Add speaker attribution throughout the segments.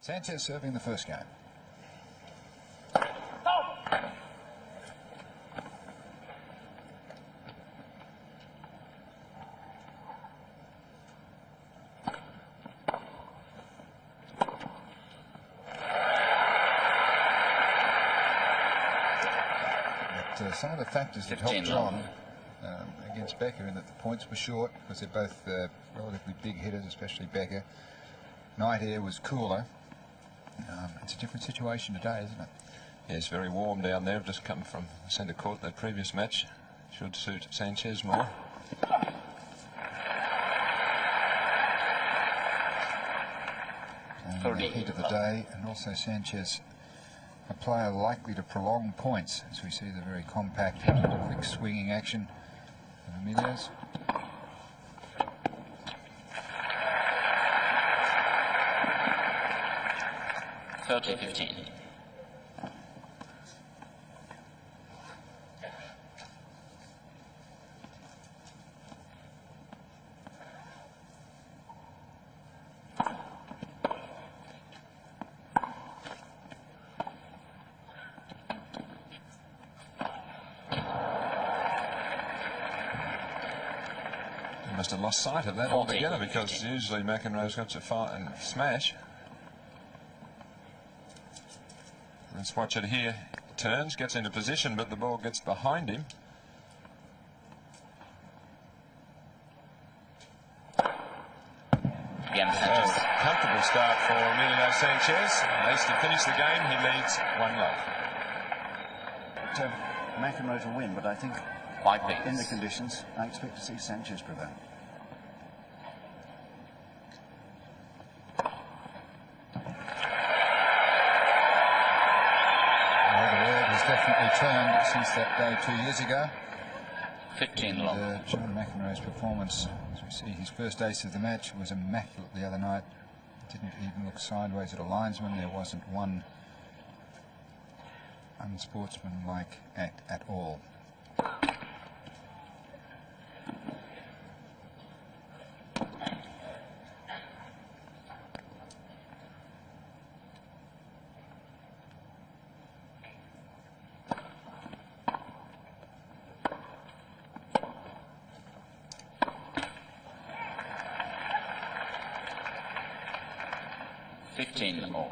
Speaker 1: Sanchez serving the first game. Some of the factors that helped John against Becker in that the points were short because they're both relatively big hitters, especially Becker. Night air was cooler. It's a different situation today, isn't it?
Speaker 2: Yeah, it's very warm down there. I've just come from centre court that previous match. Should suit Sanchez more.
Speaker 1: And the heat of the day, and also Sanchez, a player likely to prolong points, as we see the very compact, quick swinging action of Emilio's.
Speaker 3: (30-15).
Speaker 2: Must have lost sight of that altogether, because usually McEnroe's got to fight and smash. Let's watch it here. Turns, gets into position, but the ball gets behind him. Comfortable start for Emilio Sanchez. At least to finish the game, he leads 1-0.
Speaker 4: McEnroe to win, but I think in the conditions, I expect to see Sanchez prevail.
Speaker 1: Well, the world has definitely turned since that day 2 years ago.
Speaker 3: 15 long.
Speaker 1: John McEnroe's performance, as we see, his first ace of the match was immaculate the other night. Didn't even look sideways at a linesman. There wasn't one unsportsmanlike act at all.
Speaker 3: More.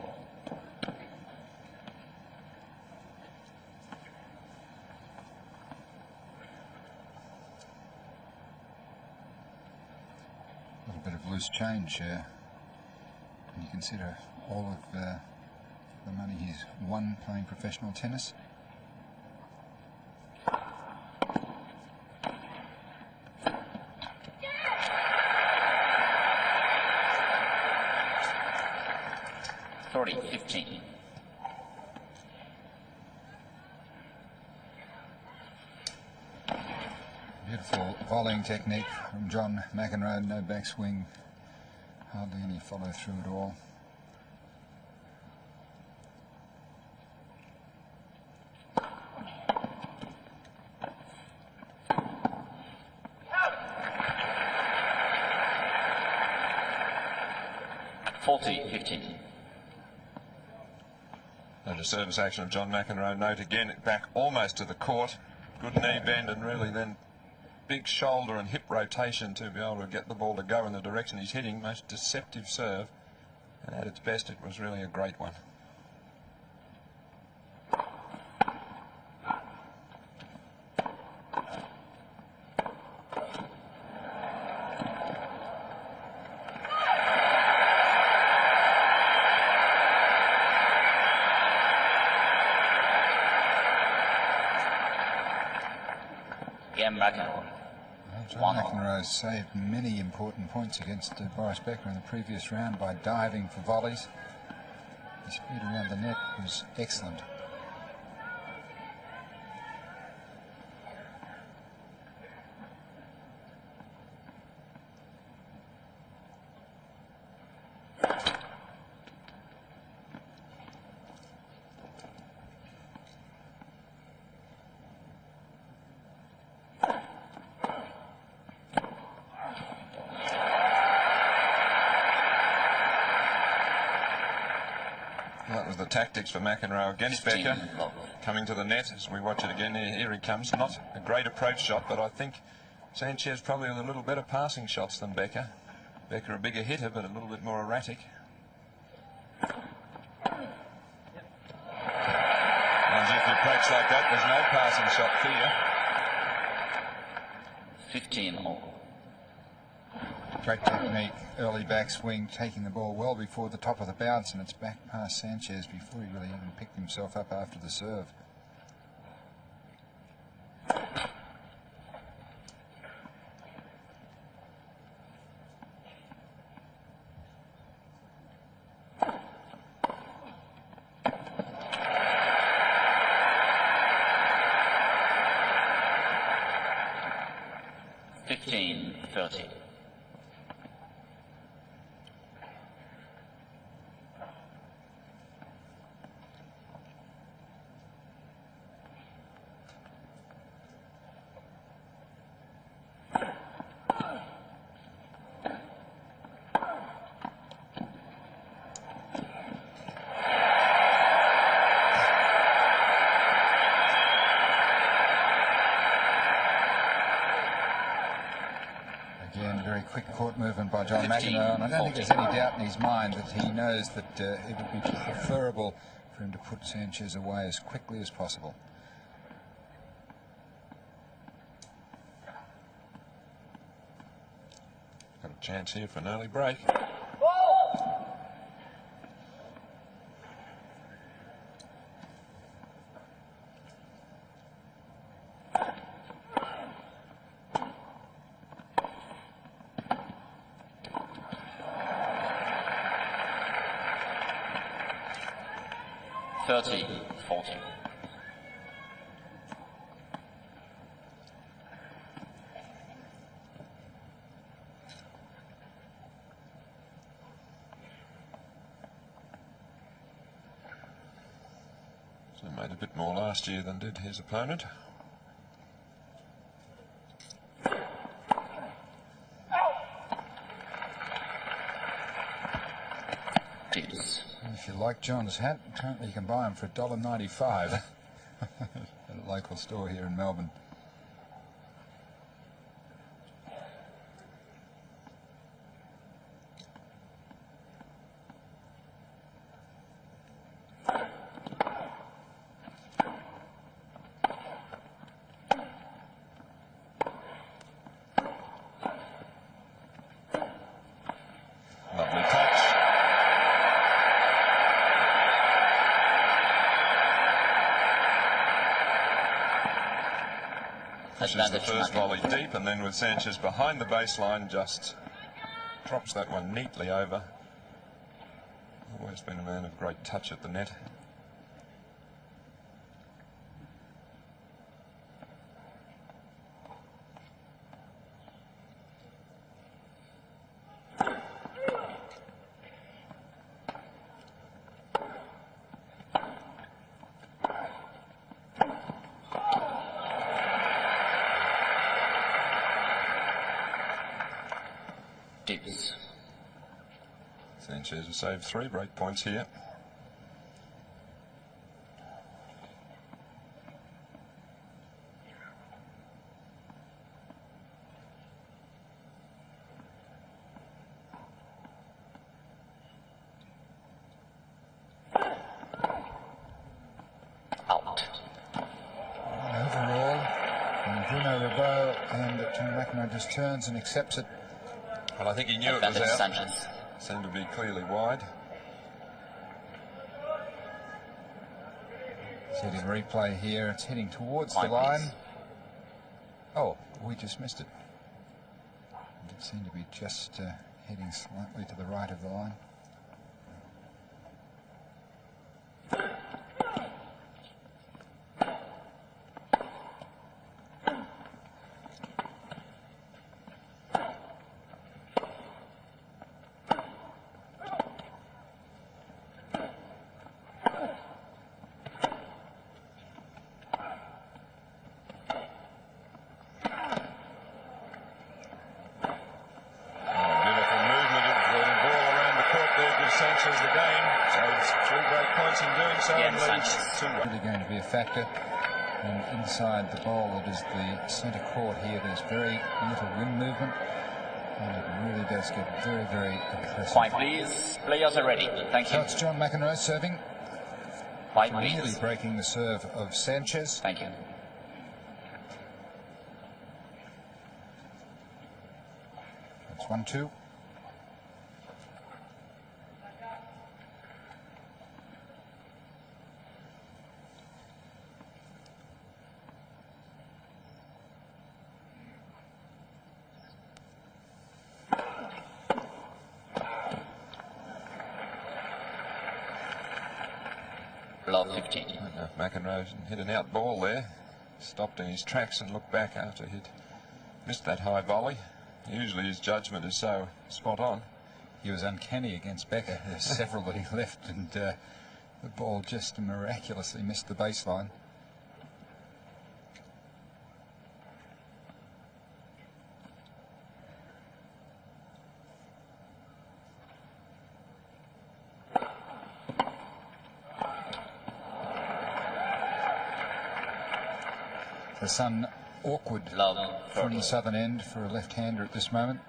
Speaker 1: A little bit of loose change when you consider all of the money he's won playing professional tennis.
Speaker 3: (40-15).
Speaker 1: Beautiful volleying technique from John McEnroe. No backswing, hardly any follow through at all.
Speaker 3: (40-15).
Speaker 2: And a service action of John McEnroe. Note again, back almost to the court. Good knee bend and really then big shoulder and hip rotation to be able to get the ball to go in the direction he's hitting. Most deceptive serve. And at its best, it was really a great one.
Speaker 1: John McEnroe saved many important points against Boris Becker in the previous round by diving for volleys. His speed around the net was excellent.
Speaker 2: Well, that was the tactics for McEnroe against Becker. Coming to the net as we watch it again. Here he comes. Not a great approach shot, but I think Sanchez probably with a little better passing shots than Becker. Becker a bigger hitter, but a little bit more erratic. And if you approach like that, there's no passing shot fear.
Speaker 3: 15 all.
Speaker 1: Great technique, early backswing, taking the ball well before the top of the bounce, and it's back past Sanchez before he really even picked himself up after the serve.
Speaker 3: $15-30.
Speaker 1: Again, very quick court movement by John McEnroe, and I don't think there's any doubt in his mind that he knows that it would be preferable for him to put Sanchez away as quickly as possible.
Speaker 2: Got a chance here for an early break.
Speaker 3: $30-40.
Speaker 2: So made a bit more last year than did his opponent.
Speaker 1: If you like John's hat, currently you can buy them for $1.95 at a local store here in Melbourne.
Speaker 2: Lovely touch. Pushes the first volley deep, and then with Sanchez behind the baseline, just drops that one neatly over. Always been a man of great touch at the net.
Speaker 3: Dips.
Speaker 2: Sanchez has saved 3 break points here.
Speaker 3: Out.
Speaker 1: Overall, and Bruno Ribot and John McEnroe just turns and accepts it.
Speaker 2: Well, I think he knew it was
Speaker 3: Advantage
Speaker 2: out.
Speaker 3: Sanchez.
Speaker 2: Seemed to be clearly wide.
Speaker 1: See the replay here, it's heading towards the
Speaker 3: Fine,
Speaker 1: line.
Speaker 3: please.
Speaker 1: Oh, we just missed it. It did seem to be just heading slightly to the right of the line.
Speaker 2: points in doing so and leads
Speaker 3: Sanchez.
Speaker 2: to
Speaker 1: Really going to be a factor. And inside the bowl, it is the centre court here. There's very little wind movement, and it really does get very, very impressive.
Speaker 3: Quiet, please. Players are ready. Thank
Speaker 1: So
Speaker 3: you.
Speaker 1: it's John McEnroe serving,
Speaker 3: Quiet,
Speaker 1: nearly
Speaker 3: please.
Speaker 1: breaking the serve of Sanchez.
Speaker 3: Thank you.
Speaker 1: That's 1-2.
Speaker 3: Love 15.
Speaker 2: I don't know if McEnroe hit an out ball there. Stopped in his tracks and looked back after he'd missed that high volley. Usually his judgment is so spot on.
Speaker 1: He was uncanny against Becker. There's several that he left, and the ball just miraculously missed the baseline. The sun awkward
Speaker 3: Love
Speaker 1: from
Speaker 3: 30.
Speaker 1: the southern end for a left-hander at this moment.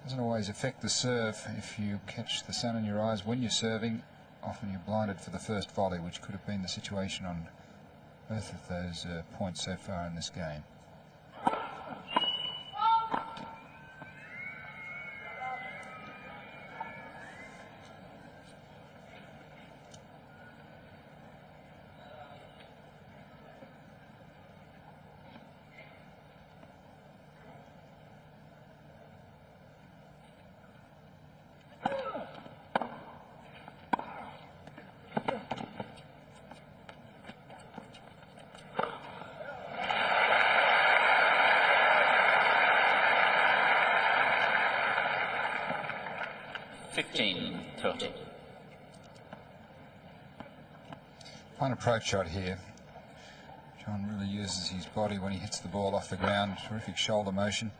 Speaker 1: Doesn't always affect the serve if you catch the sun in your eyes when you're serving. Often you're blinded for the first volley, which could have been the situation on both of those points so far in this game.
Speaker 3: (15-30).
Speaker 1: Fine approach shot here. John really uses his body when he hits the ball off the ground. Terrific shoulder motion.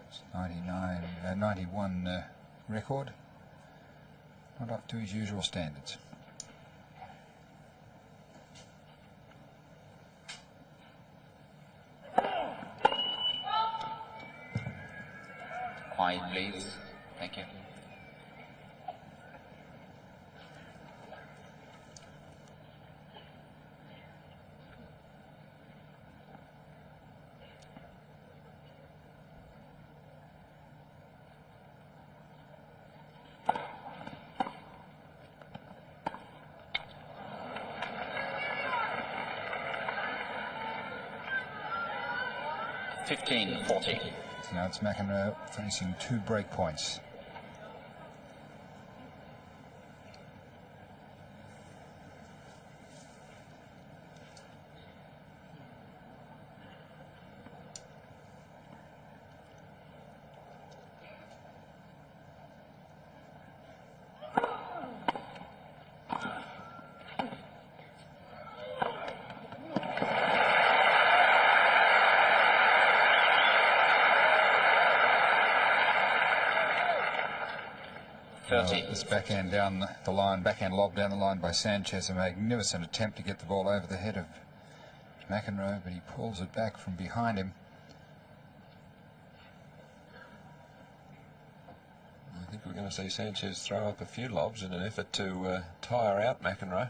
Speaker 1: It's 91 record. Not up to his usual standards.
Speaker 3: Quiet, please. Thank you. (15-40).
Speaker 1: So now it's McEnroe facing 2 break points. This backhand down the line, backhand lob down the line by Sanchez, a magnificent attempt to get the ball over the head of McEnroe, but he pulls it back from behind him.
Speaker 2: I think we're going to see Sanchez throw up a few lobs in an effort to tire out McEnroe.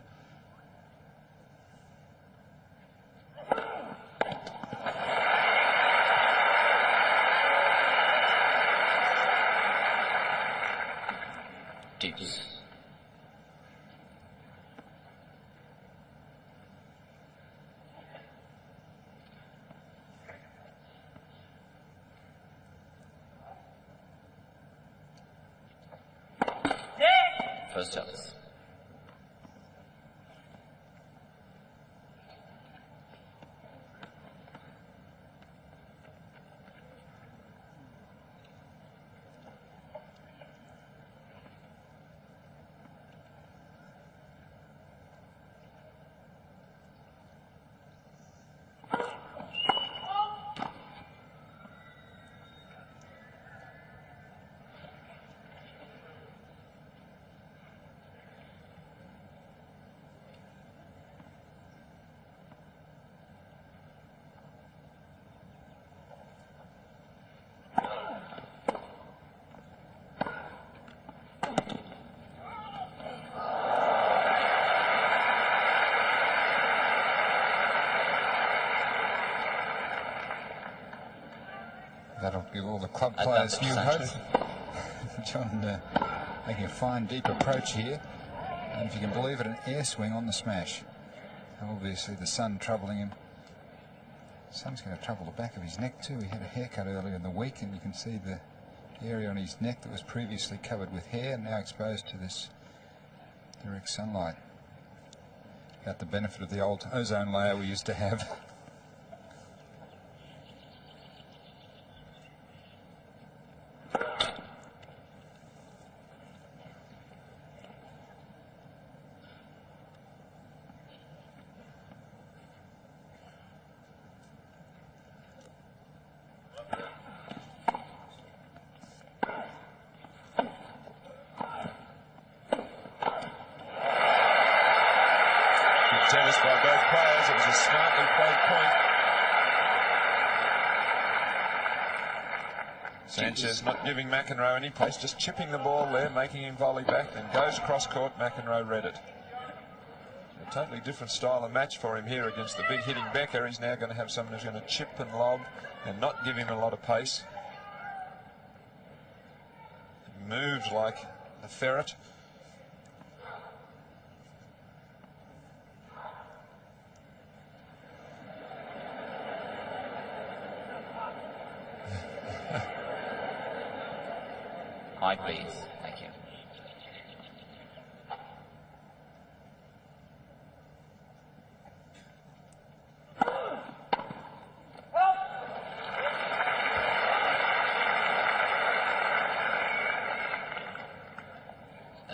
Speaker 3: Deeps. First service.
Speaker 1: That'll give all the club players new hope. John making a fine, deep approach here. And if you can believe it, an air swing on the smash. Obviously, the sun troubling him. The sun's going to trouble the back of his neck too. He had a haircut earlier in the week, and you can see the area on his neck that was previously covered with hair, now exposed to this direct sunlight. Got the benefit of the old ozone layer we used to have.
Speaker 2: Tennis by both players. It was a smartly played point. Sanchez not giving McEnroe any pace, just chipping the ball there, making him volley back, and goes cross court. McEnroe read it. A totally different style of match for him here against the big hitting Becker. He's now going to have someone who's going to chip and lob and not give him a lot of pace. Moves like a ferret.
Speaker 3: High, please. Thank you.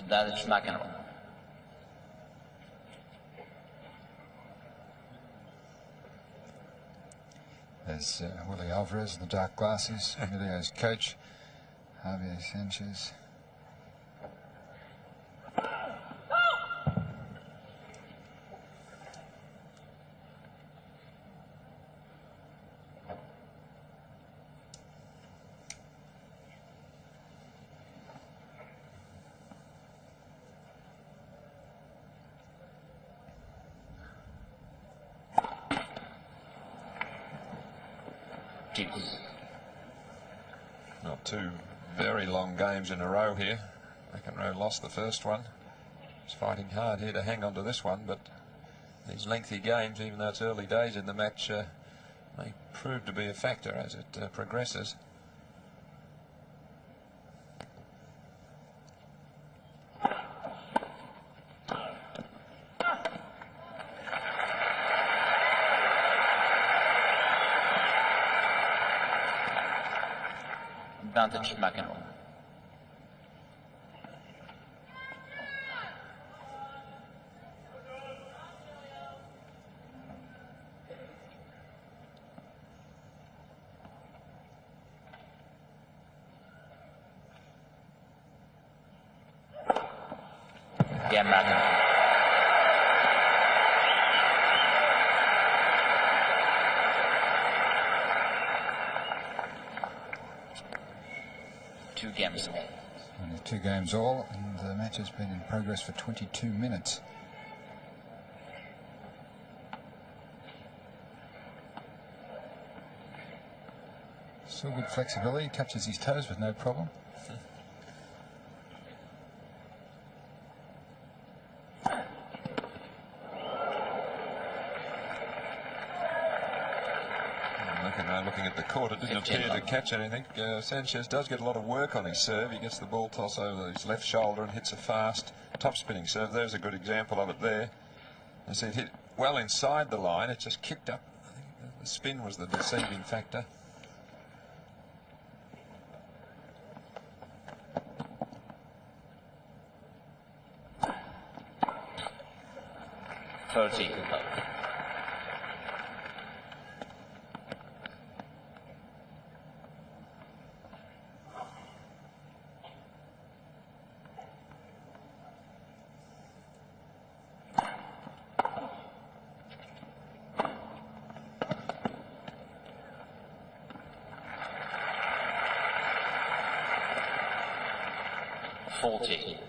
Speaker 3: That is McEnroe.
Speaker 1: There's Willie Alvarez in the dark glasses, Emilio's coach, Javier Sanchez.
Speaker 2: Not two very long games in a row here. McEnroe lost the first one. He's fighting hard here to hang on to this one, but these lengthy games, even though it's early days in the match, may prove to be a factor as it progresses.
Speaker 3: Advantage McEnroe. Yeah, McEnroe. Two games all.
Speaker 1: Only 2 games all, and the match has been in progress for 22 minutes. Still good flexibility, touches his toes with no problem.
Speaker 2: Looking at the court, it didn't appear to catch anything. Sanchez does get a lot of work on his serve. He gets the ball toss over his left shoulder and hits a fast top spinning serve. There's a good example of it there. As it hit well inside the line, it just kicked up. I think the spin was the deceiving factor.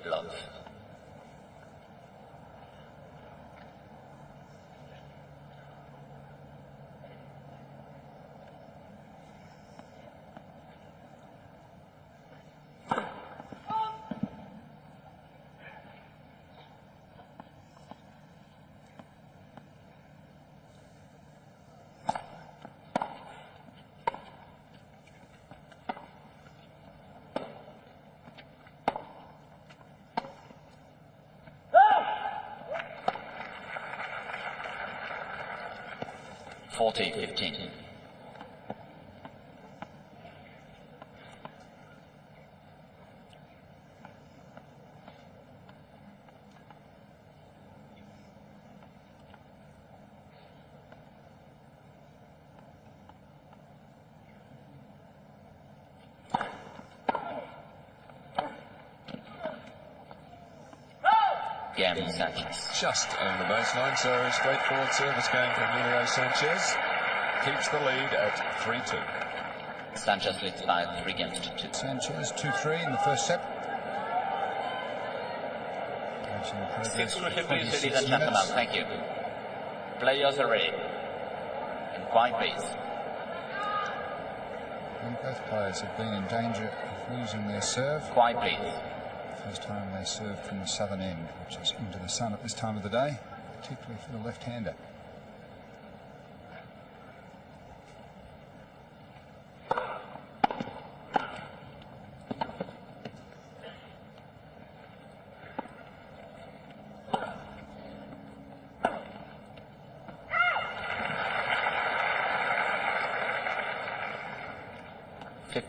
Speaker 3: Love. 40-15. Game Sanchez.
Speaker 2: Just over the baseline, so a straightforward service game for Emilio Sanchez. Keeps the lead at 3-2.
Speaker 3: Sanchez leads by 3 games to 2.
Speaker 1: Sanchez 2-3 in the first set.
Speaker 3: 6 please, ladies and gentlemen. Thank you. Players are ready. And quiet, please.
Speaker 1: And both players have been in danger of losing their serve.
Speaker 3: Quiet, please.
Speaker 1: First time they served from the southern end, which is into the sun at this time of the day, particularly for the left-hander.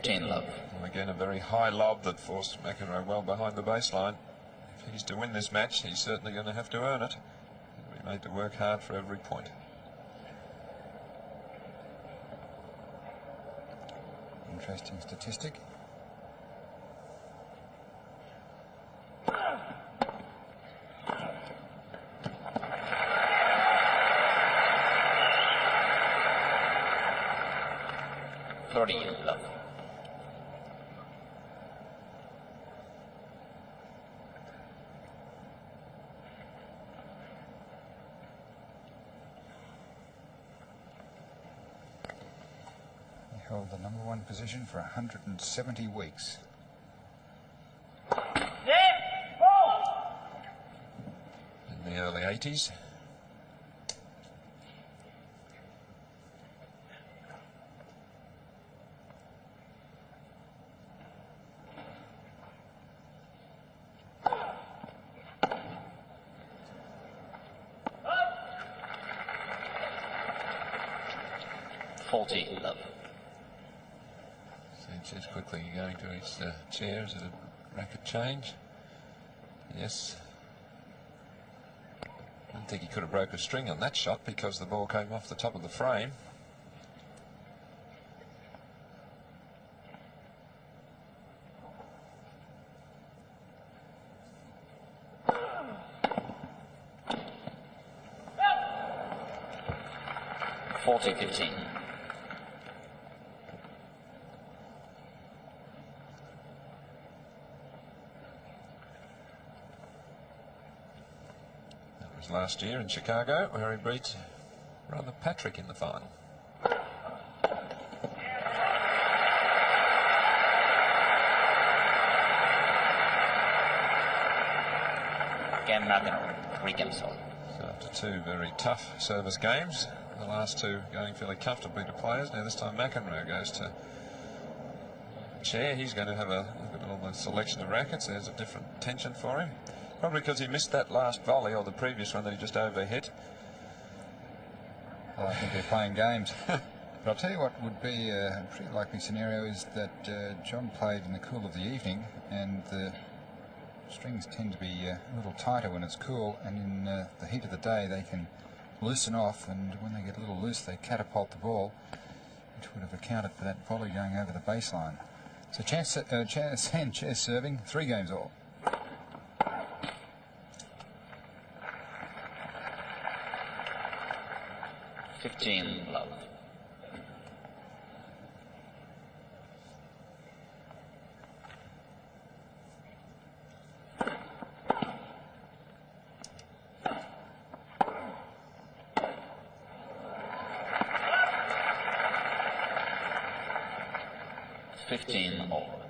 Speaker 3: Love.
Speaker 2: Well, again, a very high lob that forced McEnroe well behind the baseline. If he's to win this match, he's certainly going to have to earn it. He'll be made to work hard for every point.
Speaker 1: Interesting statistic.
Speaker 3: Love.
Speaker 1: He held the #1 position for 170 weeks.
Speaker 2: In the early 80s.
Speaker 3: Love.
Speaker 2: Sanchez quickly going to his chair. Is it a racket change? Yes. I didn't think he could have broke a string on that shot because the ball came off the top of the frame.
Speaker 3: $40-15.
Speaker 2: Last year in Chicago, where he beat Brother Patrick in the final.
Speaker 3: Game McEnroe, 3 games all.
Speaker 2: So after 2 very tough service games, the last 2 going fairly comfortably to players. Now this time McEnroe goes to chair. He's going to have a look at all the selection of rackets. There's a different tension for him. Probably because he missed that last volley or the previous one that he just overhit.
Speaker 1: Well, I think they're playing games. But I'll tell you what would be a pretty likely scenario is that John played in the cool of the evening, and the strings tend to be a little tighter when it's cool, and in the heat of the day they can loosen off, and when they get a little loose they catapult the ball, which would have accounted for that volley going over the baseline. So Sanchez serving, 3 games all.
Speaker 3: Love. $15 all.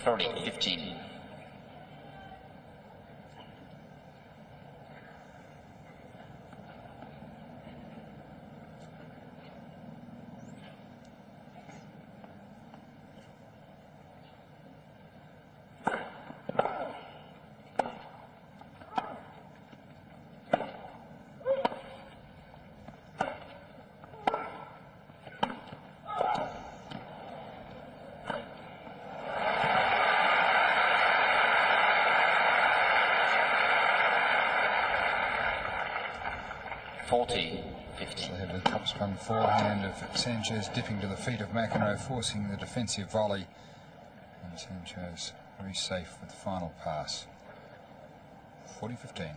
Speaker 3: 30-15.
Speaker 1: So they have the top-spun forehand of Sanchez dipping to the feet of McEnroe, forcing the defensive volley. And Sanchez very safe with the final pass. 40-15.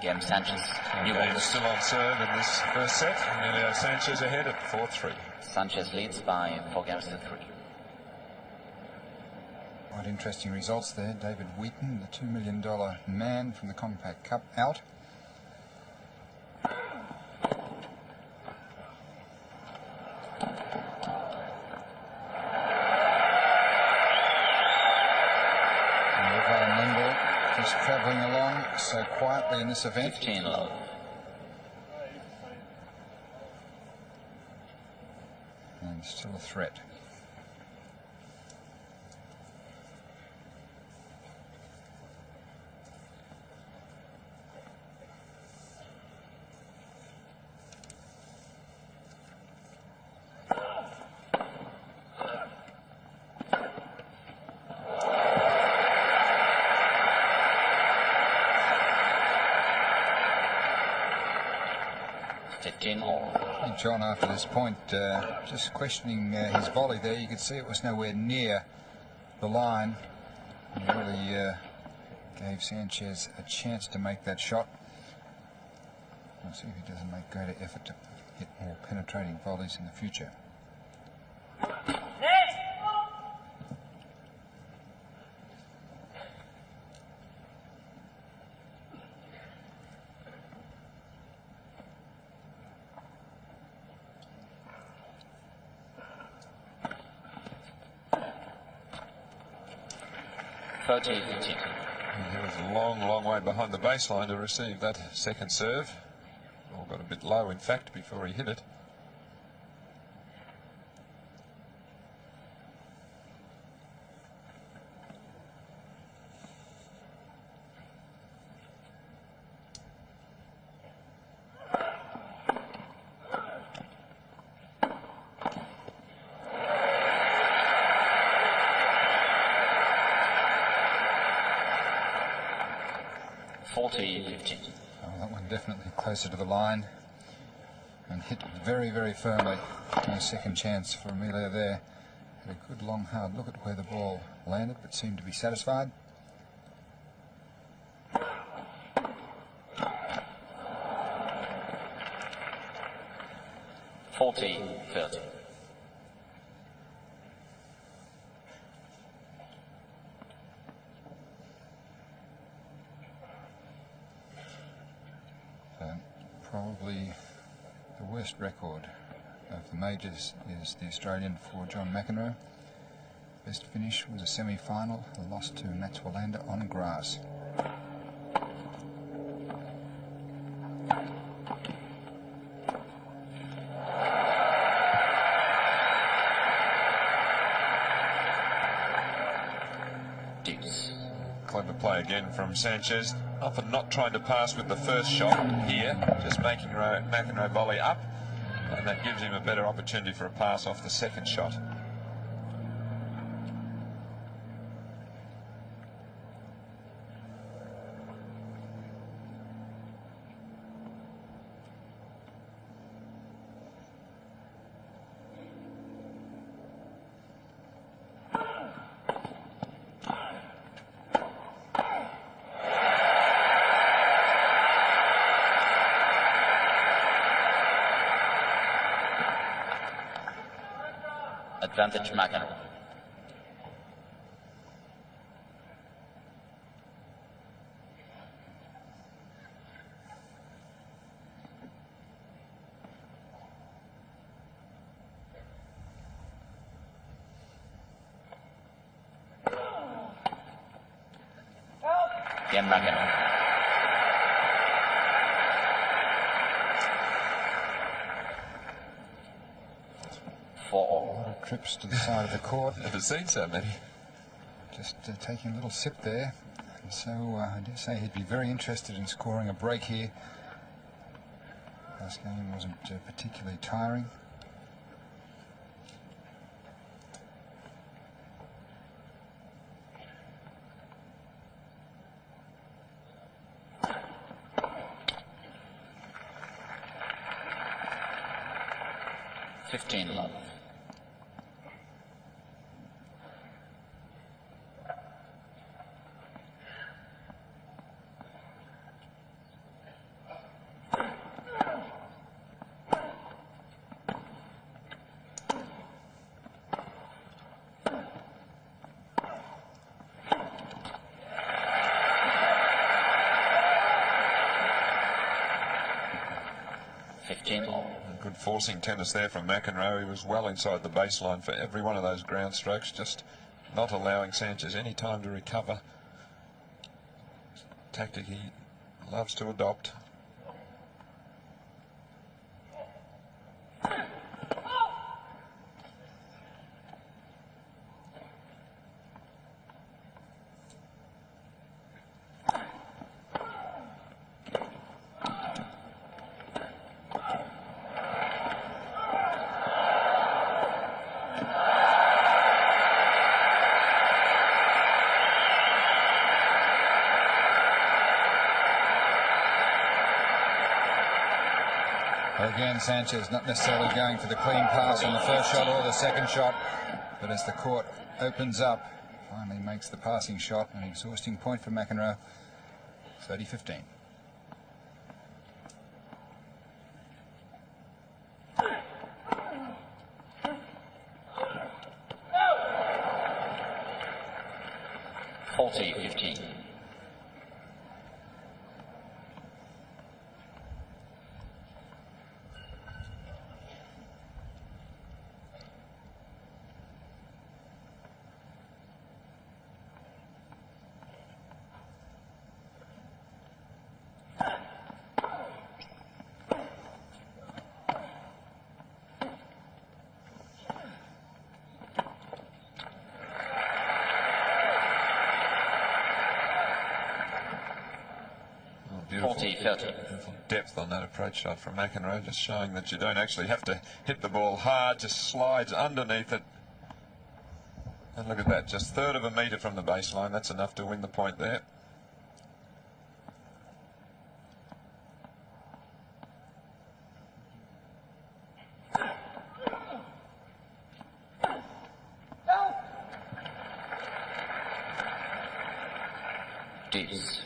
Speaker 3: Game Sanchez.
Speaker 2: Emilio still on serve in this first set. Emilio Sanchez ahead at 4-3.
Speaker 3: Sanchez leads by 4-3.
Speaker 1: Quite interesting results there. David Wheaton, the $2 million man from the Compact Cup, out. And just travelling along so quietly in this event.
Speaker 3: 15 love.
Speaker 1: And still a threat. John, after this point, just questioning his volley there, you could see it was nowhere near the line. It really gave Sanchez a chance to make that shot. We'll see if he doesn't make greater effort to hit more penetrating volleys in the future.
Speaker 2: He was a long way behind the baseline to receive that second serve. All got a bit low, in fact, before he hit it.
Speaker 1: Oh, that one definitely closer to the line and hit very, very firmly. No second chance for Emilio there. Had a good long hard look at where the ball landed, but seemed to be satisfied. Probably the worst record of the majors is the Australian for John McEnroe. Best finish was a semi-final, a loss to Maxwell Lander on grass.
Speaker 2: Clever play again from Sanchez. Often not trying to pass with the first shot here, just making McEnroe volley up, and that gives him a better opportunity for a pass off the second shot.
Speaker 3: Advantage McEnroe. Again, McEnroe.
Speaker 1: A lot of trips to the side of the court.
Speaker 2: Never seen so many.
Speaker 1: Just taking a little sip there. And so I dare say he'd be very interested in scoring a break here. Last game wasn't particularly tiring.
Speaker 3: Love.
Speaker 2: Good forcing tennis there from McEnroe. He was well inside the baseline for every one of those ground strokes, just not allowing Sanchez any time to recover. Tactic he loves to adopt.
Speaker 1: Again, Sanchez not necessarily going for the clean pass on the first shot or the second shot, but as the court opens up, finally makes the passing shot. An exhausting point for McEnroe. 30-15.
Speaker 2: Beautiful depth on that approach shot from McEnroe, just showing that you don't actually have to hit the ball hard, just slides underneath it. And look at that, just third of a metre from the baseline. That's enough to win the point there.
Speaker 3: Deuce.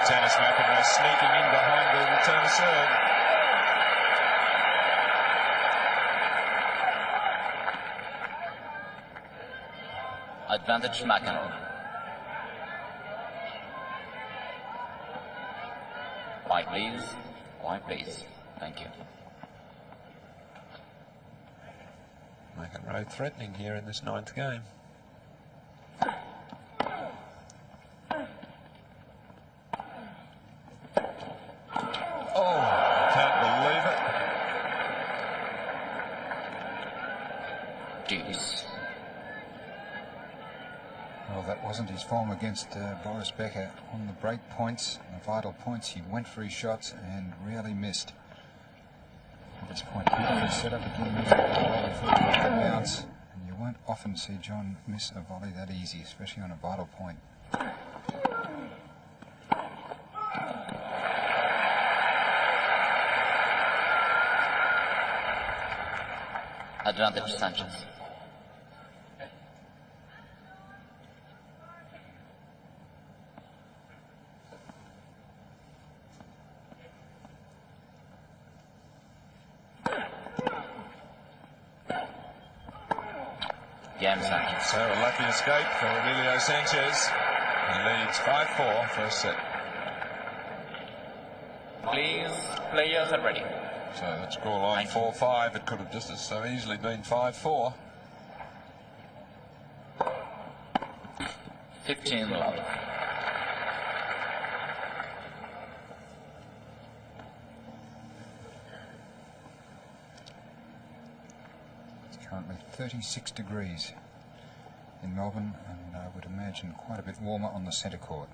Speaker 2: Tennis, McEnroe sneaking in behind the return of serve.
Speaker 3: Advantage McEnroe. White, please. White, please. Thank you.
Speaker 2: McEnroe threatening here in this ninth game.
Speaker 1: Well, that wasn't his form against Boris Becker on the break points, the vital points. He went for his shots and really missed. At this point, beautifully set up again, the bounce, and you won't often see John miss a volley that easy, especially on a vital point.
Speaker 3: Advantage Sanchez. Sanchez.
Speaker 2: So a lucky escape for Emilio Sanchez. He leads 5-4 first set.
Speaker 3: Please, players are ready.
Speaker 2: So that scoreline 4-5. It could have just as so easily been 5-4.
Speaker 3: 15 love.
Speaker 1: It's currently 36 degrees in Melbourne, and I would imagine quite a bit warmer on the centre court.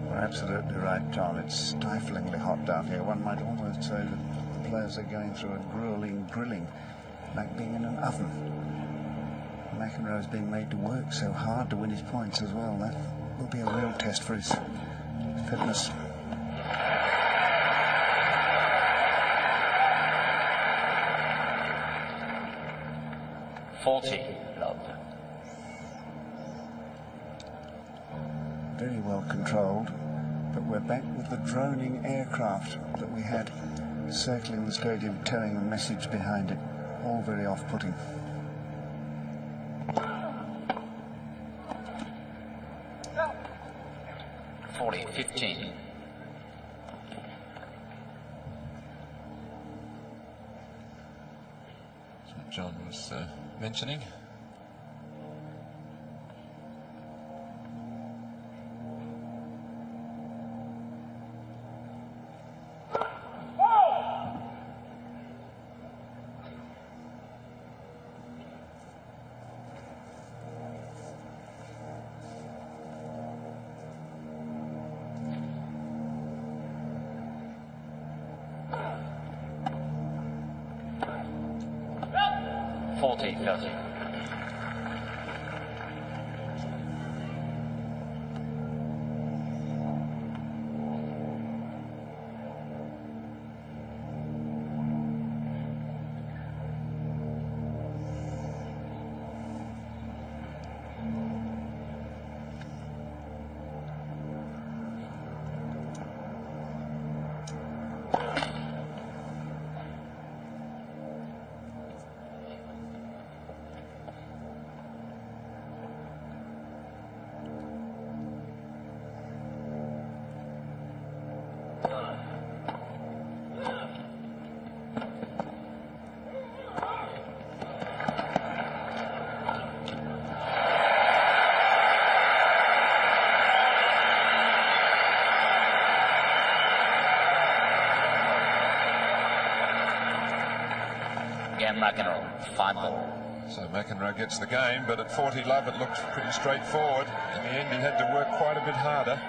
Speaker 4: You're absolutely right, John. It's stiflingly hot down here. One might almost say that the players are going through a grueling grilling, like being in an oven. McEnroe is being made to work so hard to win his points as well. That will be a real test for his fitness.
Speaker 3: Love.
Speaker 4: Very well controlled, but we're back with the droning aircraft that we had circling the stadium, towing a message behind it. All very off-putting.
Speaker 3: $15.
Speaker 2: John was mentioning.
Speaker 3: McEnroe, 5-4.
Speaker 2: So McEnroe gets the game, but at 40 love it looked pretty straightforward. In the end he had to work quite a bit harder.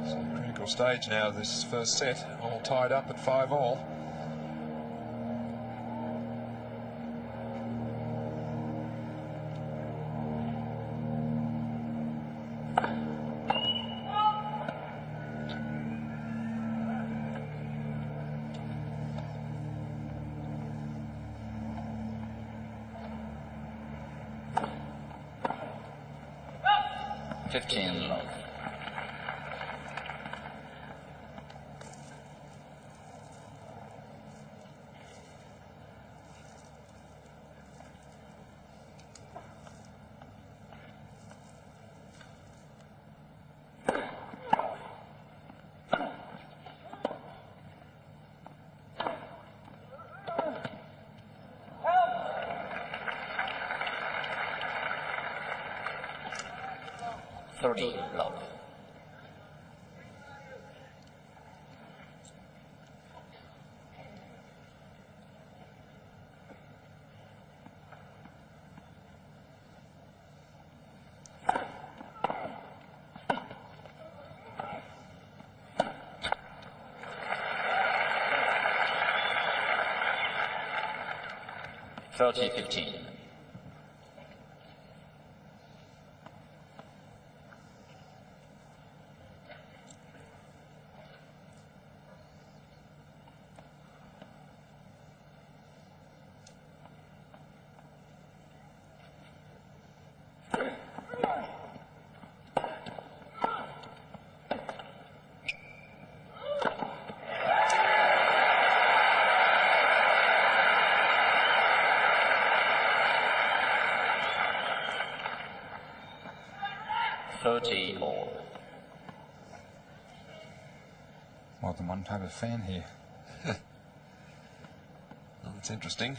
Speaker 2: So critical stage now, this first set, all tied up at 5-all.
Speaker 3: Love. Love. $30-15.
Speaker 1: more than one type of fan here.
Speaker 2: Well, it's interesting.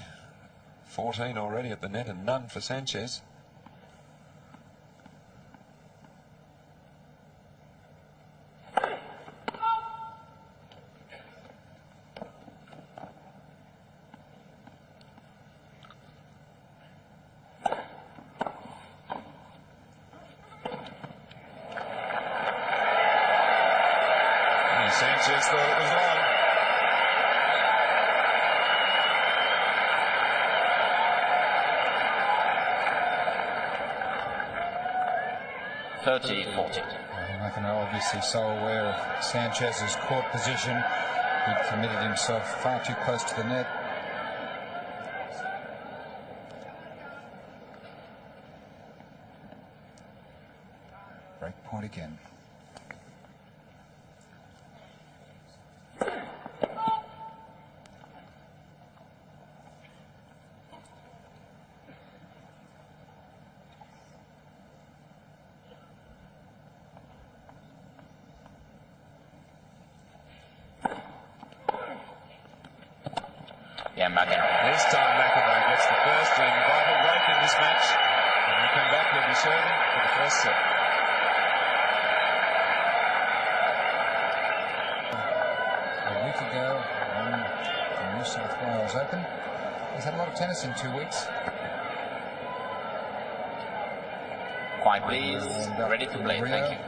Speaker 2: 14 already at the net and none for Sanchez. Sanchez thought it was long.
Speaker 3: 30-40.
Speaker 1: McEnroe obviously so aware of Sanchez's court position. He committed himself far too close to the net. Break point again.
Speaker 3: Yeah, McEnroe.
Speaker 2: This time McEnroe gets the first and vital break in this match. And he'll come back, he'll be serving for the first set.
Speaker 1: A week ago on the New South Wales Open. He's had a lot of tennis in 2 weeks.
Speaker 3: Quiet, please. Ready to play. Thank you.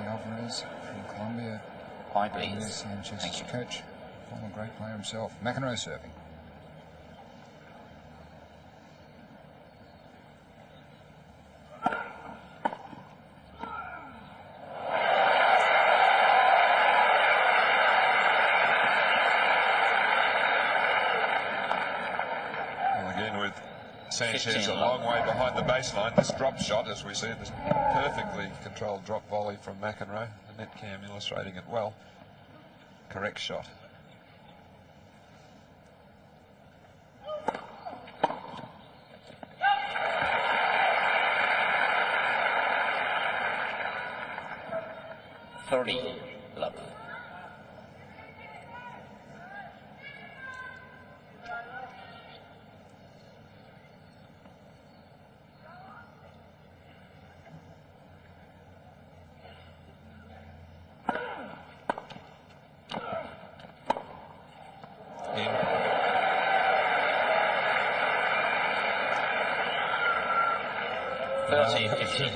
Speaker 1: Alvarez from Colombia.
Speaker 3: Quiet, please.
Speaker 1: Sanchez's coach. Former great player himself. McEnroe serving.
Speaker 2: Well, again with Sanchez a long way behind the baseline. This drop shot, as we see, this perfectly controlled drop volley from McEnroe. The net cam illustrating it well. Correct shot.
Speaker 3: Love.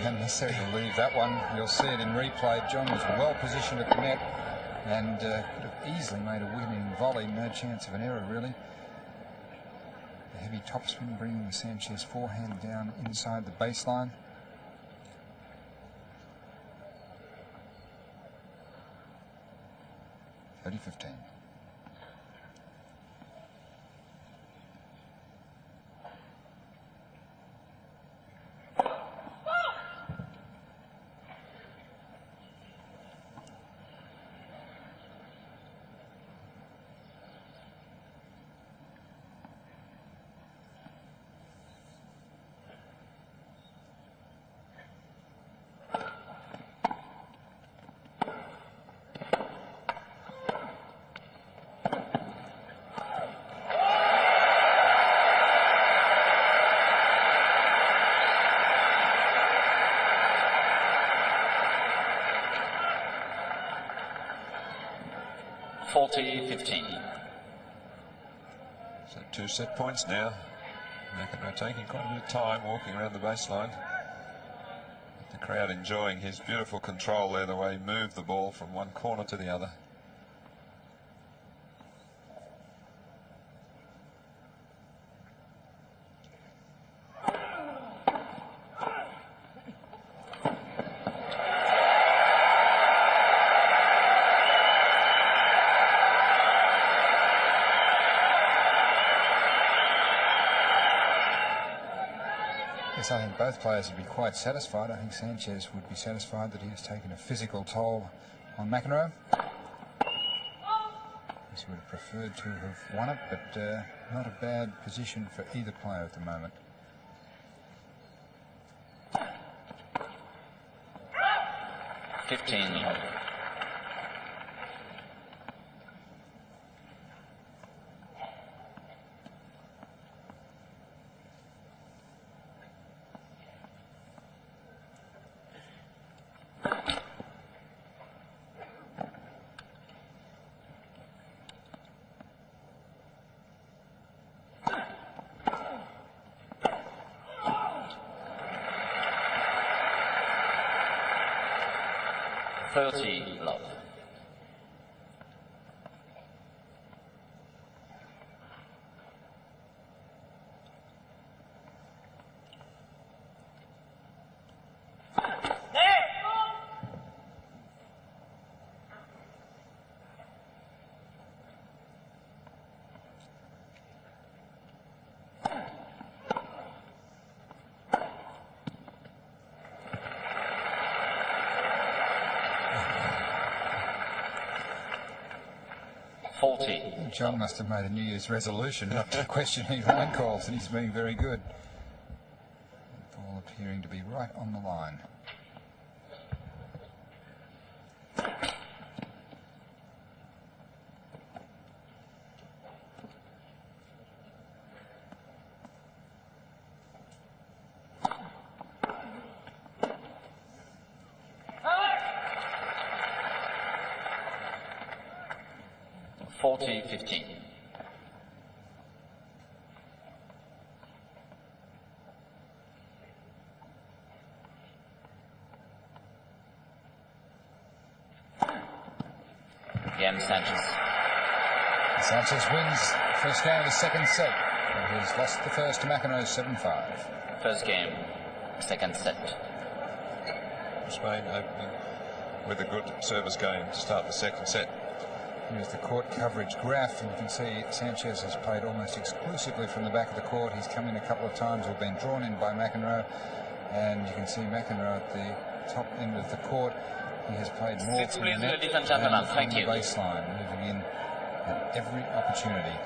Speaker 1: Unnecessary to leave that one. You'll see it in replay. John was well positioned at the net and could have easily made a winning volley. No chance of an error, really. The heavy topspin bringing the Sanchez forehand down inside the baseline. (30-15).
Speaker 2: So 2 set points now. McEnroe taking quite a bit of time walking around the baseline. The crowd enjoying his beautiful control there, the way he moved the ball from one corner to the other.
Speaker 1: Yes, I think both players would be quite satisfied. I think Sanchez would be satisfied that he has taken a physical toll on McEnroe. He would have preferred to have won it, but not a bad position for either player at the moment.
Speaker 3: 30 love.
Speaker 1: John must have made a New Year's resolution not to question any line calls, and he's been very good. The ball appearing to be right on the line.
Speaker 3: $40-15. Game Sanchez.
Speaker 1: Sanchez wins first game of the second set. He has lost the first to McEnroe 7-5.
Speaker 3: First game, second set.
Speaker 2: Spain opening with a good service game to start the second set.
Speaker 1: Here's the court coverage graph, and you can see Sanchez has played almost exclusively from the back of the court. He's come in a couple of times or been drawn in by McEnroe, and you can see McEnroe at the top end of the court. He has played more from the net than from the baseline, moving in at every opportunity.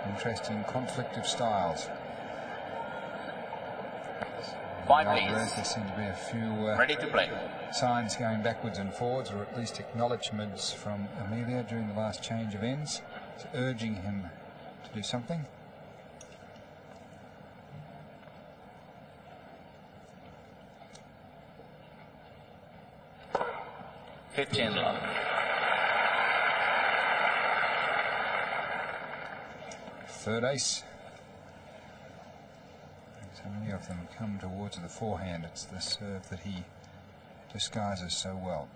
Speaker 1: Interesting conflict of styles.
Speaker 3: Five please.
Speaker 1: There seem to be a few
Speaker 3: ready to play.
Speaker 1: Signs going backwards and forwards, or at least acknowledgements from Emilio during the last change of ends. It's urging him to do something.
Speaker 3: $15 love.
Speaker 1: Third ace. So many of them come towards the forehand. It's the serve that he disguises so well.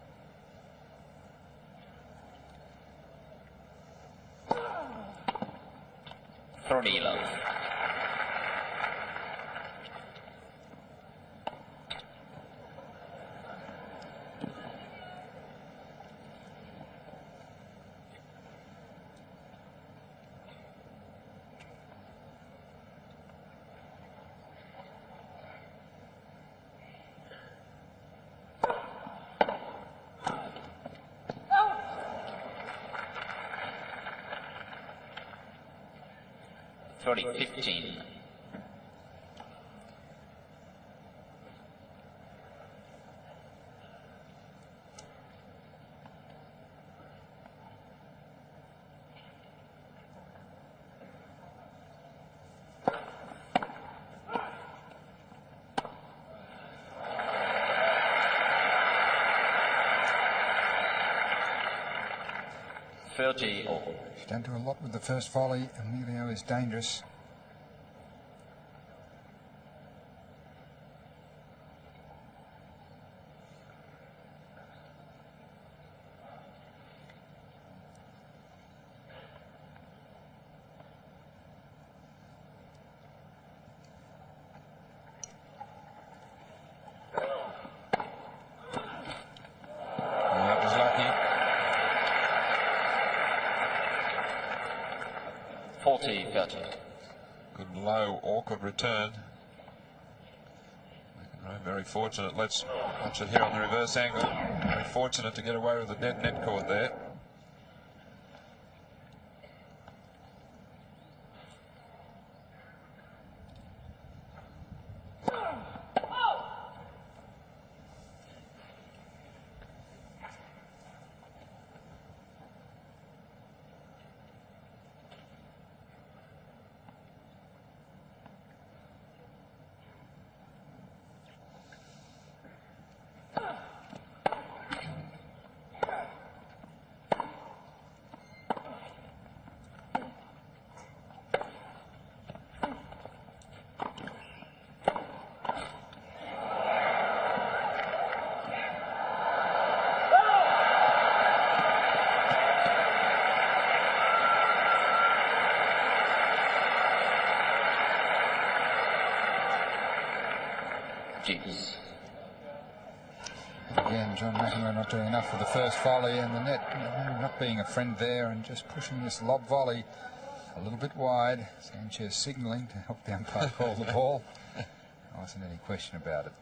Speaker 3: $30 love. $15. $30 all.
Speaker 1: If you don't do a lot with the first volley, Emilio is dangerous.
Speaker 2: Good low, awkward return. Very fortunate. Let's watch it here on the reverse angle. Very fortunate to get away with the dead net cord there.
Speaker 1: Again, John McEnroe not doing enough for the first volley, and the net not being a friend there, and just pushing this lob volley a little bit wide. Sanchez signalling to help the umpire call the ball. There wasn't any question about it.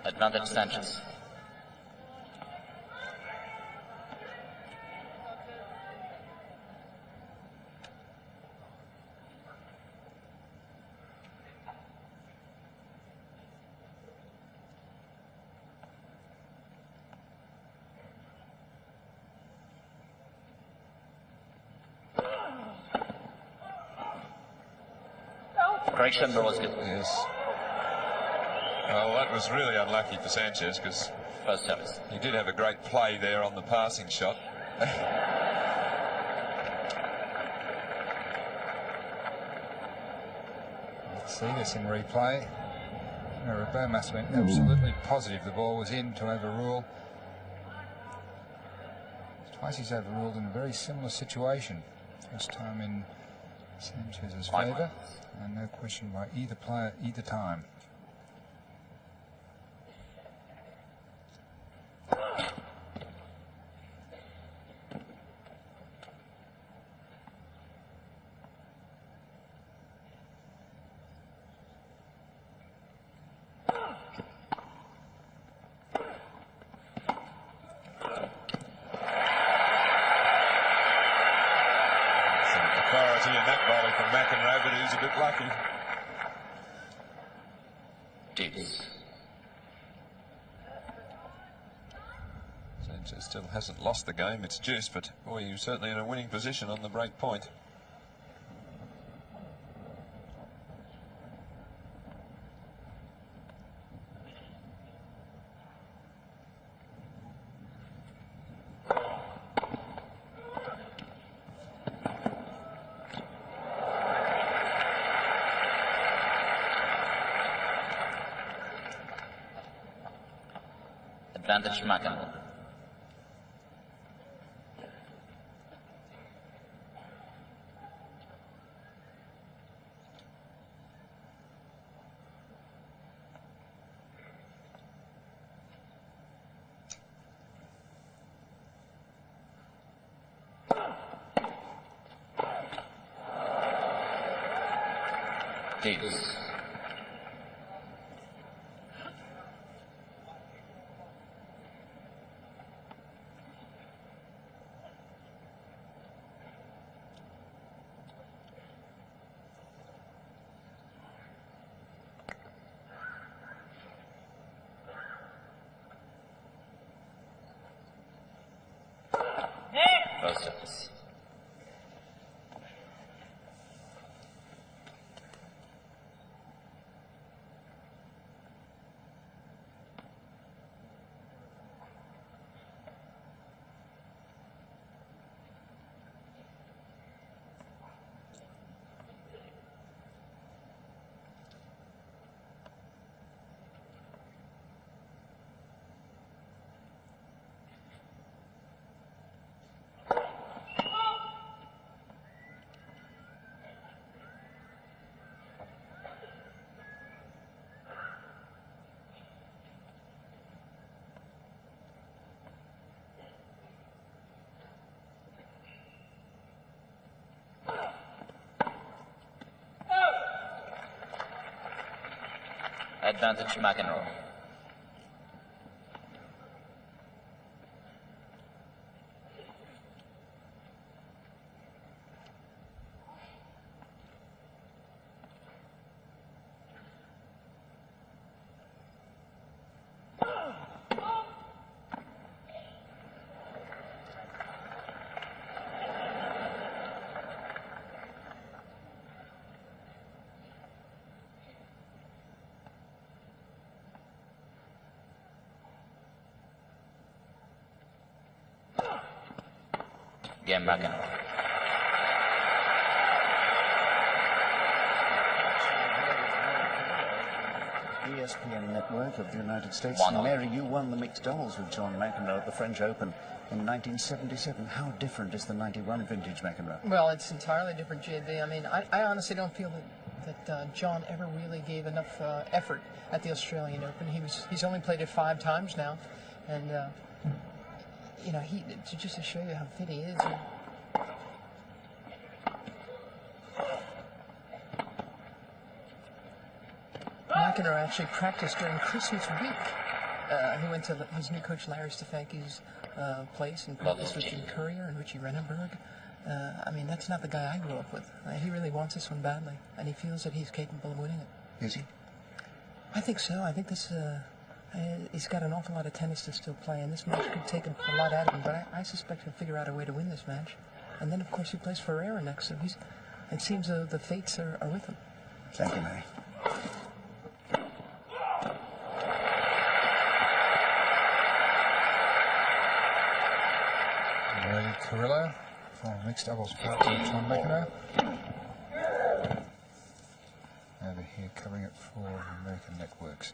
Speaker 3: Advantage Sanchez. Correction, Broski.
Speaker 2: Yes. Well, that was really unlucky for Sanchez, because
Speaker 3: First service.
Speaker 2: he did have a great play there on the passing shot.
Speaker 1: Let's see this in replay. Roberto must have been absolutely positive the ball was in to overrule. Twice he's overruled in a very similar situation. First time in Sanchez's favour, and no question by either player either time.
Speaker 2: In that volley from McEnroe, but he's a bit lucky.
Speaker 3: Deuce.
Speaker 2: Sanchez still hasn't lost the game. It's deuce, but boy, he was certainly in a winning position on the break point.
Speaker 3: Advantage McEnroe. Deuce. First service. Advantage McEnroe. Game McEnroe.
Speaker 4: ESPN network of the United States.
Speaker 3: 1-0.
Speaker 4: Mary, you won the mixed doubles with John McEnroe at the French Open in 1977. How different is the 91 vintage McEnroe?
Speaker 5: Well, it's entirely different, JB. I mean, I honestly don't feel that John ever really gave enough effort at the Australian Open. He's only played it 5 times now, and you know, just to show you how fit he is. McEnroe actually practiced during Christmas week. He went to his new coach Larry Stefanki's place and practiced with Jim Courier and Richie Renenberg. I mean, that's not the guy I grew up with. He really wants this one badly, and he feels that he's capable of winning it.
Speaker 4: Is he?
Speaker 5: I think so. I think this. He's got an awful lot of tennis to still play, and this match could take a lot out of him. But I suspect he'll figure out a way to win this match. And then, of course, he plays Ferreira next, so it seems the fates are with him.
Speaker 4: Thank you, Mary.
Speaker 1: Ray Carrillo for mixed doubles partner John McEnroe. Over here covering it for American Networks.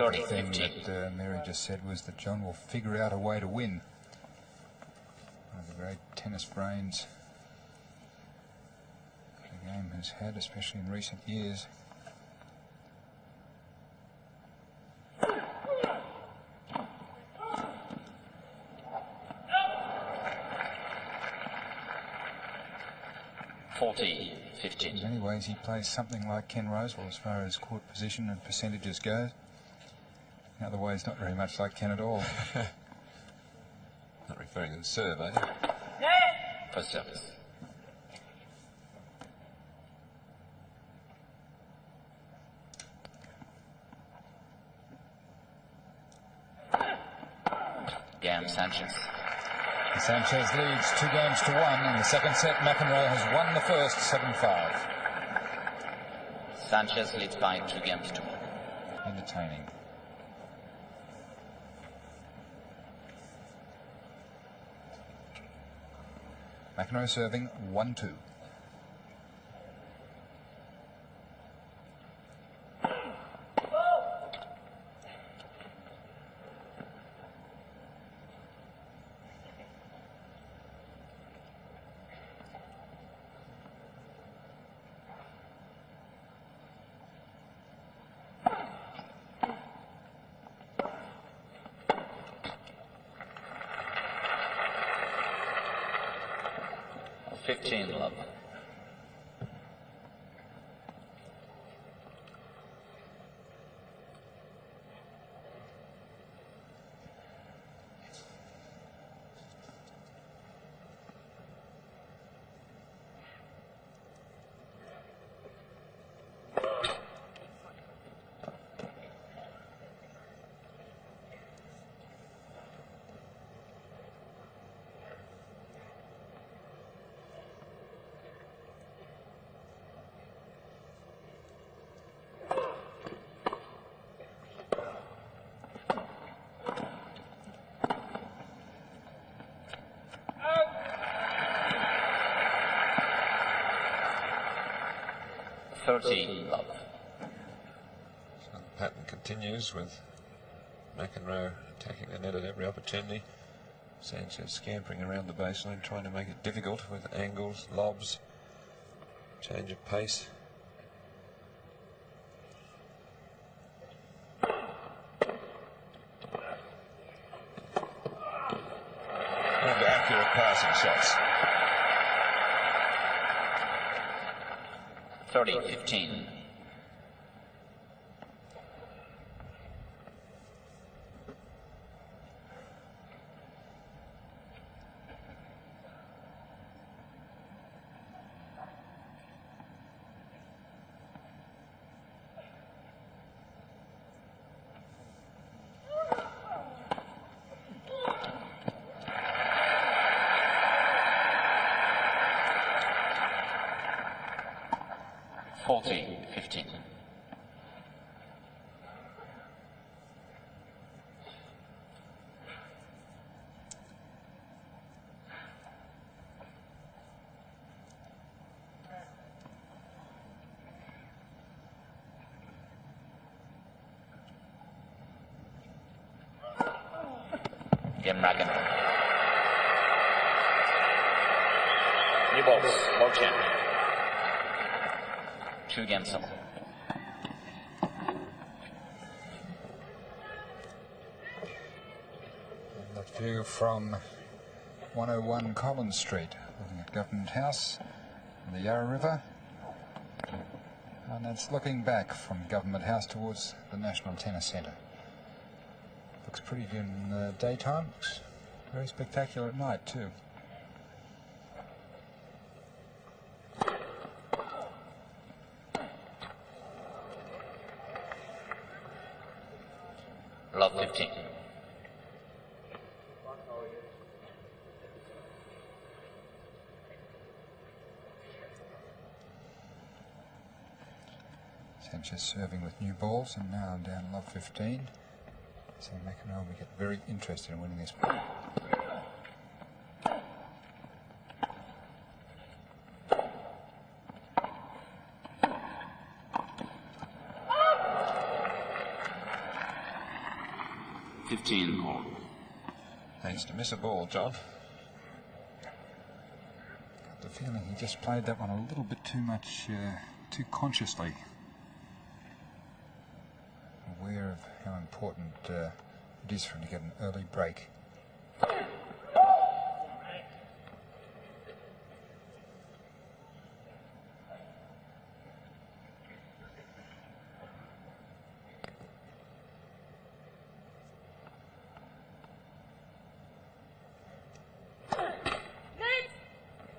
Speaker 1: The thing that Mary just said was that John will figure out a way to win. One of the great tennis brains the game has had, especially in recent years. In many ways, he plays something like Ken Rosewall as far as court position and percentages go. In other ways, not very much like Ken at all.
Speaker 2: Not referring to the serve, are you?
Speaker 3: First service. Game Sanchez.
Speaker 1: Sanchez leads 2 games to 1 in the second set. McEnroe has won the first 7-5.
Speaker 3: Sanchez leads by 2 games to 1.
Speaker 1: Entertaining. McEnroe serving 1-2.
Speaker 3: Love. Love.
Speaker 2: So the pattern continues with McEnroe attacking the net at every opportunity. Sanchez scampering around the baseline, trying to make it difficult with angles, lobs, change of pace. And accurate passing shots.
Speaker 3: 30-15. 40-15. Game McEnroe. New balls, world champion. 2 games up.
Speaker 1: That view from 101 Collins Street, looking at Government House and the Yarra River. And that's looking back from Government House towards the National Tennis Centre. Looks pretty good in the daytime, looks very spectacular at night too.
Speaker 3: Love 15.
Speaker 1: Sanchez serving with new balls and now down love 15. So McEnroe will get very interested in winning this.
Speaker 3: All.
Speaker 2: Thanks to miss a ball, John.
Speaker 1: Got the feeling he just played that one a little bit too much, too consciously. Aware of how important it is for him to get an early break.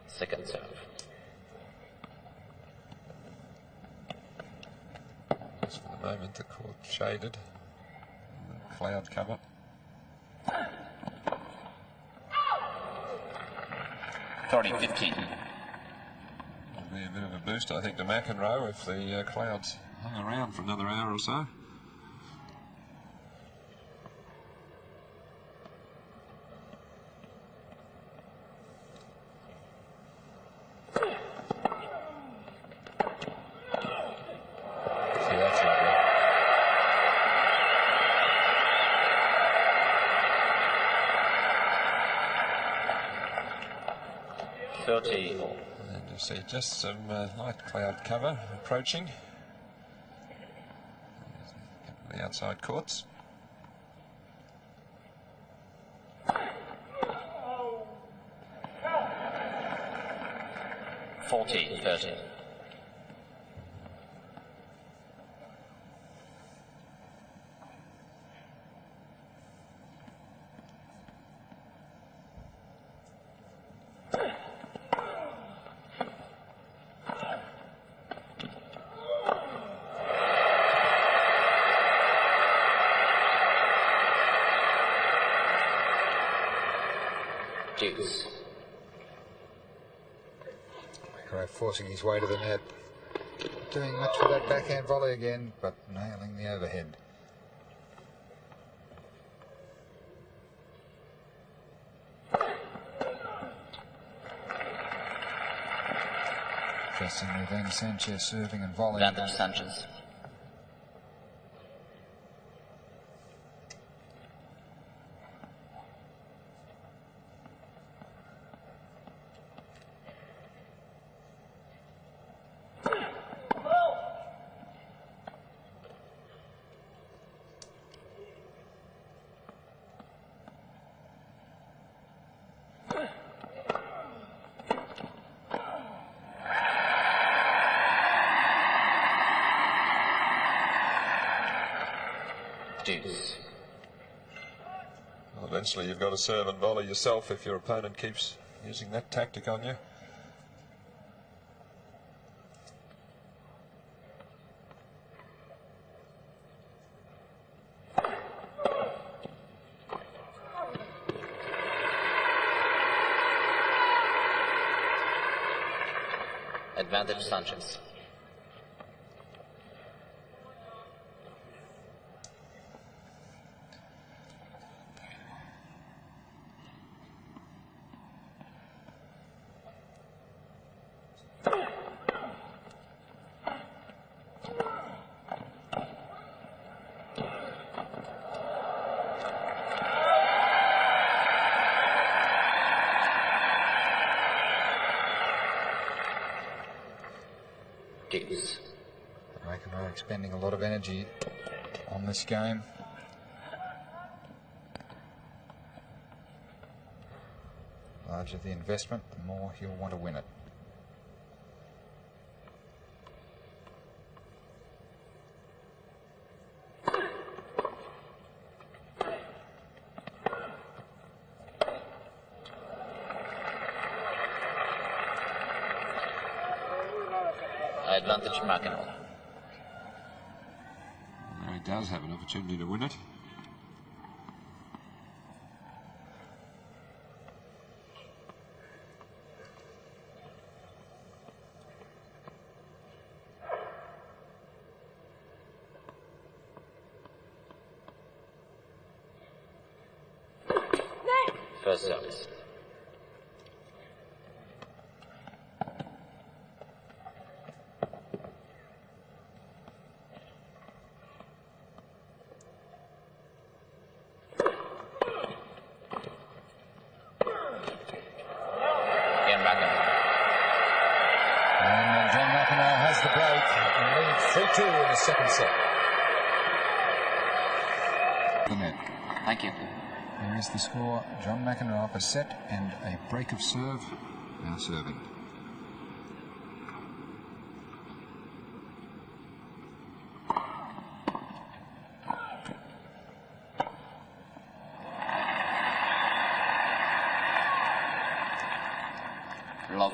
Speaker 3: Second serve.
Speaker 2: Just for the moment, the court shaded. The cloud cover.
Speaker 3: 30-15.
Speaker 2: Will be a bit of a boost, I think, to McEnroe if the clouds hang around for another hour or so. See, that's lovely. And you see just some light cloud cover approaching. The outside courts.
Speaker 3: $40-30. Deuce.
Speaker 1: McEnroe forcing his way to the net. Not doing much with that backhand volley again, but nailing the overhead. Interestingly then, Sanchez serving and volleying.
Speaker 3: Advantage Sanchez. Deuce.
Speaker 2: Well, eventually you've got to serve and volley yourself if your opponent keeps using that tactic on you.
Speaker 3: Advantage Sanchez. Gibbs.
Speaker 1: McEnroe expending a lot of energy on this game. The larger the investment, the more he'll want to win it.
Speaker 3: Advantage McEnroe.
Speaker 2: He does have an opportunity to win it.
Speaker 3: First service.
Speaker 1: And John McEnroe has the break and leads 3-2 in the second set. The net.
Speaker 3: Thank you.
Speaker 1: Here is the score. John McEnroe up a set and a break of serve. Now serving.
Speaker 3: Love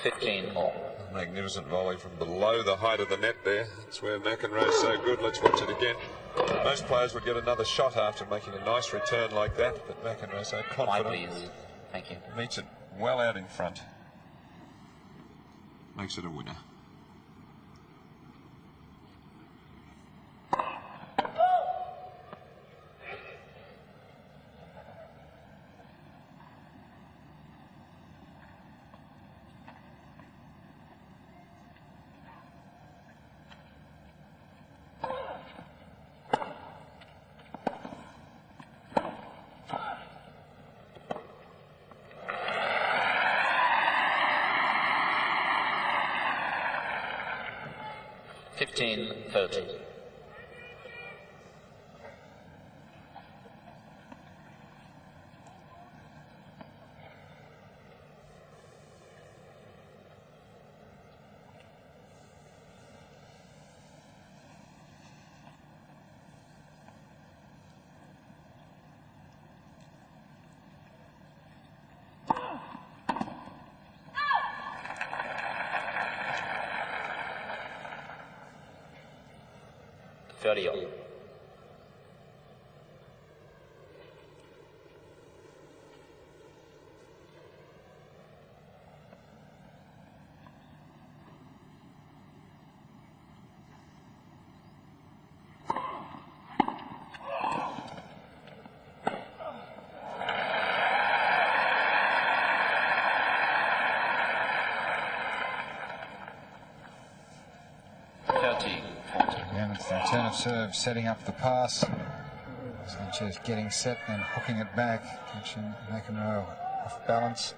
Speaker 3: 15. More.
Speaker 2: Magnificent volley from below the height of the net there. That's where McEnroe's so good. Let's watch it again. Most players would get another shot after making a nice return like that, but McEnroe's so confident.
Speaker 3: Please. Thank you.
Speaker 2: Meets it well out in front. Makes it a winner.
Speaker 3: $15.30. $30.
Speaker 1: Again, it's the return of serve, setting up the pass. Sanchez getting set and hooking it back, catching McEnroe off balance.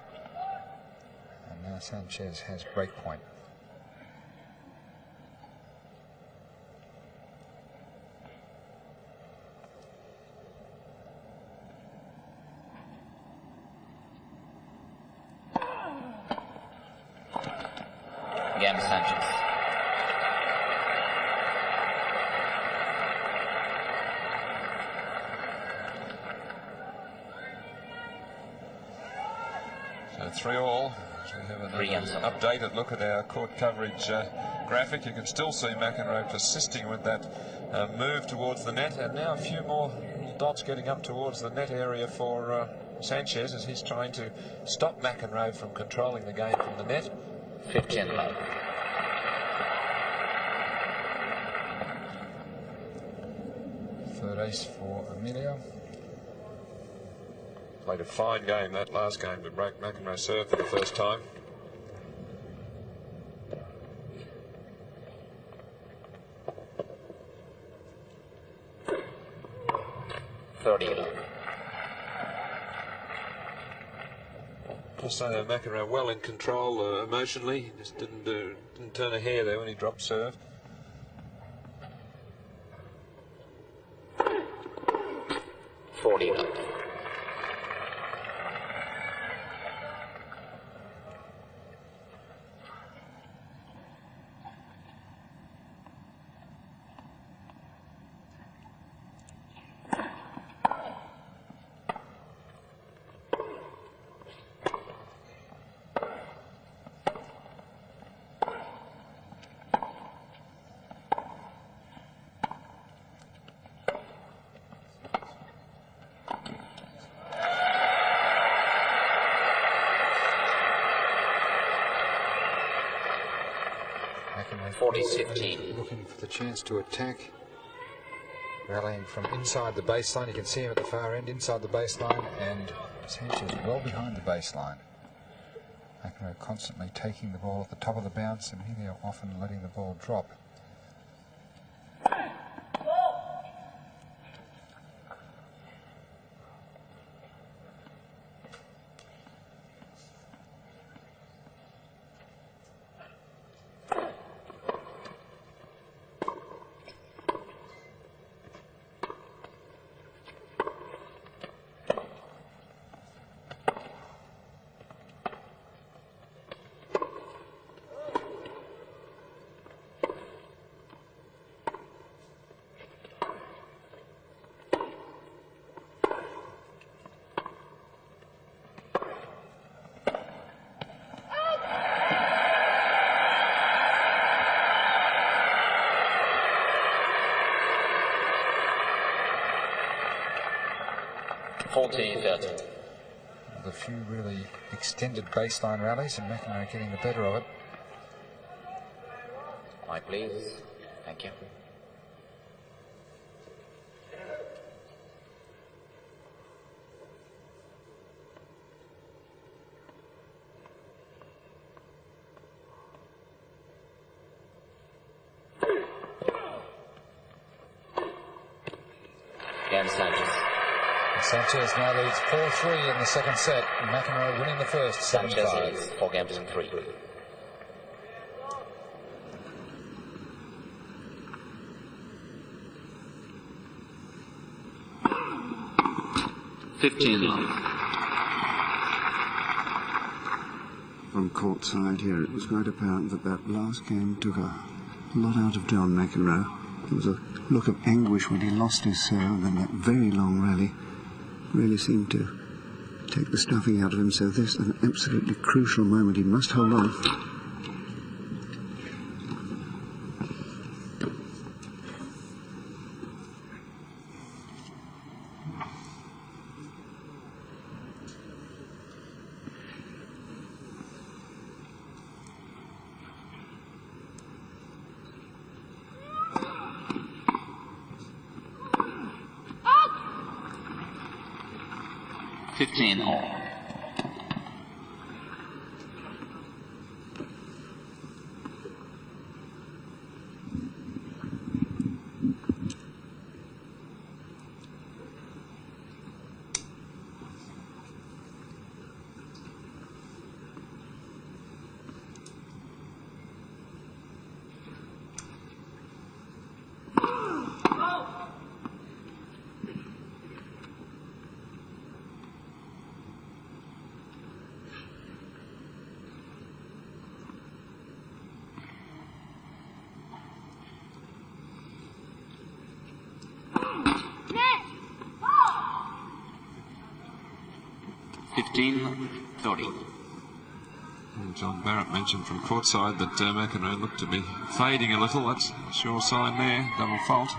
Speaker 1: And now Sanchez has break point.
Speaker 3: Again, Sanchez.
Speaker 2: So 3-all. We have an updated look at our court coverage graphic. You can still see McEnroe persisting with that move towards the net, and now a few more little dots getting up towards the net area for Sanchez as he's trying to stop McEnroe from controlling the game from the net.
Speaker 3: 15 love.
Speaker 1: ace for Emilio.
Speaker 2: Played a fine game that last game to break McEnroe serve for the first time. Just say that McEnroe well in control emotionally. Just didn't turn a hair there when he dropped serve.
Speaker 3: 40.
Speaker 1: McEnroe
Speaker 3: 40-15.
Speaker 1: looking for the chance to attack. Rallying from inside the baseline. You can see him at the far end, inside the baseline, and Sanchez well behind the baseline. McEnroe constantly taking the ball at the top of the bounce, and Emilio often letting the ball drop. The few really extended baseline rallies, and McEnroe getting the better of it.
Speaker 3: White, please. Thank you. Again, Sanchez.
Speaker 1: Sanchez now leads 4-3 in the second set. McEnroe winning the first, 7-5.
Speaker 3: Sanchez leads 4 games to 3.
Speaker 4: From court side here, it was quite apparent that that last game took a lot out of John McEnroe. There was a look of anguish when he lost his serve, and then that very long rally really seemed to take the stuffing out of him. So this is an absolutely crucial moment. He must hold on.
Speaker 3: All. 15-30.
Speaker 2: John Barrett mentioned from courtside that McEnroe looked to be fading a little. That's a sure sign there. Double fault.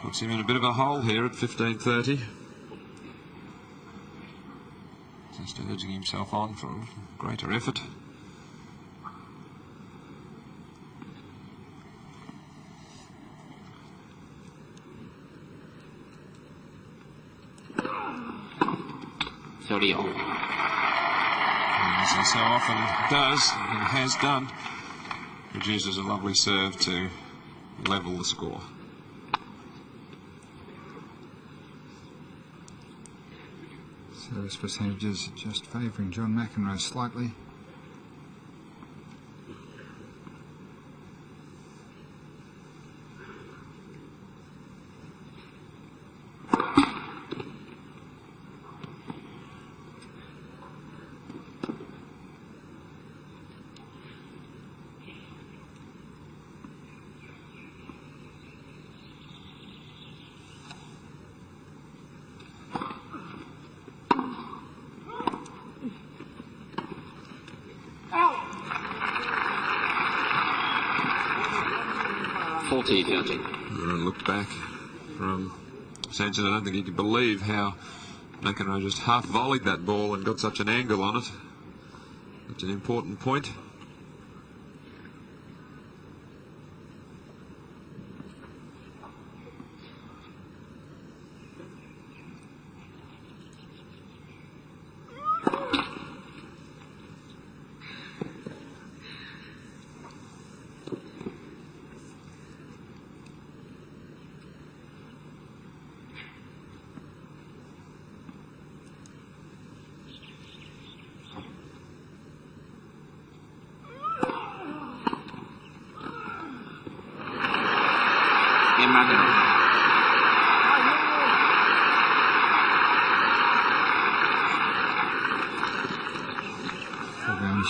Speaker 2: Puts him in a bit of a hole here at 15-30. Just urging himself on for greater effort.
Speaker 3: 30 all.
Speaker 2: As he so often does, and has done, produces a lovely serve to level the score.
Speaker 1: Service percentages just favouring John McEnroe slightly.
Speaker 2: Look back from Sanchez. I don't think he could believe how McEnroe just half volleyed that ball and got such an angle on it. Such an important point.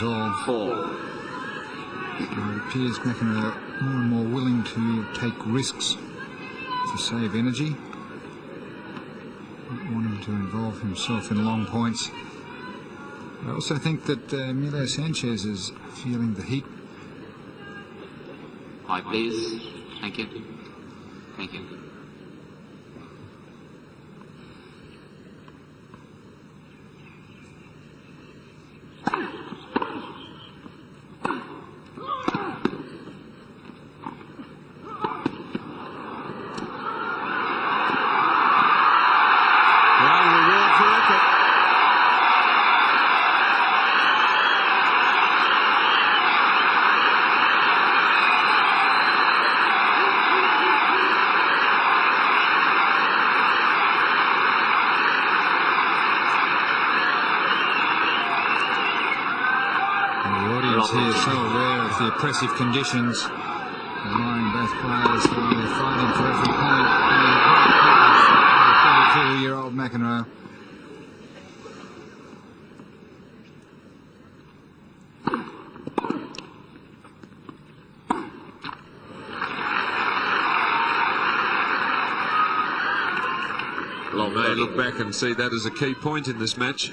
Speaker 3: All 4.
Speaker 1: It appears McEnroe more and more willing to take risks to save energy. Not wanting to involve himself in long points. I also think that Emilio Sanchez is feeling the heat.
Speaker 3: 5, please. Thank you. Thank you.
Speaker 1: Here so aware of the oppressive conditions, allowing both players they're fighting for every point. 32-year-old McEnroe.
Speaker 2: Well, may look back and see that as a key point in this match.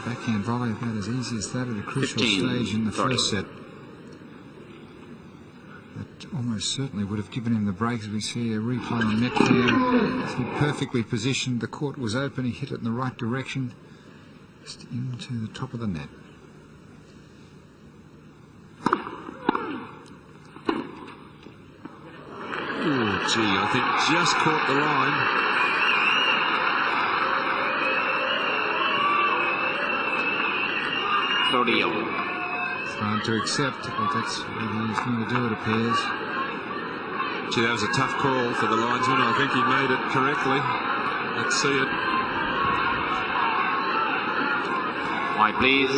Speaker 1: Backhand volley about as easy as that at a crucial stage in the first set. That almost certainly would have given him the break, as we see a replay on net cam. He perfectly positioned, the court was open, he hit it in the right direction, just into the top of the net.
Speaker 2: Oh, gee, I think just caught the line.
Speaker 1: It's hard to accept, but that's what he's going to do, it appears.
Speaker 2: Gee, that was a tough call for the linesman. I think he made it correctly. Let's see it.
Speaker 3: White, please.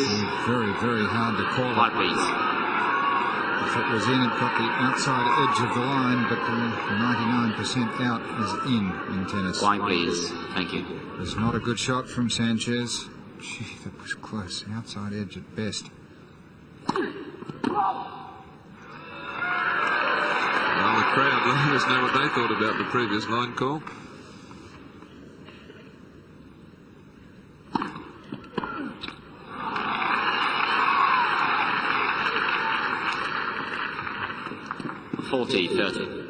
Speaker 1: Very, very hard to call.
Speaker 3: White, please.
Speaker 1: If it was in, it got the outside edge of the line, but 99% out is in tennis.
Speaker 3: White, please. Thank you.
Speaker 1: It's not a good shot from Sanchez. Gee, that was close. Outside edge at best.
Speaker 2: Well, the crowd let us know what they thought about the previous line call.
Speaker 3: 15-30.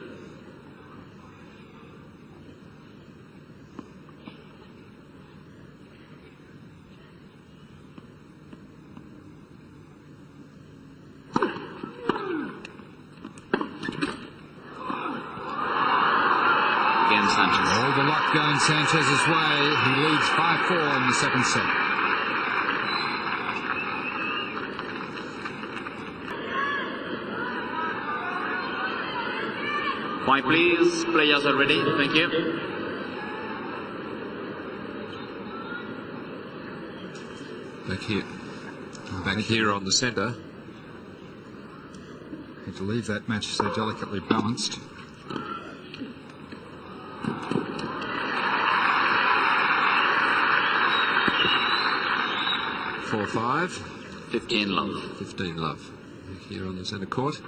Speaker 3: Again, Sanchez.
Speaker 1: All the luck going Sanchez's way. He leads 5-4 in the second set.
Speaker 3: Point, please. Players are ready. Thank you.
Speaker 2: Back here on the centre.
Speaker 1: Had to leave that match so delicately balanced.
Speaker 2: Four, 5.
Speaker 3: 15 love.
Speaker 2: 15 love. Back here on the centre court.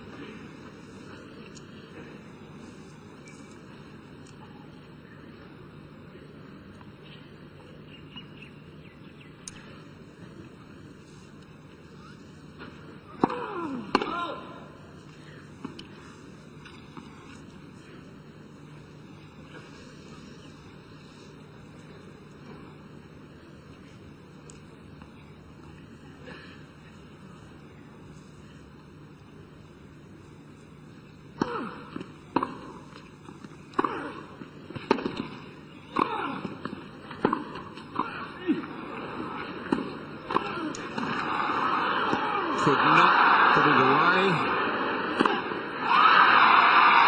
Speaker 2: Could not put it away.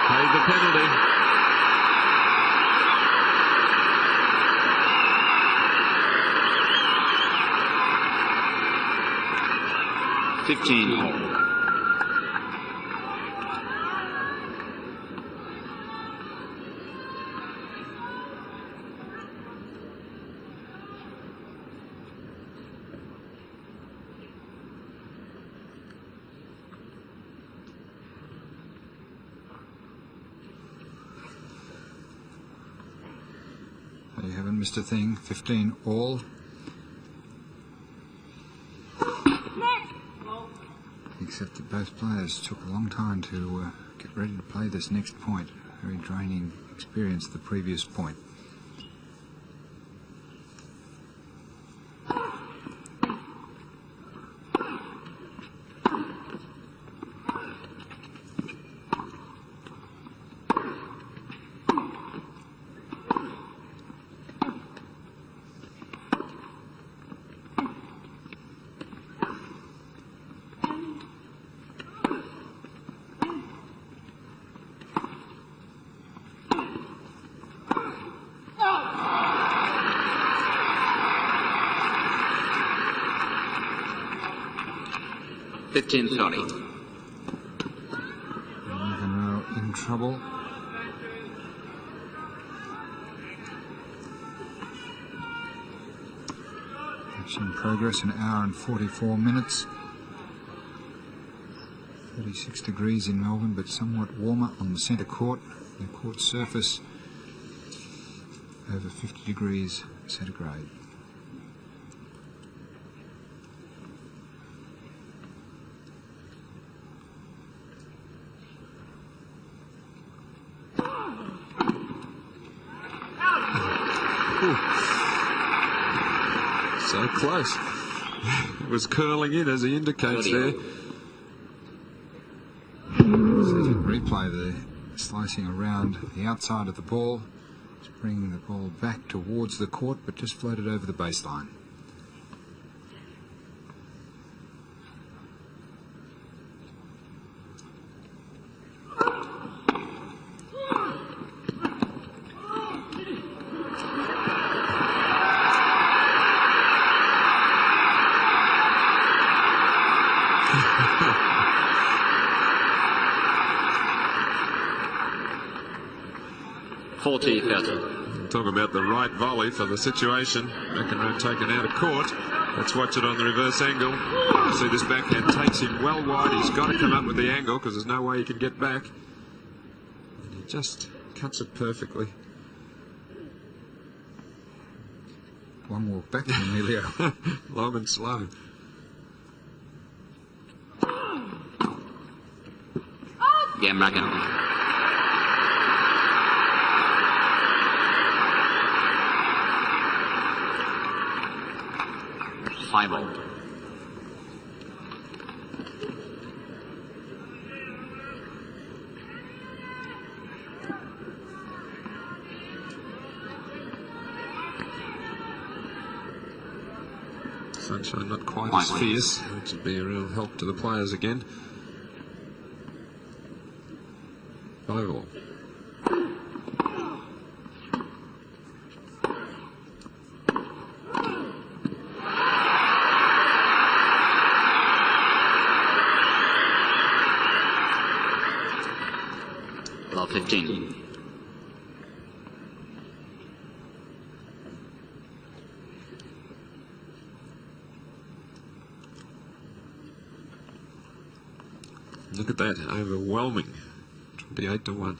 Speaker 2: Paid the penalty.
Speaker 1: There you have it, Mr. Thing. 15 all. Except that both players took a long time to get ready to play this next point. Very draining experience the previous point. McEnroe in trouble. Match in progress, an hour and 44 minutes. 36 degrees in Melbourne, but somewhat warmer on the centre court. The court surface over 50 degrees centigrade.
Speaker 2: So close. It was curling in as he indicates there.
Speaker 1: Replay there, slicing around the outside of the ball, just bringing the ball back towards the court, but just floated over the baseline.
Speaker 2: Talk about the right volley for the situation. McEnroe taken out of court. Let's watch it on the reverse angle. You see this backhand takes him well wide. He's got to come up with the angle because there's no way he can get back. And he just cuts it perfectly.
Speaker 1: One walk back from Emilio.
Speaker 2: Long and slow.
Speaker 3: Game McEnroe. 5-all.
Speaker 2: Sunshine not quite as fierce, which would be a real help to the players again. 5-all.
Speaker 3: Love 15.
Speaker 2: Look at that, overwhelming. 28-1.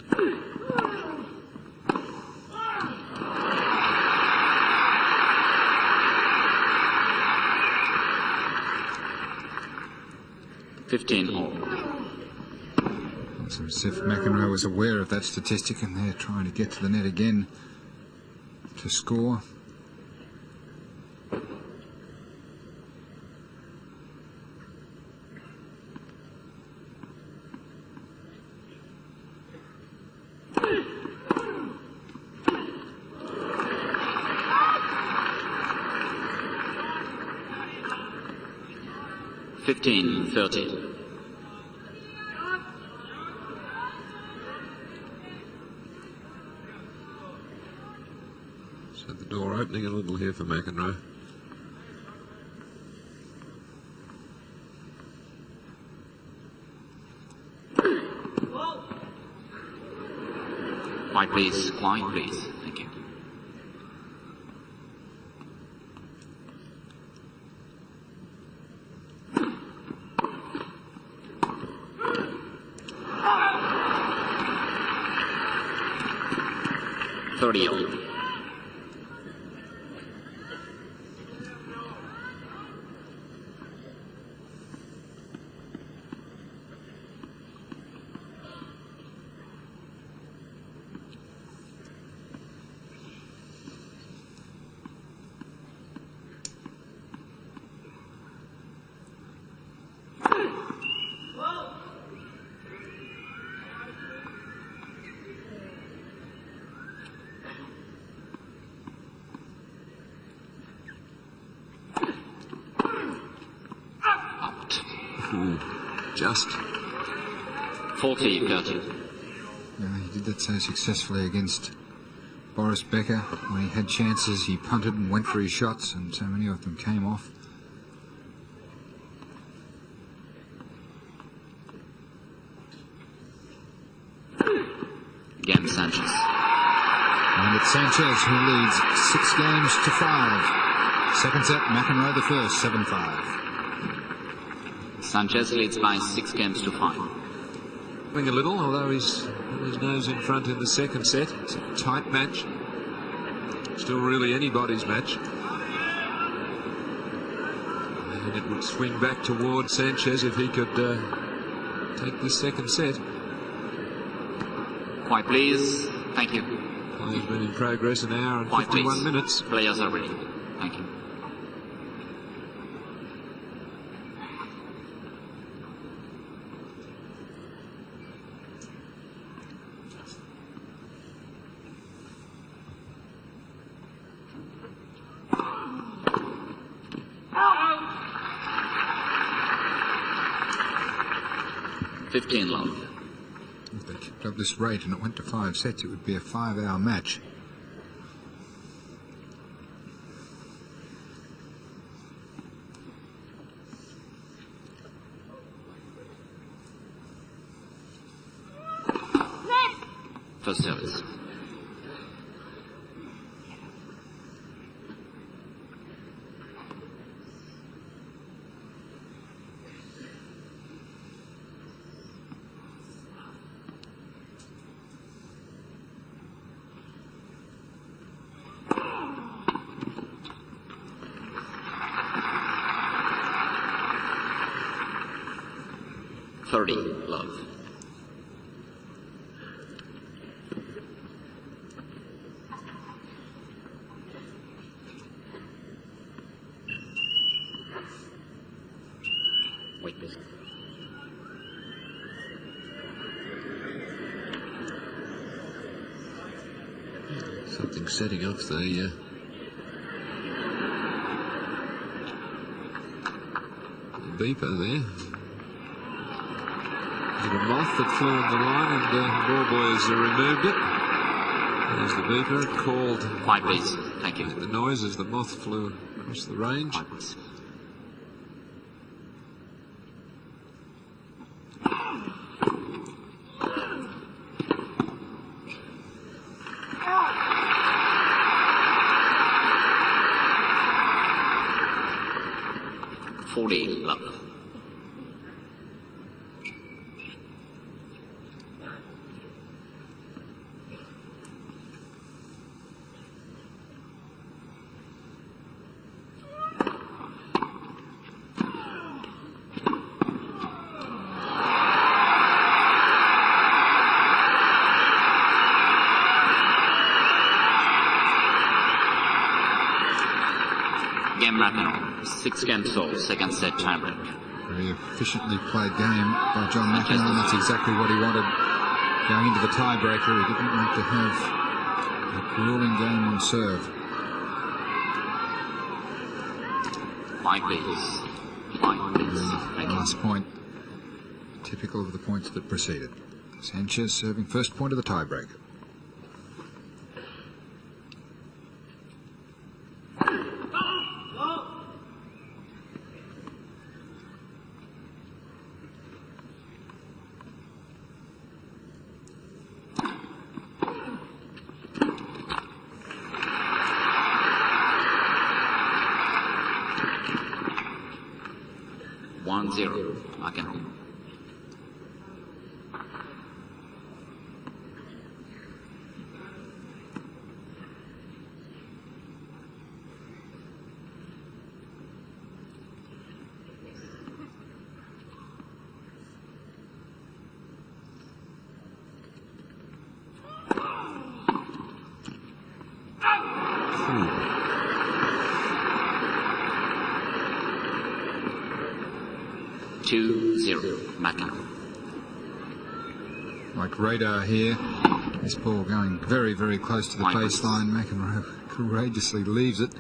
Speaker 1: It's as if McEnroe was aware of that statistic and they're trying to get to the net again to score.
Speaker 3: $15-30.
Speaker 2: So the door opening a little here for McEnroe.
Speaker 3: Quiet please, quiet please. Thank you. $30.
Speaker 2: Just
Speaker 3: 40-30.
Speaker 1: Yeah, he did that so successfully against Boris Becker. When he had chances, he punted and went for his shots, and so many of them came off.
Speaker 3: Again, Sanchez.
Speaker 1: And it's Sanchez who leads 6 games to 5. Second set, McEnroe the first, 7-5.
Speaker 3: Sanchez leads by 6 games to 5.
Speaker 2: A little, although he's got his nose in front in the second set. It's a tight match. Still really anybody's match. And it would swing back toward Sanchez if he could take this second set.
Speaker 3: Quiet please. Thank you.
Speaker 2: Play's been in progress an hour and
Speaker 3: Quiet,
Speaker 2: 51
Speaker 3: please.
Speaker 2: minutes.
Speaker 3: Players are ready. Thank you. $15.
Speaker 1: If they kept up this rate and it went to 5 sets, it would be a 5-hour match.
Speaker 3: First service. Love.
Speaker 6: Something setting off the beeper there. There's a moth that flew on the line, and the ball boys removed it. There's the beeper called.
Speaker 3: Quiet, please. Thank you.
Speaker 6: The noise as the moth flew across the range.
Speaker 3: Quiet, please. Love. Game wrapping. 6 games all, second set tiebreak.
Speaker 1: Very efficiently played game by John McEnroe, and that's exactly what he wanted going into the tiebreaker. He didn't want to have a grueling game on serve.
Speaker 3: 5 please. 5 please.
Speaker 1: Last point, typical of the points that preceded. Sanchez serving first point of the tiebreaker.
Speaker 3: McEnroe. McEnroe.
Speaker 1: Like radar here, this ball going very, very close to the baseline. McEnroe courageously leaves it.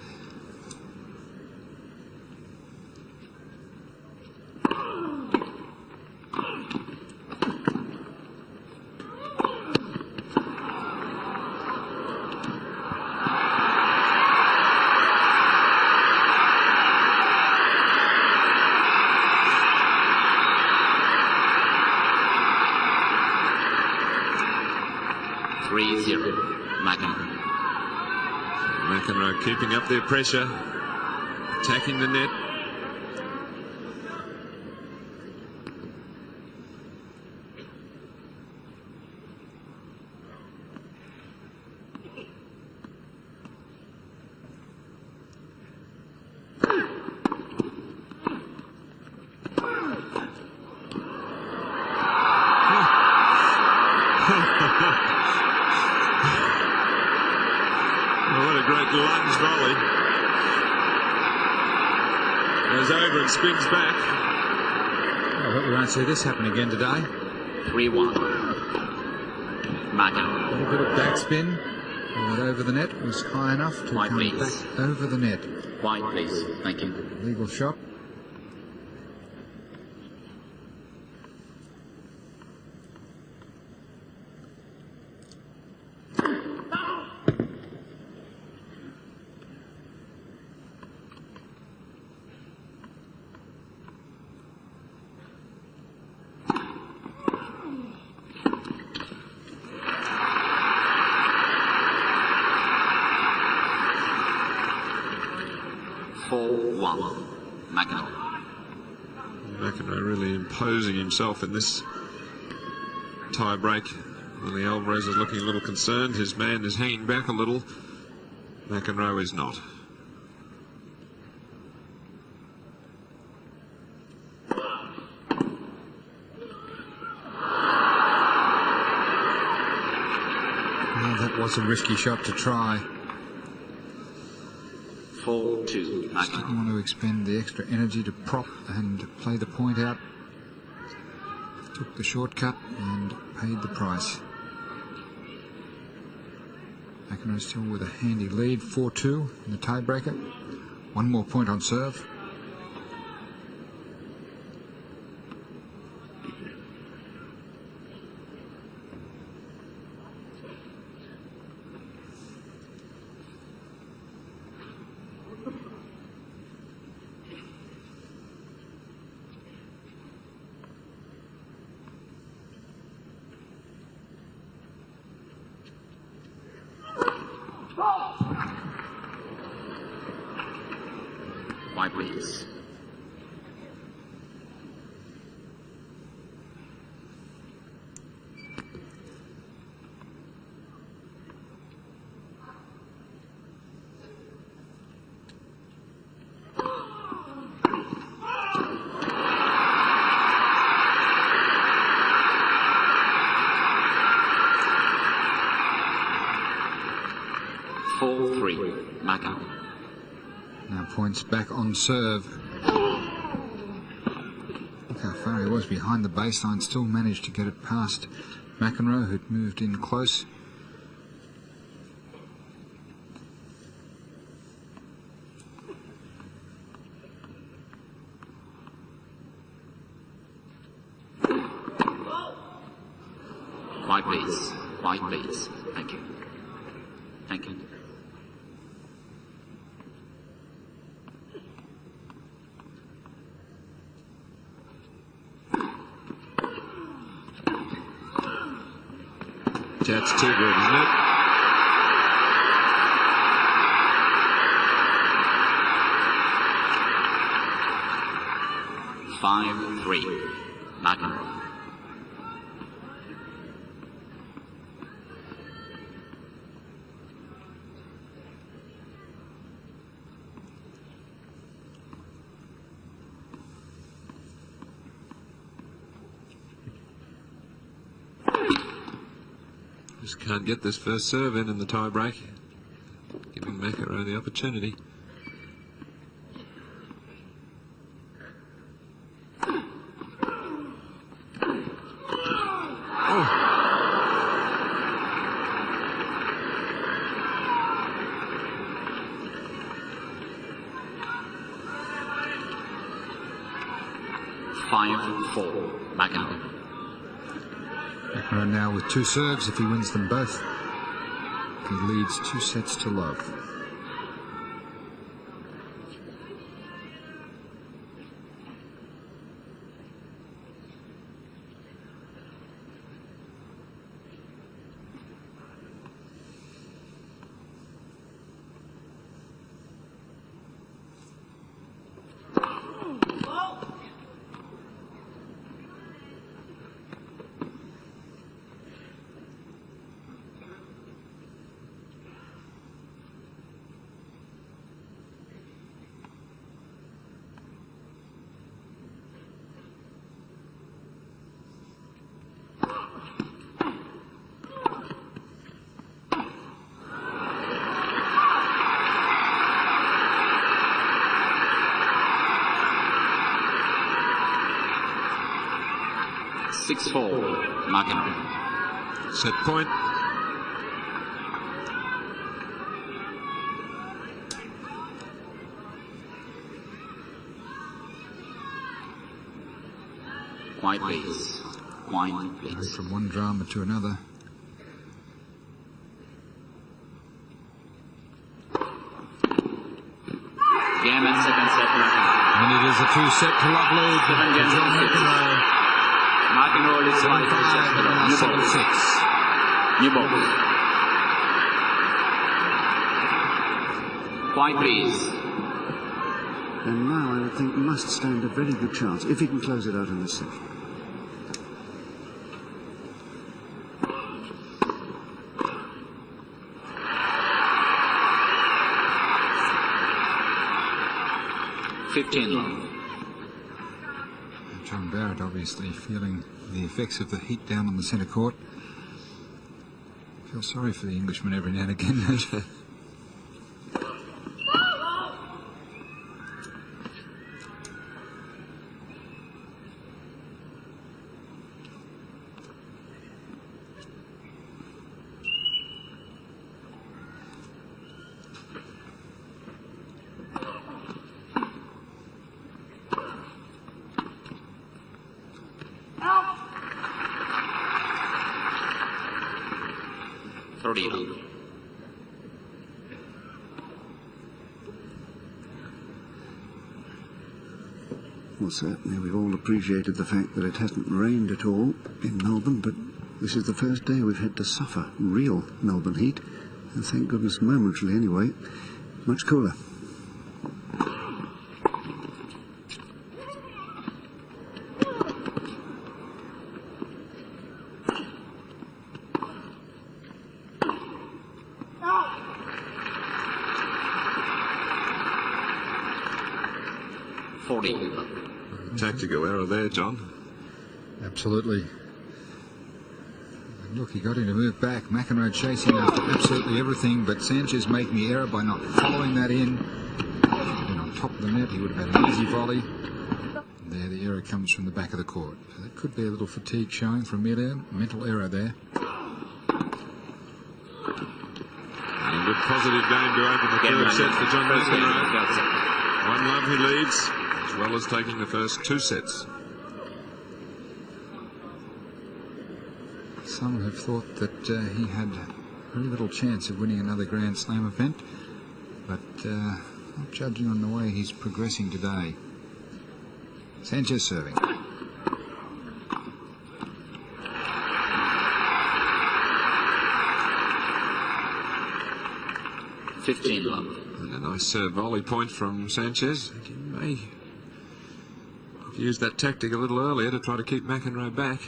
Speaker 6: McEnroe keeping up their pressure, attacking the net. What a great lunge volley. Goes over and spins back.
Speaker 1: I hope we won't see this happen again today.
Speaker 3: 3-1. McEnroe.
Speaker 1: A little bit of backspin. Went over the net. Was high enough to come back over the net.
Speaker 3: White, please. Thank you.
Speaker 1: Legal shot.
Speaker 6: McEnroe really imposing himself in this tie-break. Willie Alvarez is looking a little concerned. His man is hanging back a little. McEnroe is not.
Speaker 1: Well, that was a risky shot to try.
Speaker 3: 4-2.
Speaker 1: Didn't want to expend the extra energy to prop and play the point out. Took the shortcut and paid the price. McEnroe still with a handy lead, 4-2 in the tiebreaker. One more point on serve.
Speaker 3: White, please. McEnroe.
Speaker 1: Now points back on serve. Look how far he was behind the baseline, still managed to get it past McEnroe, who'd moved in close.
Speaker 3: White, please. White, please. Thank you. Thank you.
Speaker 6: That's too good, isn't it?
Speaker 3: Five, 3. McEnroe.
Speaker 6: Just can't get this first serve in the tie break, giving McEnroe the opportunity.
Speaker 3: Five, 4. McEnroe.
Speaker 1: McEnroe now with 2 serves. If he wins them both, he leads 2 sets to love.
Speaker 3: Six, 4. McEnroe.
Speaker 6: Set point.
Speaker 3: White, please. White, please.
Speaker 1: From one drama to another.
Speaker 3: Game and second set.
Speaker 1: And it is a 2-set to love lead for John McEnroe.
Speaker 3: McEnroe is 5,
Speaker 1: 7-6.
Speaker 3: New ball. White, please.
Speaker 4: And now I would think must stand a very good chance if he can close it out in this set.
Speaker 1: John Barrett obviously feeling the effects of the heat down on the centre court. Feel sorry for the Englishman every now and again.
Speaker 3: 30 love.
Speaker 4: Well, certainly we've all appreciated the fact that it hasn't rained at all in Melbourne, but this is the first day we've had to suffer real Melbourne heat, and thank goodness momentarily anyway, much cooler.
Speaker 6: Tactical error there, John.
Speaker 1: Absolutely. And look, he got him to move back. McEnroe chasing after absolutely everything, but Sanchez making the error by not following that in. And on top of the net, he would have had an easy volley. And there, the error comes from the back of the court. So that could be a little fatigue showing from Emilio. Mental error there.
Speaker 6: A good positive game to open the third set for John McEnroe. 1-love he leads, as well as taking the first 2 sets.
Speaker 1: Some have thought that he had very little chance of winning another Grand Slam event, but not judging on the way he's progressing today. Sanchez serving.
Speaker 3: $15
Speaker 6: And a nice volley point from Sanchez. He may have used that tactic a little earlier to try to keep McEnroe back.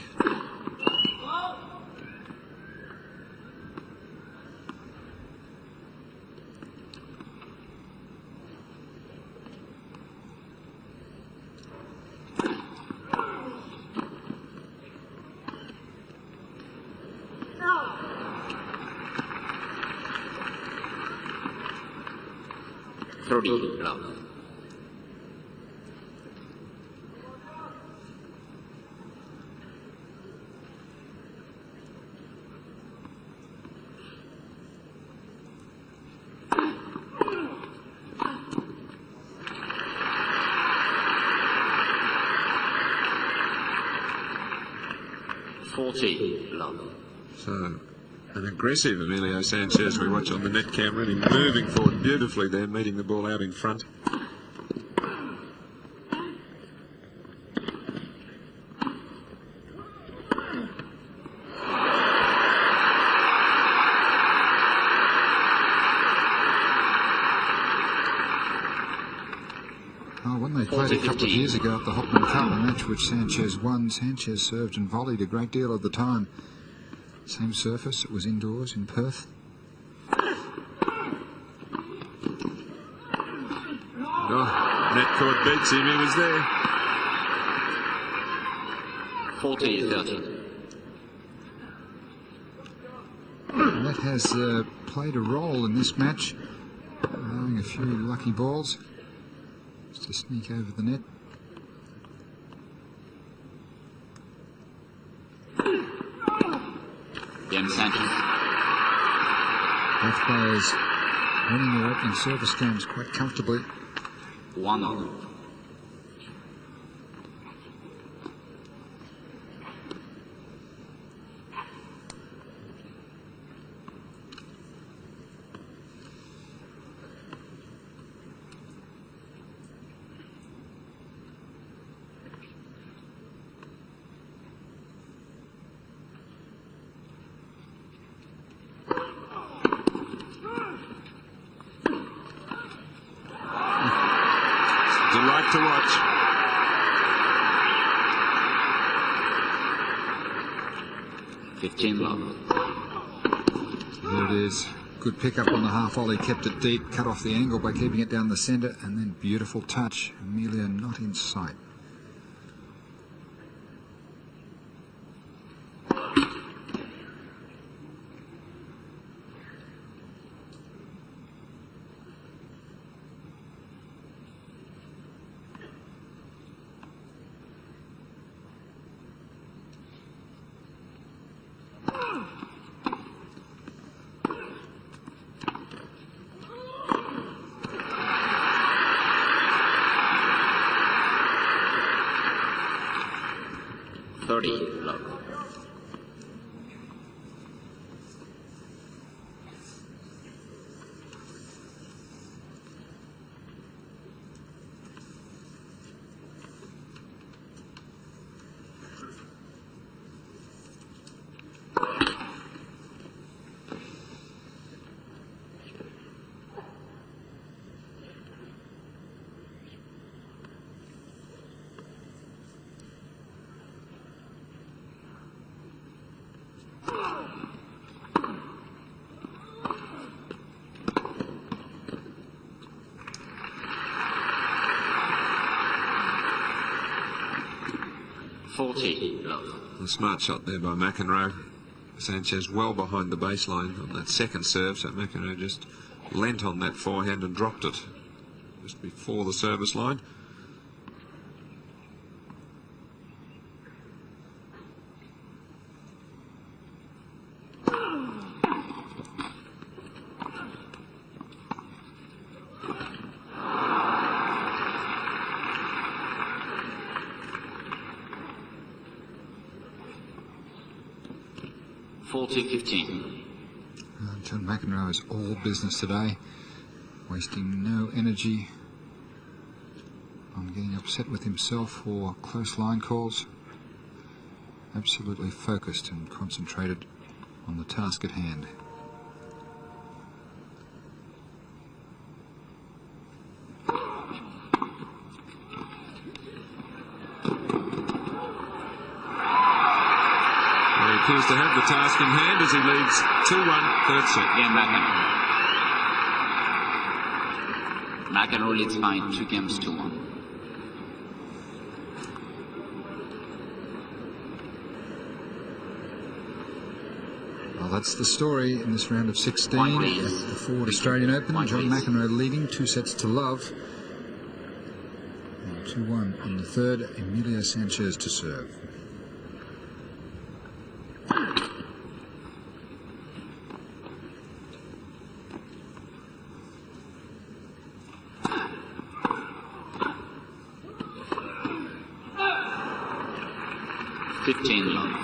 Speaker 3: love. Love.
Speaker 6: So, an aggressive Emilio Sanchez we watch on the net camera, and him moving forward beautifully there, meeting the ball out in front.
Speaker 1: When they played a couple of years ago at the Hopman Cup, a match which Sanchez won, Sanchez served and volleyed a great deal of the time. Same surface, it was indoors in Perth.
Speaker 6: Oh, net court beats him, he was there.
Speaker 3: 40-30.
Speaker 1: And that has played a role in this match, allowing a few lucky balls just to sneak over the net.
Speaker 3: Sanchez.
Speaker 1: Both players winning their opening service games quite comfortably.
Speaker 3: 1-0.
Speaker 6: Delight to watch.
Speaker 3: $15.
Speaker 1: There it is. Good pick up on the half volley, kept it deep, cut off the angle by keeping it down the centre, and then beautiful touch. Emilio not in sight.
Speaker 3: 40 love.
Speaker 6: A smart shot there by McEnroe. Sanchez well behind the baseline on that second serve, so McEnroe just leant on that forehand and dropped it just before the service line.
Speaker 1: John McEnroe is all business today, wasting no energy on getting upset with himself or close line calls. Absolutely focused and concentrated on the task at hand.
Speaker 6: He appears to have the task in hand as he leads 2-1, third set.
Speaker 3: Yeah, McEnroe leads by 2 games to 1.
Speaker 1: Well, that's the story in this round of 16 at the Ford Australian Open. John McEnroe leading 2 sets to love. And 2-1 in the third. Emilio Sanchez to serve.
Speaker 3: Love.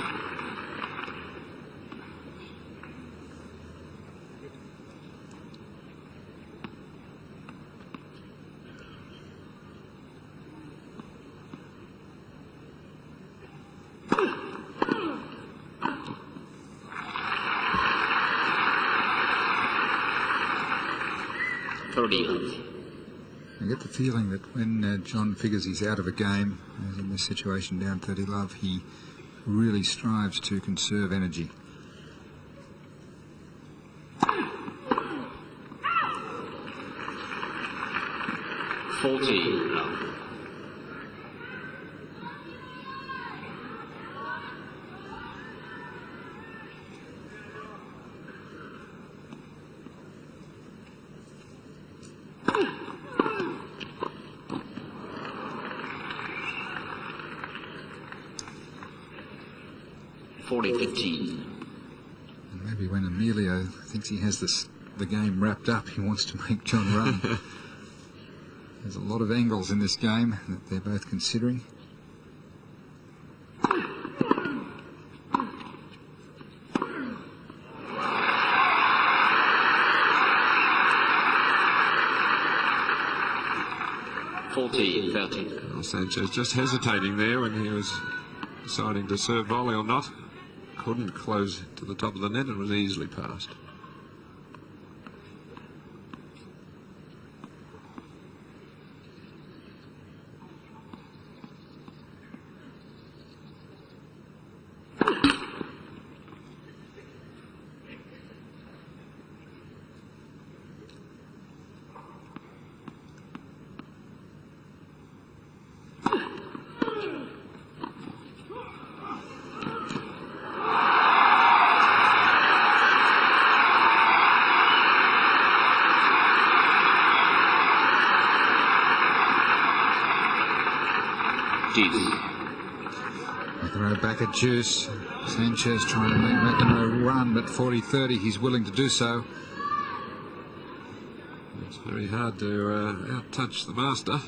Speaker 1: I get the feeling that when John figures he's out of a game, as in this situation down 30 love, he really strives to conserve energy.
Speaker 3: Love.
Speaker 1: And maybe when Emilio thinks he has the game wrapped up, he wants to make John run. There's a lot of angles in this game that they're both considering.
Speaker 6: Well, Sanchez just hesitating there when he was deciding to serve volley or not. Couldn't close to the top of the net and was easily passed.
Speaker 1: McEnroe back at deuce. Sanchez trying to make McEnroe run, but 40-30 he's willing to do so.
Speaker 6: It's very hard to out-touch the master.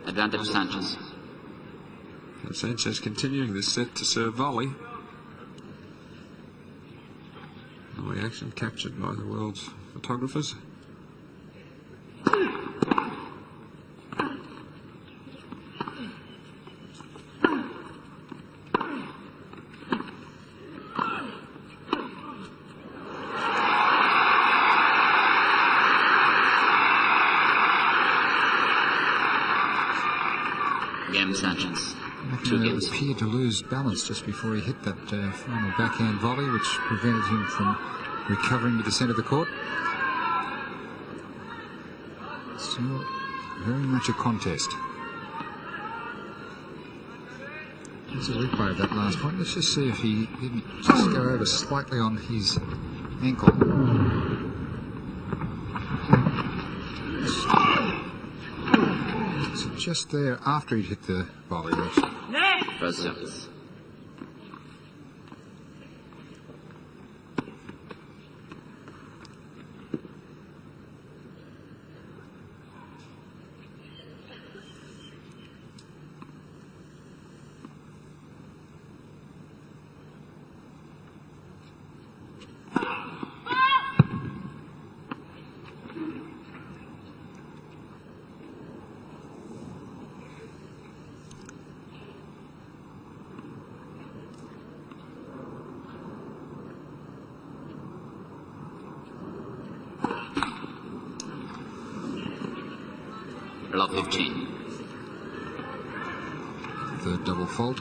Speaker 3: Advantage Sanchez.
Speaker 6: And Sanchez continuing this set to serve volley. No action captured by the world's photographers.
Speaker 3: Game Sanchez.
Speaker 1: McEnroe appeared to lose balance just before he hit that final backhand volley, which prevented him from recovering to the centre of the court. Still very much a contest. There's a replay of that last point. Let's just see if he didn't just go over slightly on his ankle. So just there after he hit the volley.
Speaker 3: First service. Block 15.
Speaker 1: Third double fault.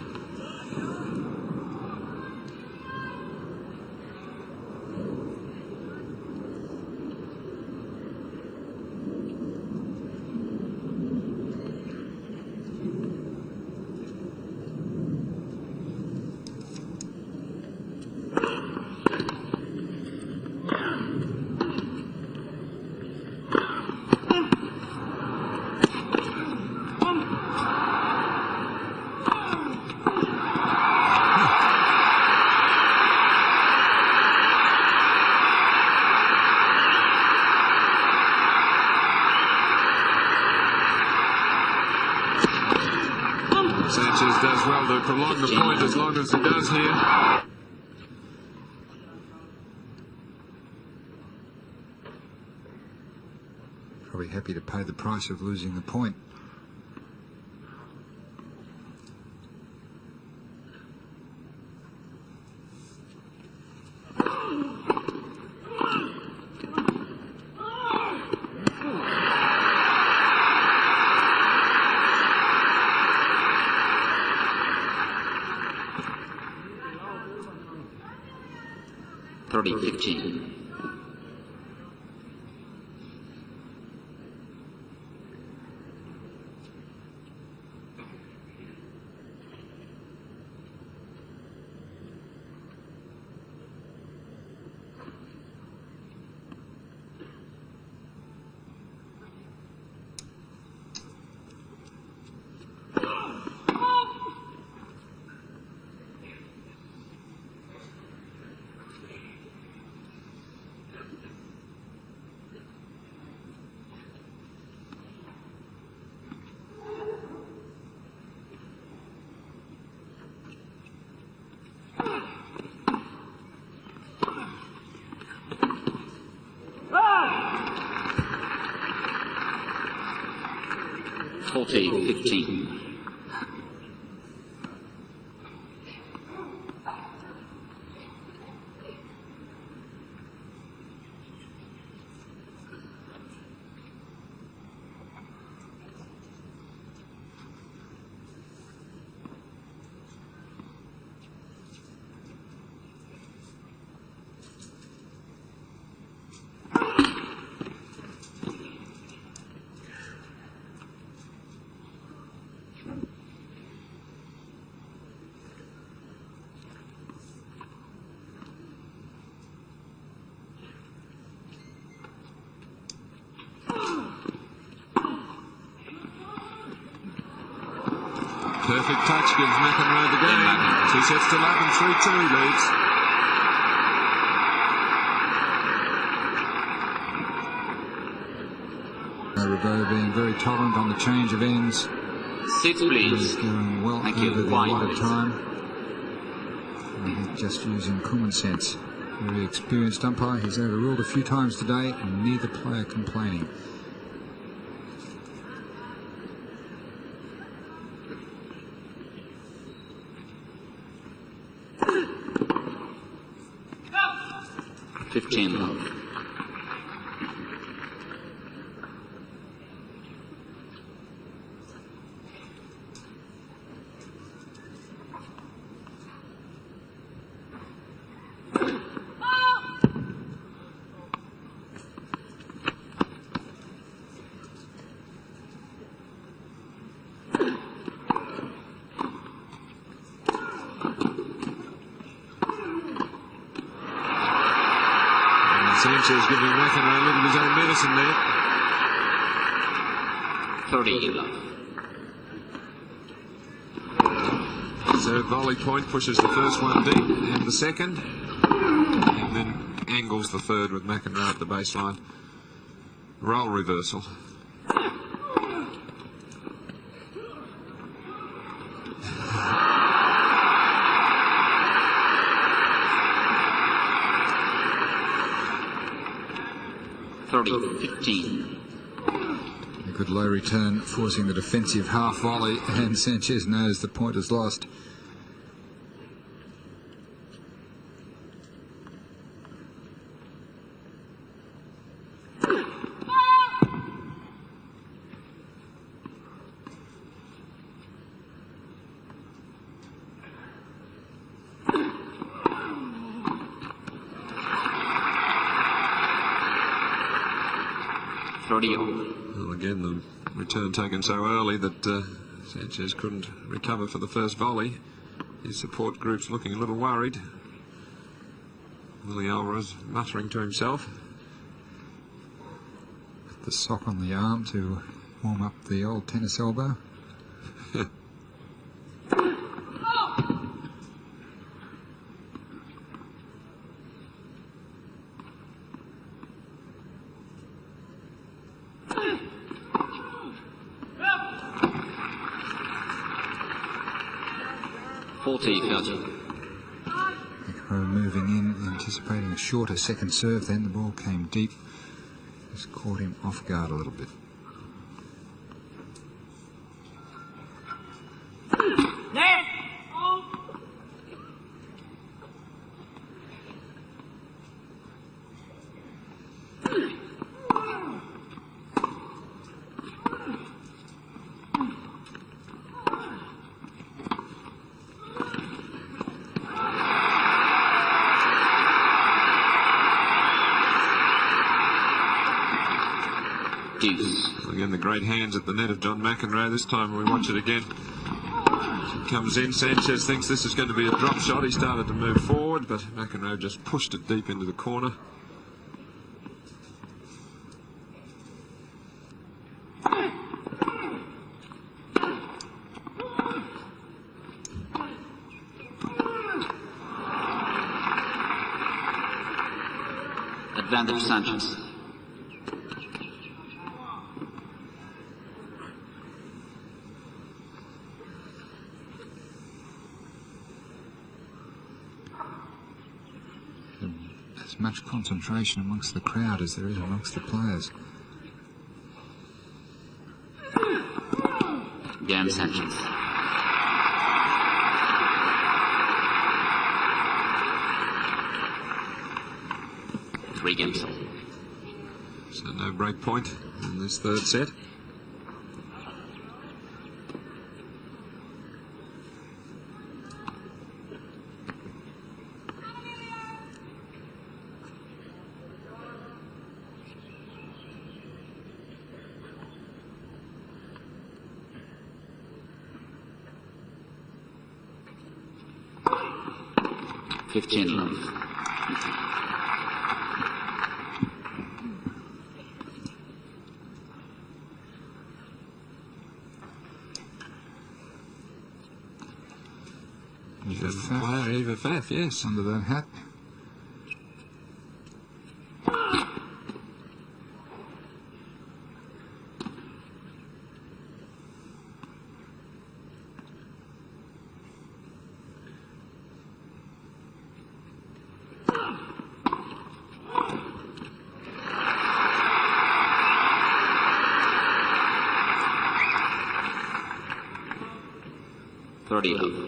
Speaker 6: Sanchez does well to prolong the point as long as he does here.
Speaker 1: Probably happy to pay the price of losing the point.
Speaker 3: Probably 15. Forty 15.
Speaker 6: Perfect touch gives McEnroe the game. 2 sets to love and 3-2 leads.
Speaker 1: Roberto being very tolerant on the change of ends.
Speaker 3: 6, please.
Speaker 1: He's going well
Speaker 3: Thank
Speaker 1: over
Speaker 3: you.
Speaker 1: the allotted time. And he's just using common sense. Very experienced umpire. He's overruled a few times today, and neither player complaining.
Speaker 3: Love.
Speaker 6: Sanchez giving McEnroe a little of his own medicine there.
Speaker 3: 30 love.
Speaker 6: Third volley point pushes the first one deep, and the second, and then angles the third with McEnroe at the baseline. Roll reversal. A good low return, forcing the defensive half volley, and Sanchez knows the point is lost. Well, again, the return taken so early that Sanchez couldn't recover for the first volley. His support group's looking a little worried. Willie Alvarez muttering to himself. The sock on the arm to warm up the old tennis elbow.
Speaker 3: 40-30.
Speaker 1: McEnroe moving in, anticipating a shorter second serve, then the ball came deep. Just caught him off guard a little bit. Again, the great hands at the net of John McEnroe. This time we watch it again. It comes in. Sanchez thinks this is going to be a drop shot. He started to move forward, but McEnroe just pushed it deep into the corner.
Speaker 3: Advantage Sanchez.
Speaker 1: As much concentration amongst the crowd as there is amongst the players.
Speaker 3: Again, Sanchez. Three games.
Speaker 6: So no break point in this third set.
Speaker 3: Love.
Speaker 6: Eva Faff, yes,
Speaker 1: under that hat.
Speaker 3: Love.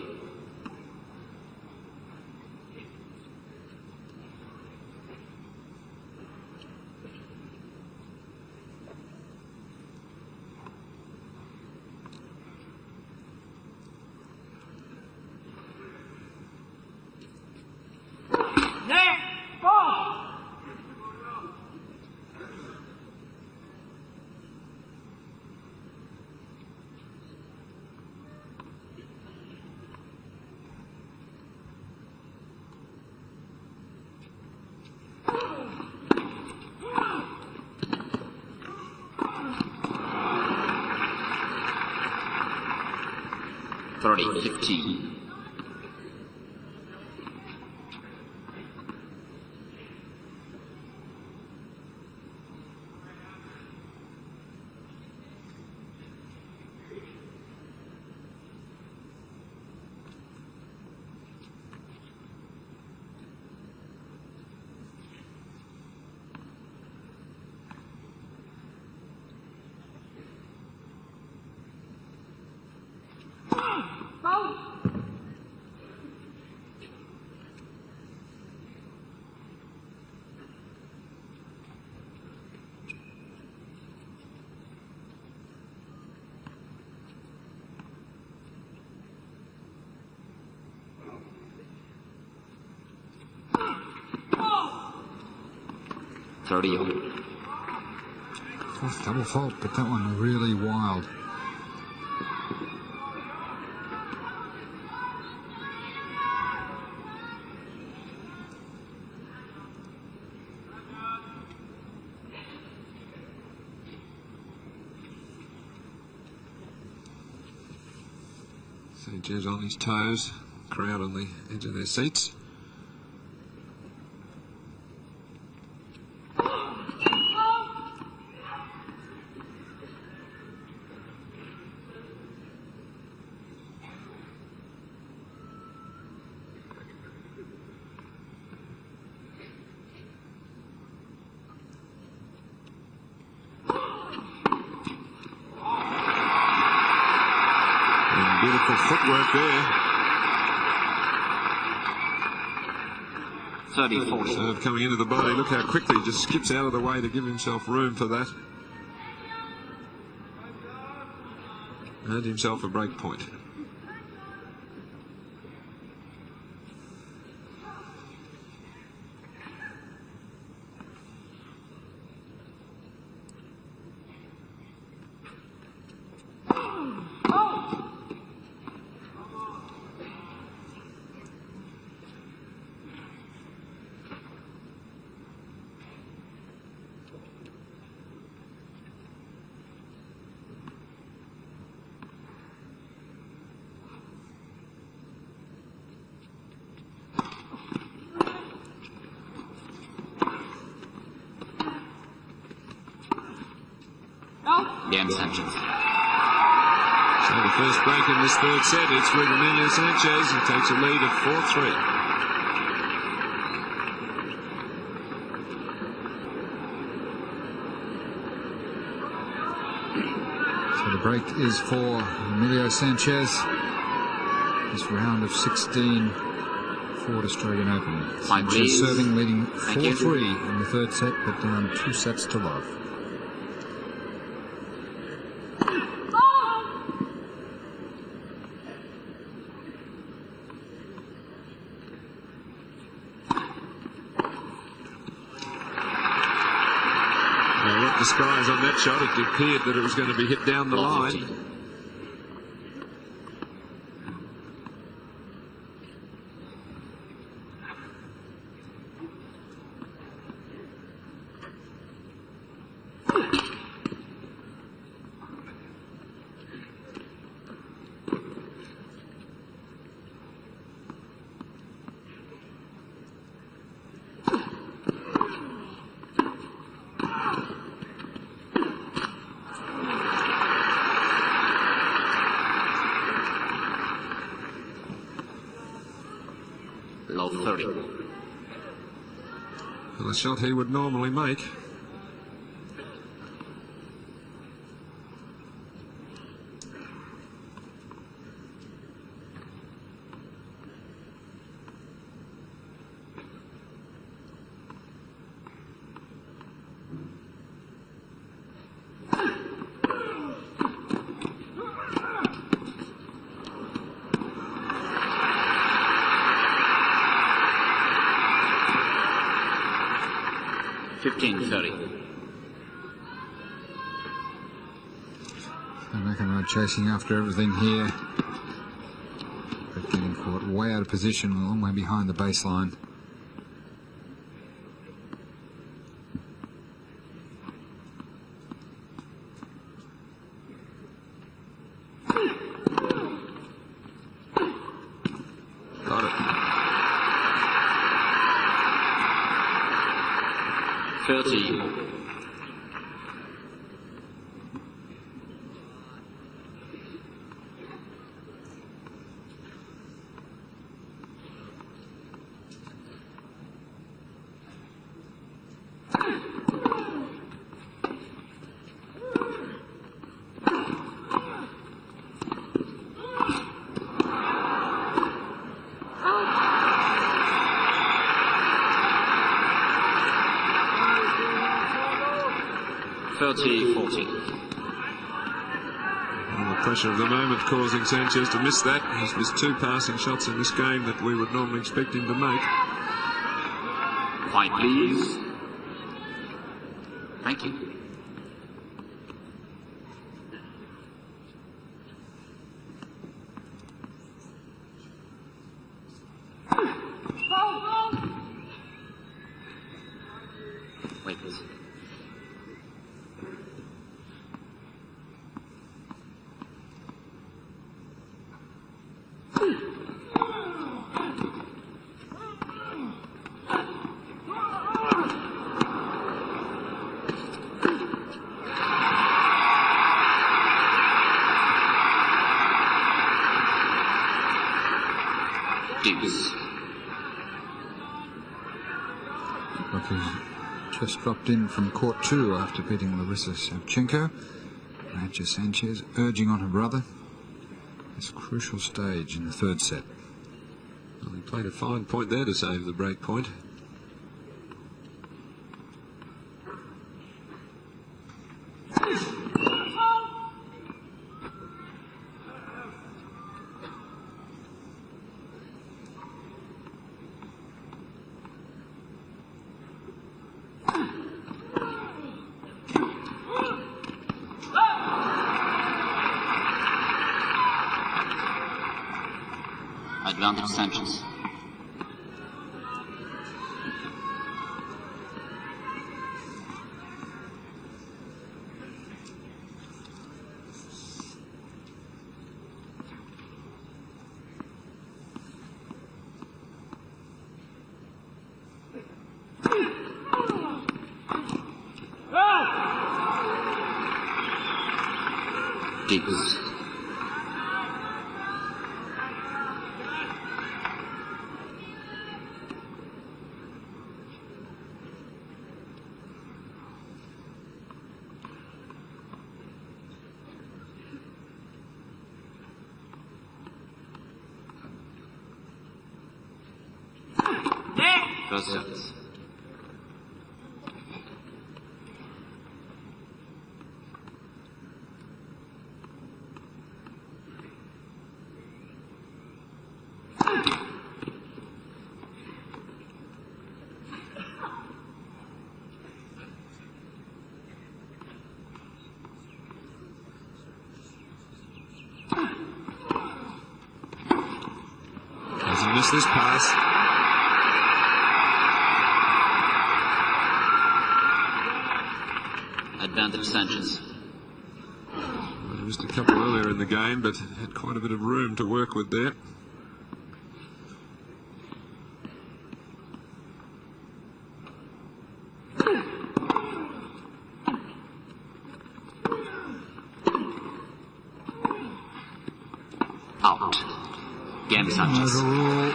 Speaker 3: 30-15.
Speaker 1: Fourth double fault, but that one really wild.
Speaker 6: Sanchez on his toes, crowd on the edge of their seats. Beautiful footwork there.
Speaker 3: 30-40.
Speaker 6: Serve coming into the body. Look how quickly he just skips out of the way to give himself room for that. Earned himself a break point.
Speaker 3: Sanchez.
Speaker 6: So the first break in this third set, it's with Emilio Sanchez, who takes a lead of 4-3.
Speaker 1: So the break is for Emilio Sanchez. This round of 16 Ford Australian Open. Sanchez serving, leading 4-3 in the third set, but down 2 sets to love.
Speaker 6: The skies on that shot, it appeared that it was going to be hit down the line.
Speaker 3: Low 30.
Speaker 6: Well, a shot he would normally make.
Speaker 1: McEnroe chasing after everything here, but getting caught way out of position, a long way behind the baseline.
Speaker 3: 30.
Speaker 6: And the pressure of the moment causing Sanchez to miss that. He's missed 2 passing shots in this game that we would normally expect him to make.
Speaker 3: Quiet, please. Thank you. Wait, please.
Speaker 1: Look, he's just dropped in from court 2 after beating Larissa Savchenko. Raja Sanchez urging on her brother. It's a crucial stage in the 3rd set.
Speaker 6: Well, he played a fine point there to save the break point.
Speaker 3: Advantage Sanchez. Deepest. First service.
Speaker 6: Doesn't miss this pass.
Speaker 3: Advantage Sanchez.
Speaker 6: Well, he missed a couple earlier in the game, but had quite a bit of room to work with there.
Speaker 3: Out. Game Sanchez.
Speaker 1: Overall,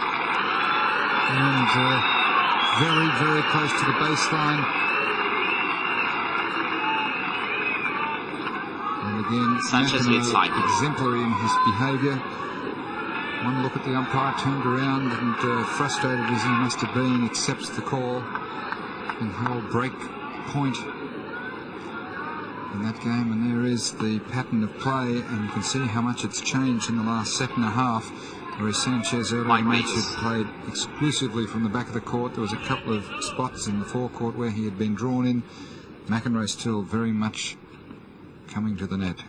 Speaker 1: and very, very close to the baseline. And again,
Speaker 3: Sanchez leads slightly.
Speaker 1: Exemplary in his behaviour. One look at the umpire, turned around and frustrated as he must have been, accepts the call and held break point in that game. And there is the pattern of play, and you can see how much it's changed in the last set and a half, whereas Sanchez earlier in the match had played exclusively from the back of the court. There was a couple of spots in the forecourt where he had been drawn in. McEnroe still very much coming to the net.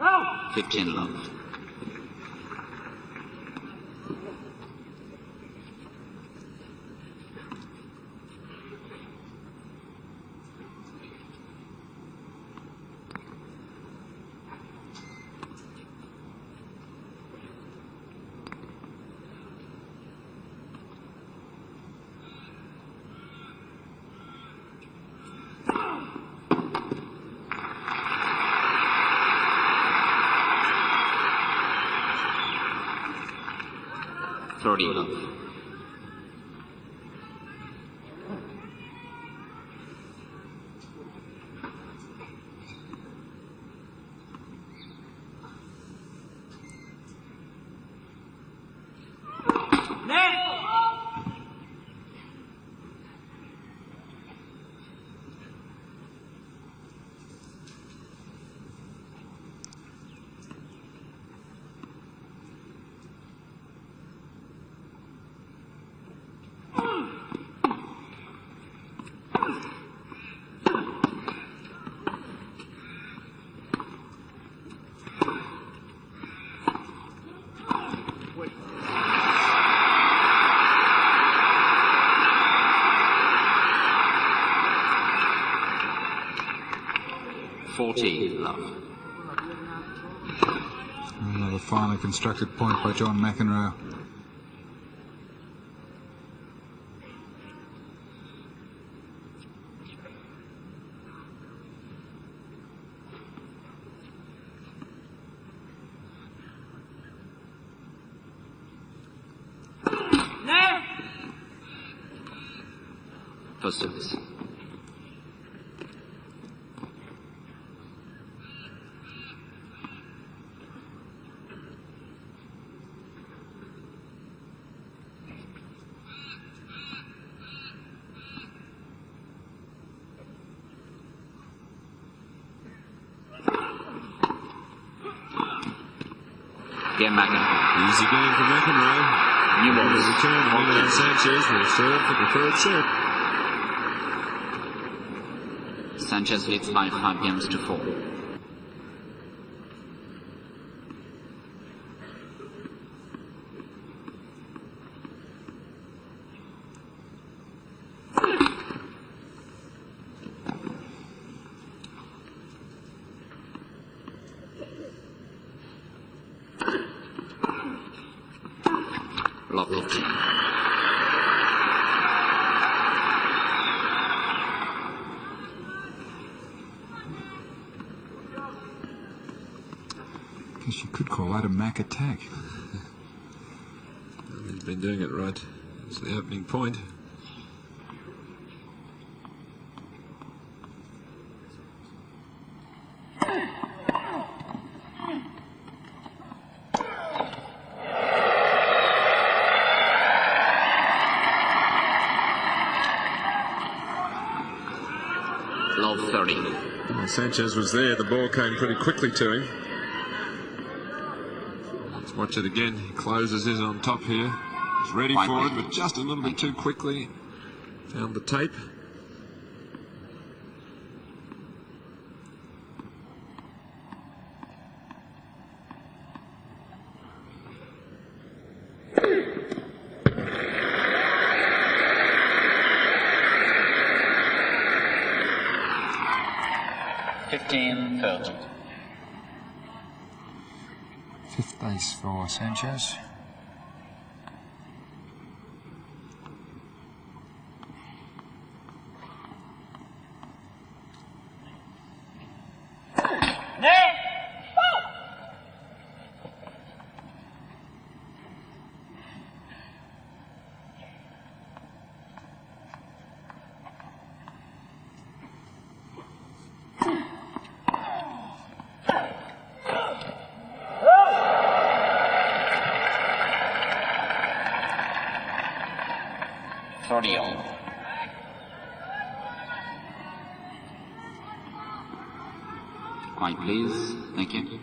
Speaker 3: Oh. 15 love. 30 love. Love.
Speaker 1: Another finely constructed point by John McEnroe.
Speaker 3: For service. Game McEnroe.
Speaker 6: Easy game for McEnroe.
Speaker 3: New balls.
Speaker 6: The return of Emilio Sanchez will serve for the third set.
Speaker 3: Sanchez leads by 5 games to 4. Love 15.
Speaker 1: Guess you could call that a Mac attack.
Speaker 6: He's been doing it right. It's the opening point.
Speaker 3: Love 30.
Speaker 6: Well, Sanchez was there. The ball came pretty quickly to him. Let's watch it again. He closes in on top here. He's ready for it, but just a little bit too quickly. Found the tape.
Speaker 1: Fifth base for Sanchez.
Speaker 3: Quiet, please. Thank you.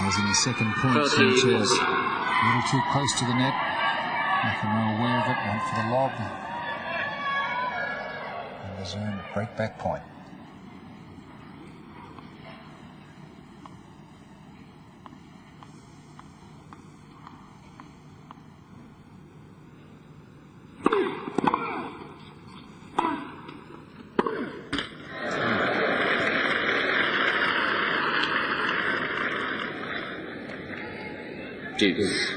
Speaker 1: As in the second point, Sanchez a little too close to the net. McEnroe aware of it, went for the lob. And the zone break back point.
Speaker 3: Deuce.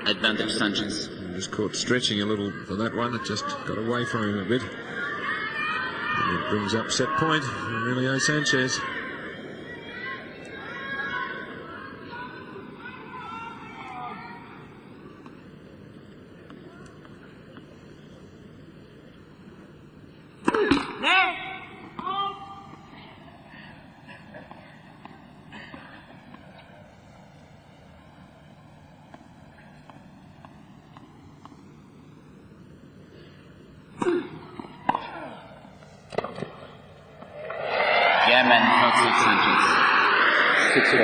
Speaker 3: Advantage Sanchez.
Speaker 6: Just caught stretching a little for that one. It just got away from him a bit. And it brings up set point. Emilio Sanchez.
Speaker 3: Sanchez. 6-4.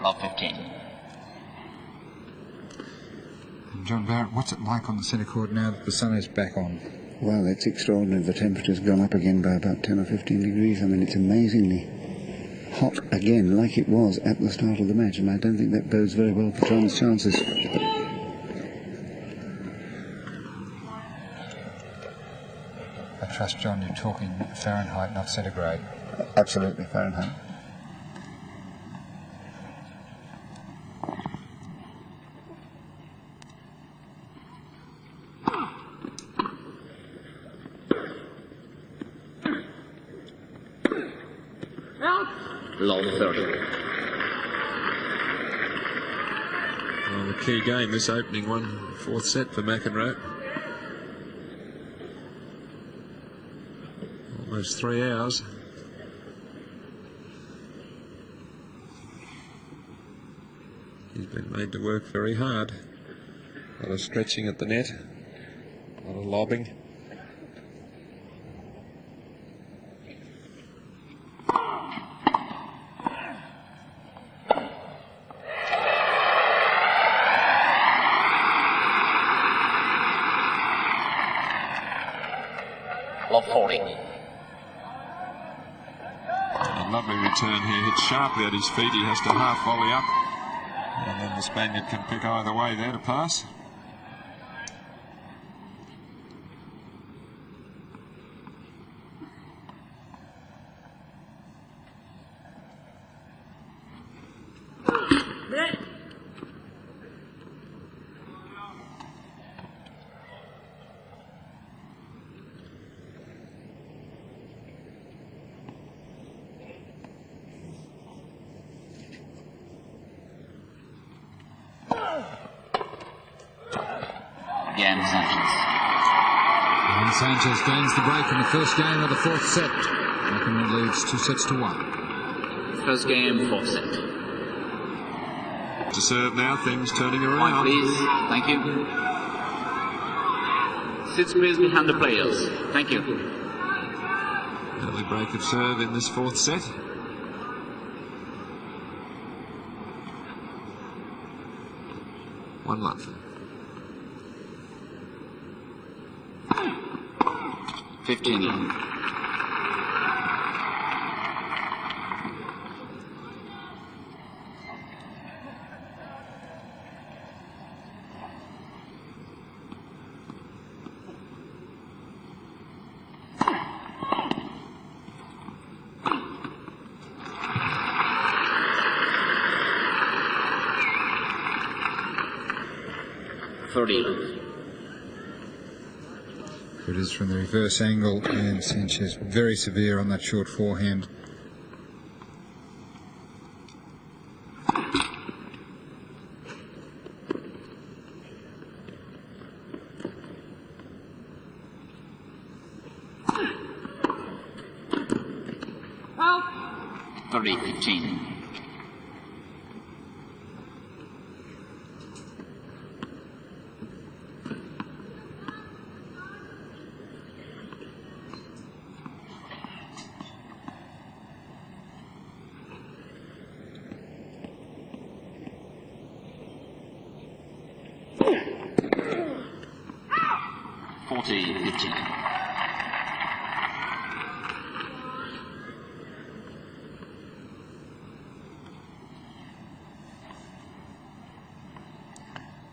Speaker 3: Love 15.
Speaker 1: John Barrett, what's it like on the centre court now that the sun is back on?
Speaker 4: Well, it's extraordinary. The temperature's gone up again by about 10 or 15 degrees. I mean, it's amazingly hot again, like it was at the start of the match, and I don't think that bodes very well for John's chances.
Speaker 1: I trust, John, you're talking Fahrenheit, not centigrade.
Speaker 4: Absolutely, Fahrenheit.
Speaker 3: Love 30.
Speaker 6: Well, the key game, this opening one, fourth set for McEnroe. Almost 3 hours. He's been made to work very hard. A lot of stretching at the net, a lot of lobbing.
Speaker 3: Love 40.
Speaker 6: A lovely return here, hits sharply at his feet. He has to half volley up, and then the Spaniard can pick either way there to pass.
Speaker 3: Again, Sanchez.
Speaker 1: And Sanchez gains the break in the first game of the fourth set. McEnroe leads 2-1.
Speaker 3: First game, fourth set.
Speaker 6: To serve now, things turning
Speaker 3: Point,
Speaker 6: around.
Speaker 3: please. Thank you. Sit please behind the players. Thank you.
Speaker 6: Early break of serve in this fourth set. One love.
Speaker 3: 15. 30.
Speaker 1: It is from the reverse angle, and Sanchez very severe on that short forehand.
Speaker 3: Well, 30-15.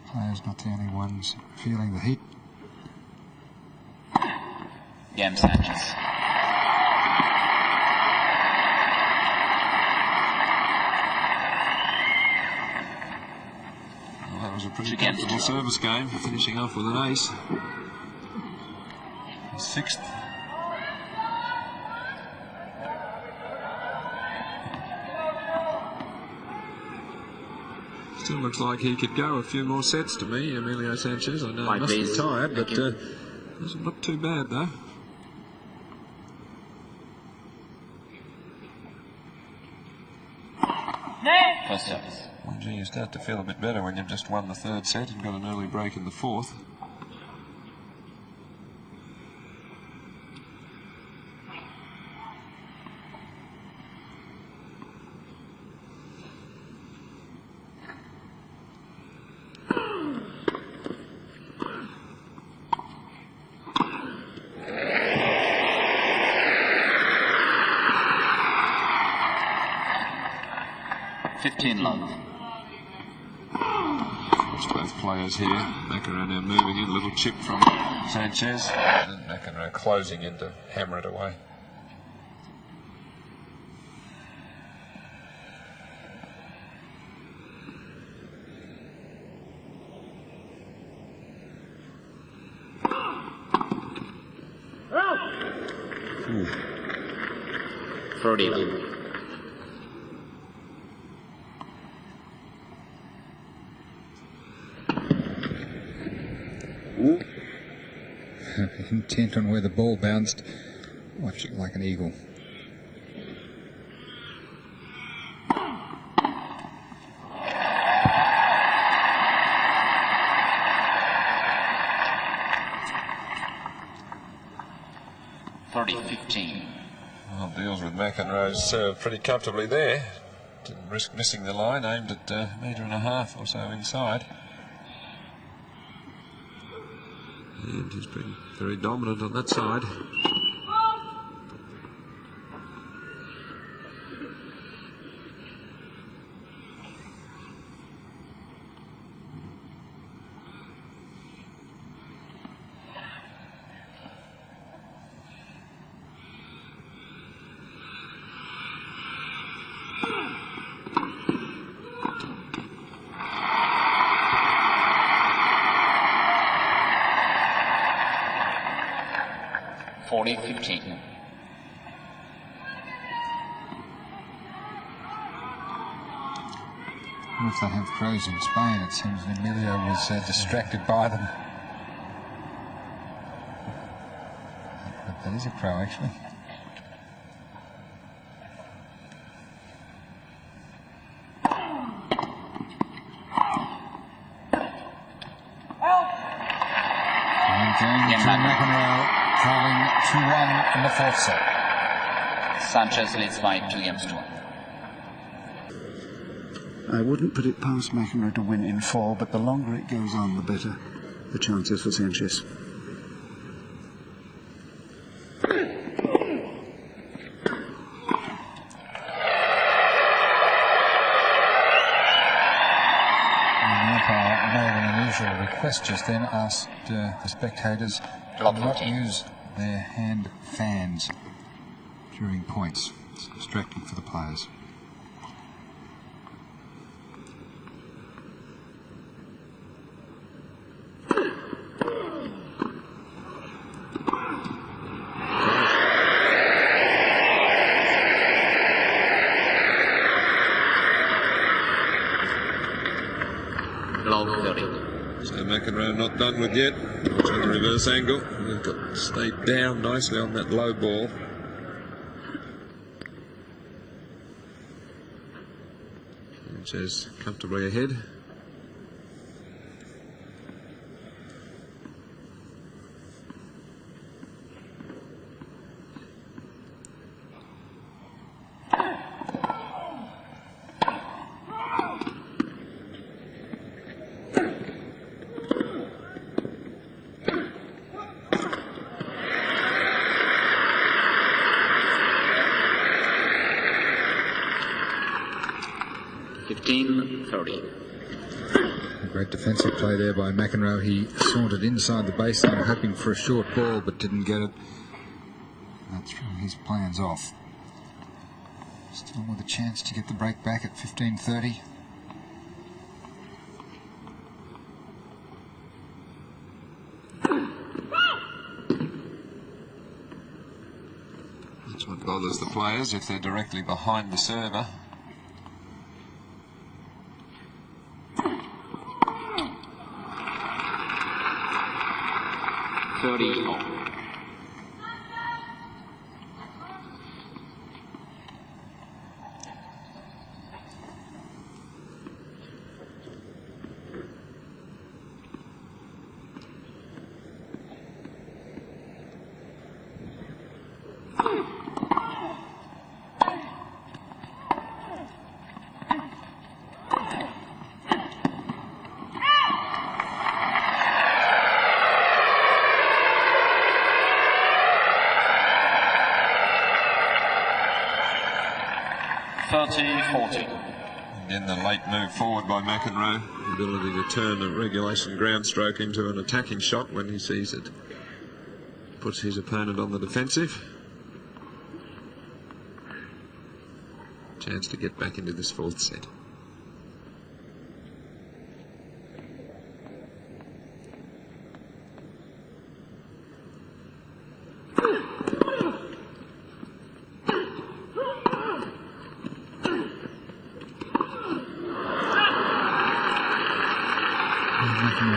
Speaker 1: Players not the only ones feeling the heat.
Speaker 3: Game Sanchez.
Speaker 6: Well, that was a pretty comfortable service game, finishing off with an ace.
Speaker 2: Sixth.
Speaker 6: Still looks like he could go a few more sets to me, Emilio Sanchez. I know he must be tired, but doesn't look too bad though.
Speaker 3: First service.
Speaker 2: Well, gee, you start to feel a bit better when you've just won the third set and got an early break in the fourth.
Speaker 3: Love.
Speaker 6: Watch both players here. McEnroe now moving in, a little chip from Sanchez.
Speaker 2: And McEnroe closing in to hammer it away.
Speaker 3: Ooh. 30 love.
Speaker 1: Intent on where the ball bounced. Watch it like an eagle.
Speaker 2: Well, deals with McEnroe's serve pretty comfortably there. Didn't risk missing the line, aimed at a metre and a half or so inside.
Speaker 6: And he's been very dominant on that side.
Speaker 1: If they have pros in Spain, it seems Emilio was distracted by them. But that is a pro, actually. And going to McEnroe, trailing 2-1 in the fourth set.
Speaker 3: Sanchez leads by 2 games to 1.
Speaker 4: I wouldn't put it past McEnroe to win in 4, but the longer it goes on, the better the chances for Sanchez.
Speaker 1: An unusual request just then, asked the spectators to not use their hand fans during points. It's distracting for the players.
Speaker 6: So McEnroe not done with yet. Watch on the reverse angle. They've got stayed down nicely on that low ball. Sanchez comfortably ahead.
Speaker 1: Great defensive play there by McEnroe. He sauntered inside the baseline hoping for a short ball but didn't get it. That threw his plans off. Still with a chance to get the break back at 15:30.
Speaker 6: That's what bothers the players if they're directly behind the server. Again, the late move forward by McEnroe, the ability to turn a regulation ground stroke into an attacking shot when he sees it puts his opponent on the defensive. Chance to get back into this fourth set.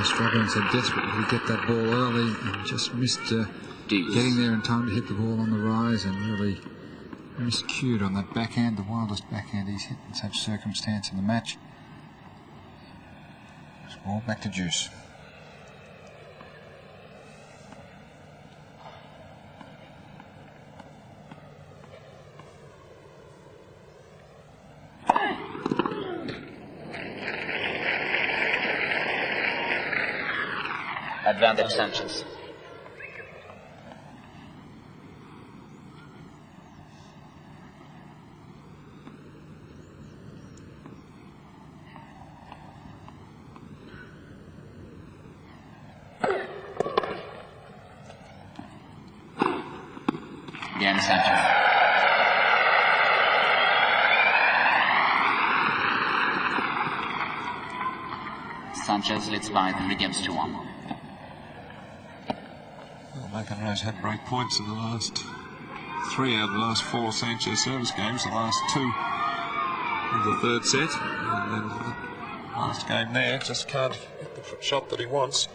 Speaker 1: Struggling so desperately to get that ball early and just missed getting there in time to hit the ball on the rise, and really miscued on that backhand, the wildest backhand he's hit in such circumstance in the match. Ball back to deuce.
Speaker 3: Advantage Sanchez. Again Sanchez. Sanchez leads by 3 games to 1.
Speaker 6: McEnroe's had break points in the last 3 out of the last 4 Sanchez service games, the last 2 of the third set, and then the last game there just can't hit the shot that he wants.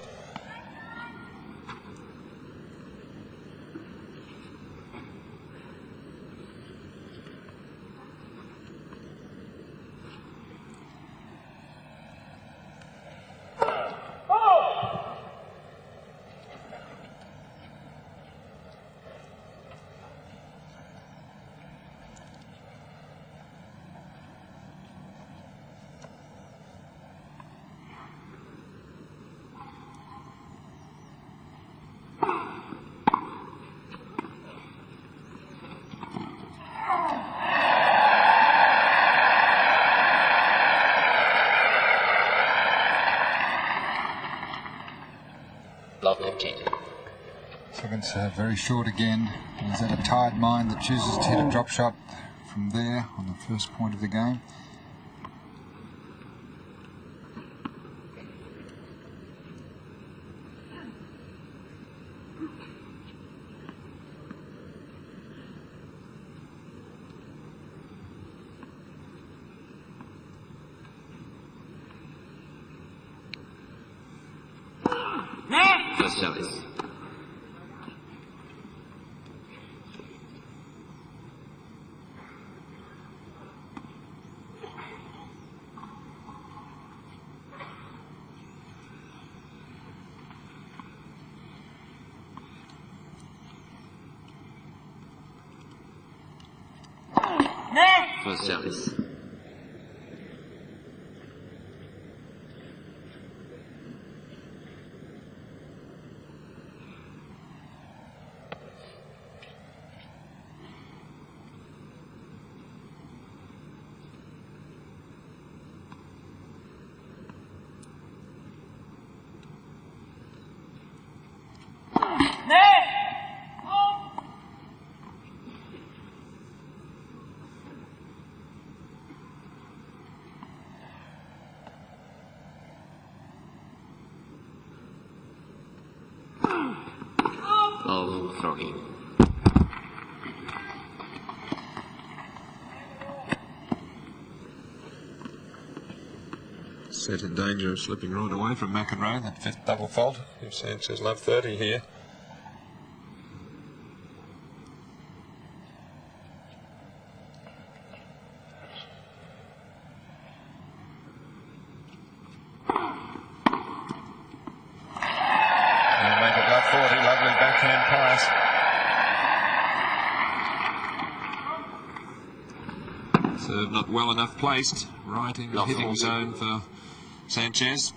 Speaker 1: Second serve very short again. Is that a tired mind that chooses to hit a drop shot from there on the first point of the game?
Speaker 3: First service. First service. Of throwing.
Speaker 6: Set in danger of slipping right away from McEnroe, that fifth double fault. If Sanchez love 30 here. Serve not well enough placed, right in the hitting zone for Sanchez.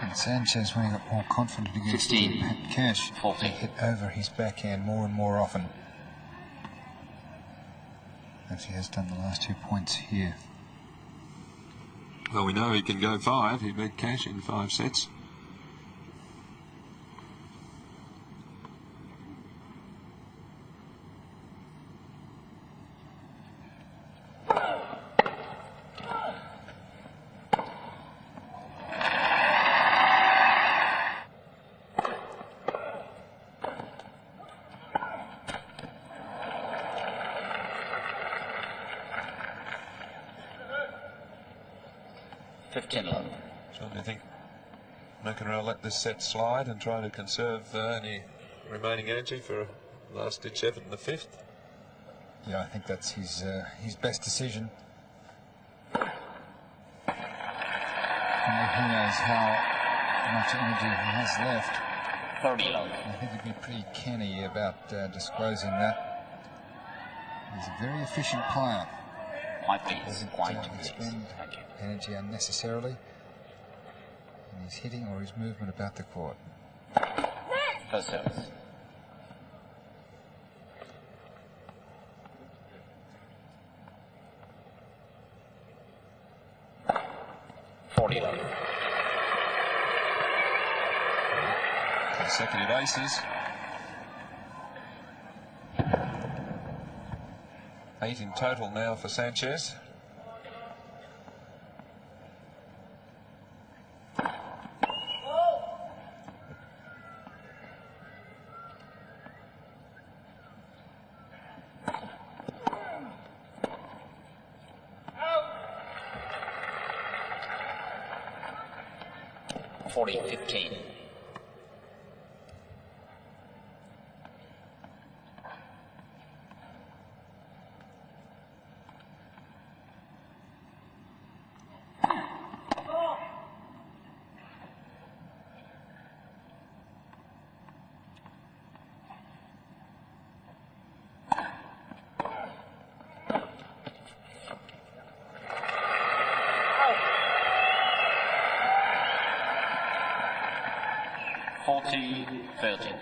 Speaker 1: And Sanchez, when he got more confident against Pat Cash, he hit over his backhand more and more often, as he has done the last 2 points here.
Speaker 6: Well, we know he can go 5. He beat Cash in 5 sets. So do you think McEnroe let this set slide and try to conserve any remaining energy for a last-ditch effort in the 5th?
Speaker 1: Yeah, I think that's his best decision. And who knows how much energy he has left. I think he'd be pretty canny about disclosing that. He's a very efficient player. Doesn't expend energy unnecessarily in his hitting or his movement about the court.
Speaker 3: First service.
Speaker 6: Consecutive aces. 8 in total now for Sanchez.
Speaker 3: $40-15. $40-13.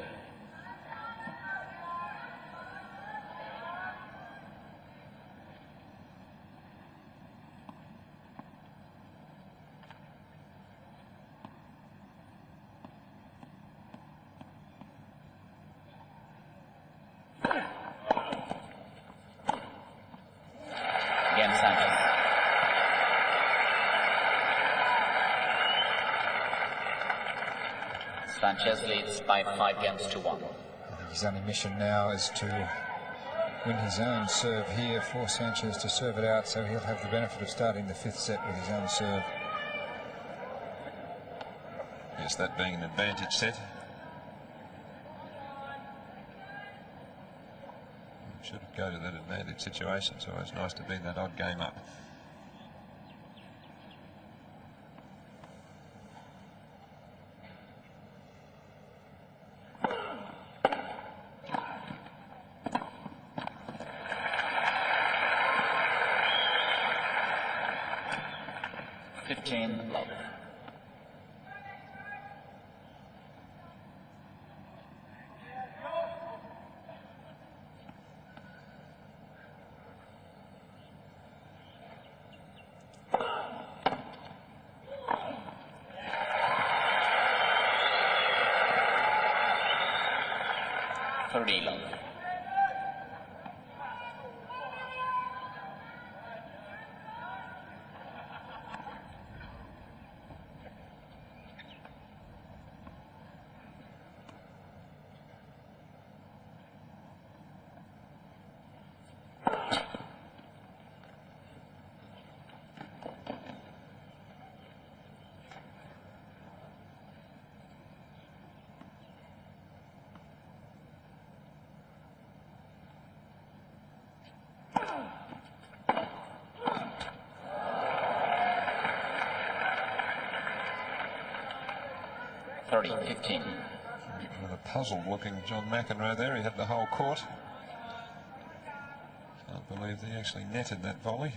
Speaker 3: Again, Sanchez. Sanchez leads by 5 games to 1.
Speaker 1: his only mission now is to win his own serve here, for Sanchez to serve it out, so he'll have the benefit of starting the 5th set with his own serve.
Speaker 2: Yes, that being an advantage set. Should go to that advantage situation, so it's nice to be that odd game up.
Speaker 3: Love. 30 love. $30-15.
Speaker 2: With a puzzled looking John McEnroe there. He had the whole court. Can't believe he actually netted that volley.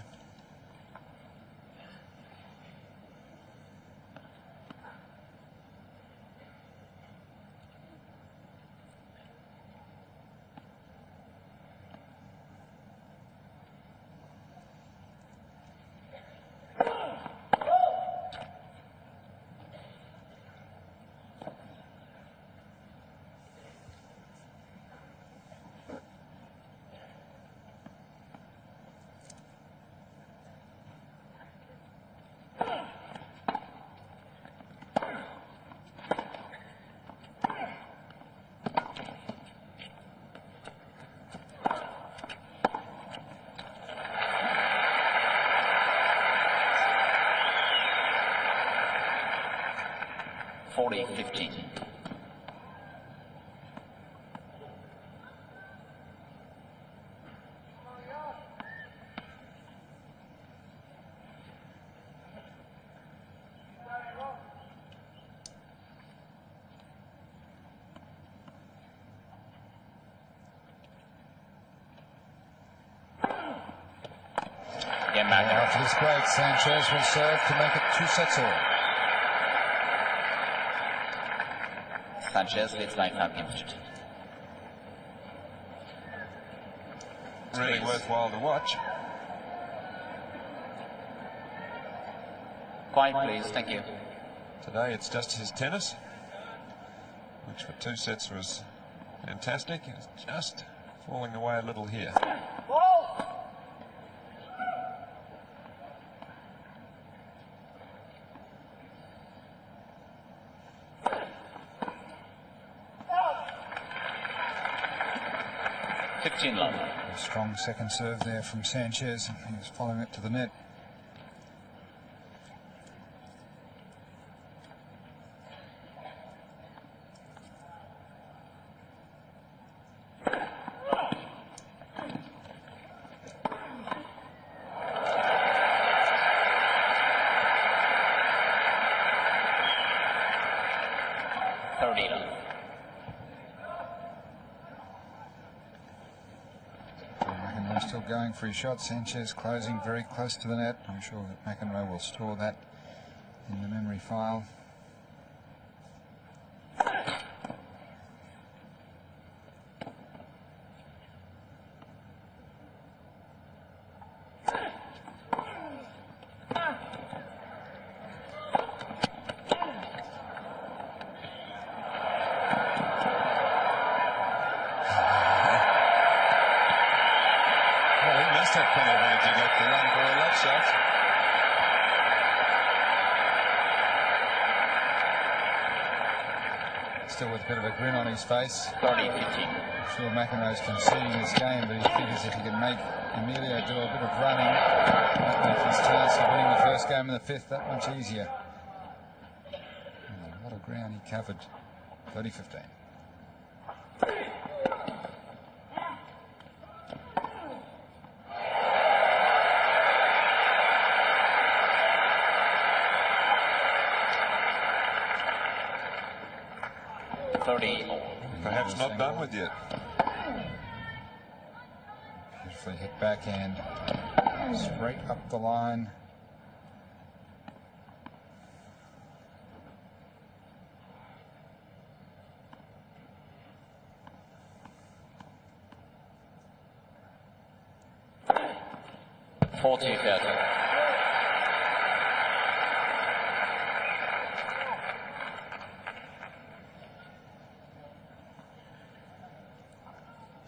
Speaker 2: $40-15. Again, back
Speaker 1: after this break, Sanchez will serve to make it 2 sets all.
Speaker 3: Sanchez leads 9-5 games.
Speaker 2: Really worthwhile to watch.
Speaker 3: Quiet, please. Thank you.
Speaker 2: Today it's just his tennis, which for 2 sets was fantastic. It's just falling away a little here.
Speaker 1: A strong second serve there from Sanchez. He's following it to the net. Still going for his shot. Sanchez closing very close to the net. I'm sure that McEnroe will store that in the memory file. still with a bit of a grin on his face.
Speaker 3: 30-15.
Speaker 1: I'm sure McEnroe's conceding this game, but he figures if he can make Emilio do a bit of running, that makes his chance of winning the first game in the fifth that much easier. A lot of ground he covered. 30-15.
Speaker 2: Perhaps not done with yet.
Speaker 1: Beautifully hit backhand. Straight up the line.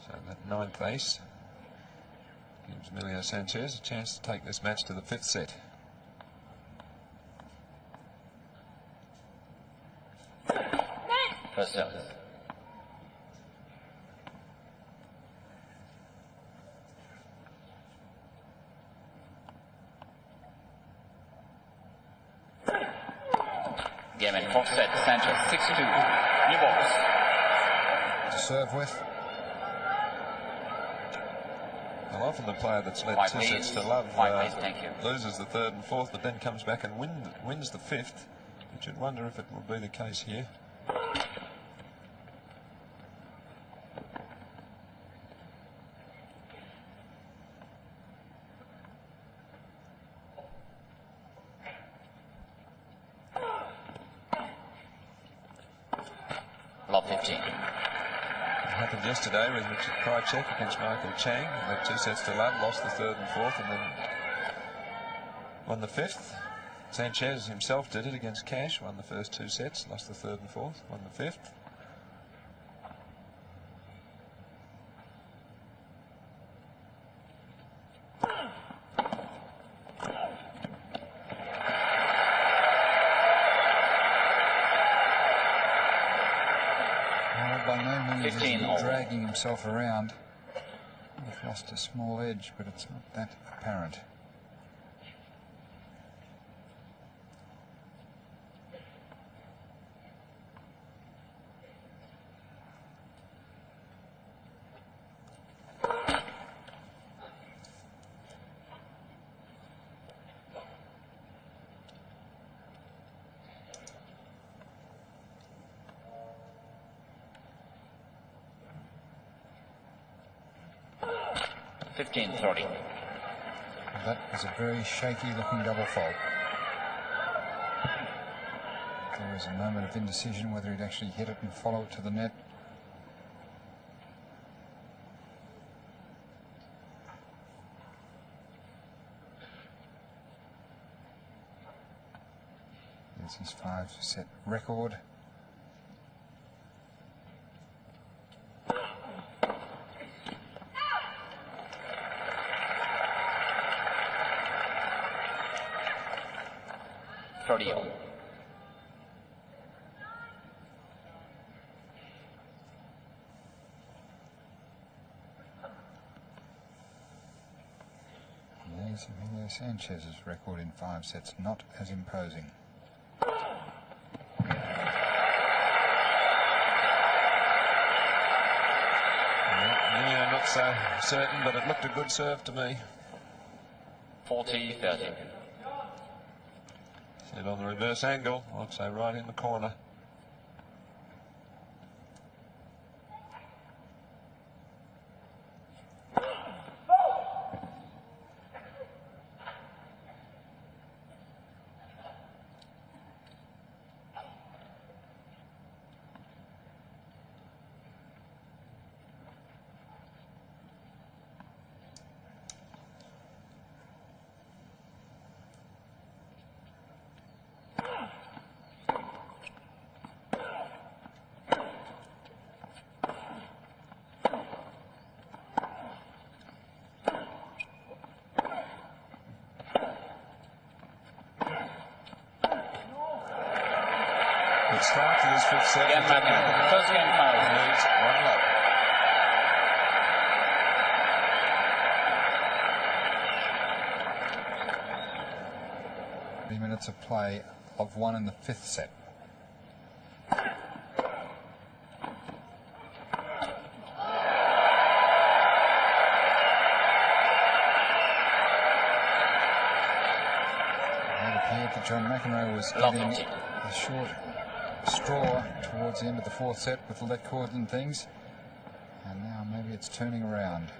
Speaker 2: So that ninth ace gives Emilio Sanchez a chance to take this match to the fifth set.
Speaker 3: First service. Game in fourth set, Sanchez 6-2. New balls.
Speaker 1: To serve with.
Speaker 2: Well, often the player that's led
Speaker 3: Five
Speaker 2: two
Speaker 3: ways.
Speaker 2: sets to love
Speaker 3: Five ways, thank you.
Speaker 2: loses the third and fourth, but then comes back and wins the fifth. You should wonder if it will be the case here.
Speaker 3: Lob 15.
Speaker 2: It happened yesterday with Richard Krajcek against Michael Chang. Led two sets to love, lost the third and fourth, and then won the fifth. Sanchez himself did it against Cash, won the first two sets, lost the third and fourth, won the fifth.
Speaker 1: By no means is
Speaker 3: 15
Speaker 1: he
Speaker 3: all.
Speaker 1: dragging himself around. He's lost a small edge, but it's not that apparent. That is a very shaky looking double fault. There was a moment of indecision whether he'd actually hit it and follow it to the net. There's his 5-set record. There's Emilio Sanchez's record in 5 sets, not as imposing.
Speaker 2: Yeah, not so certain, but it looked a good serve to me.
Speaker 3: 40-30.
Speaker 2: Set on the reverse angle, I'd say right in the corner. of his fifth set.
Speaker 3: Game McEnroe. First game foul.
Speaker 2: Needs one love.
Speaker 1: 3 minutes of play of 1 in the 5th set. It appeared that John McEnroe was getting a short straw towards the end of the 4th set with the let cord and things, and now maybe it's turning around.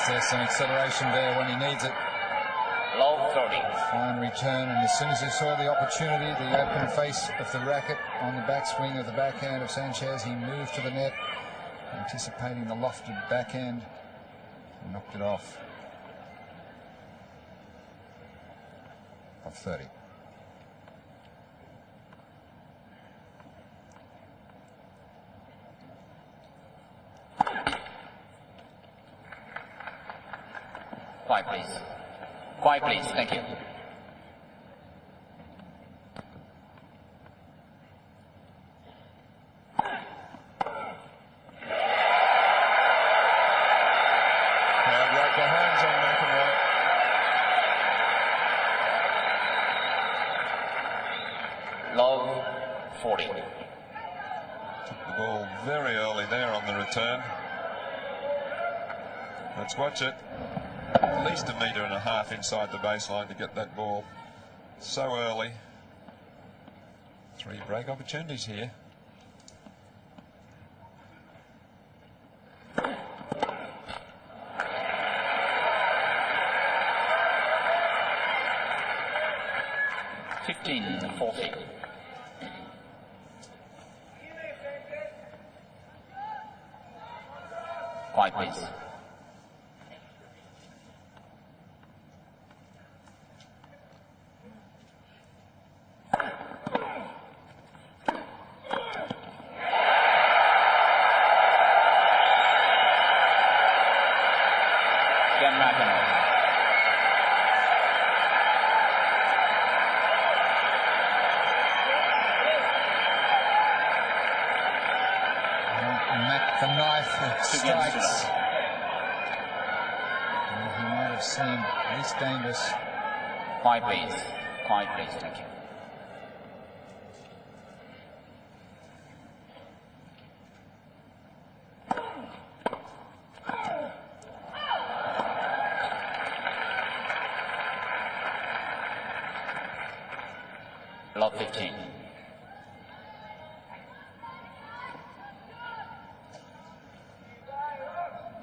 Speaker 1: There's some acceleration there when he needs it.
Speaker 3: Low 30.
Speaker 1: Fine return, and as soon as he saw the opportunity, the open face of the racket on the backswing of the backhand of Sanchez, he moved to the net, anticipating the lofted backhand, and knocked it off. Of 30.
Speaker 3: Quiet, please. Quiet, please. Thank you.
Speaker 2: Crowd right behind John McEnroe.
Speaker 3: Low 40.
Speaker 2: Took the ball very early there on the return. Let's watch it. At least 1.5 meters inside the baseline to get that ball so early. 3 break opportunities here.
Speaker 3: $15 40. Quiet, please. Game McEnroe.
Speaker 1: The knife strikes. He might have seemed least dangerous.
Speaker 3: Quiet, please. Quiet, please. Thank you. Lot 15.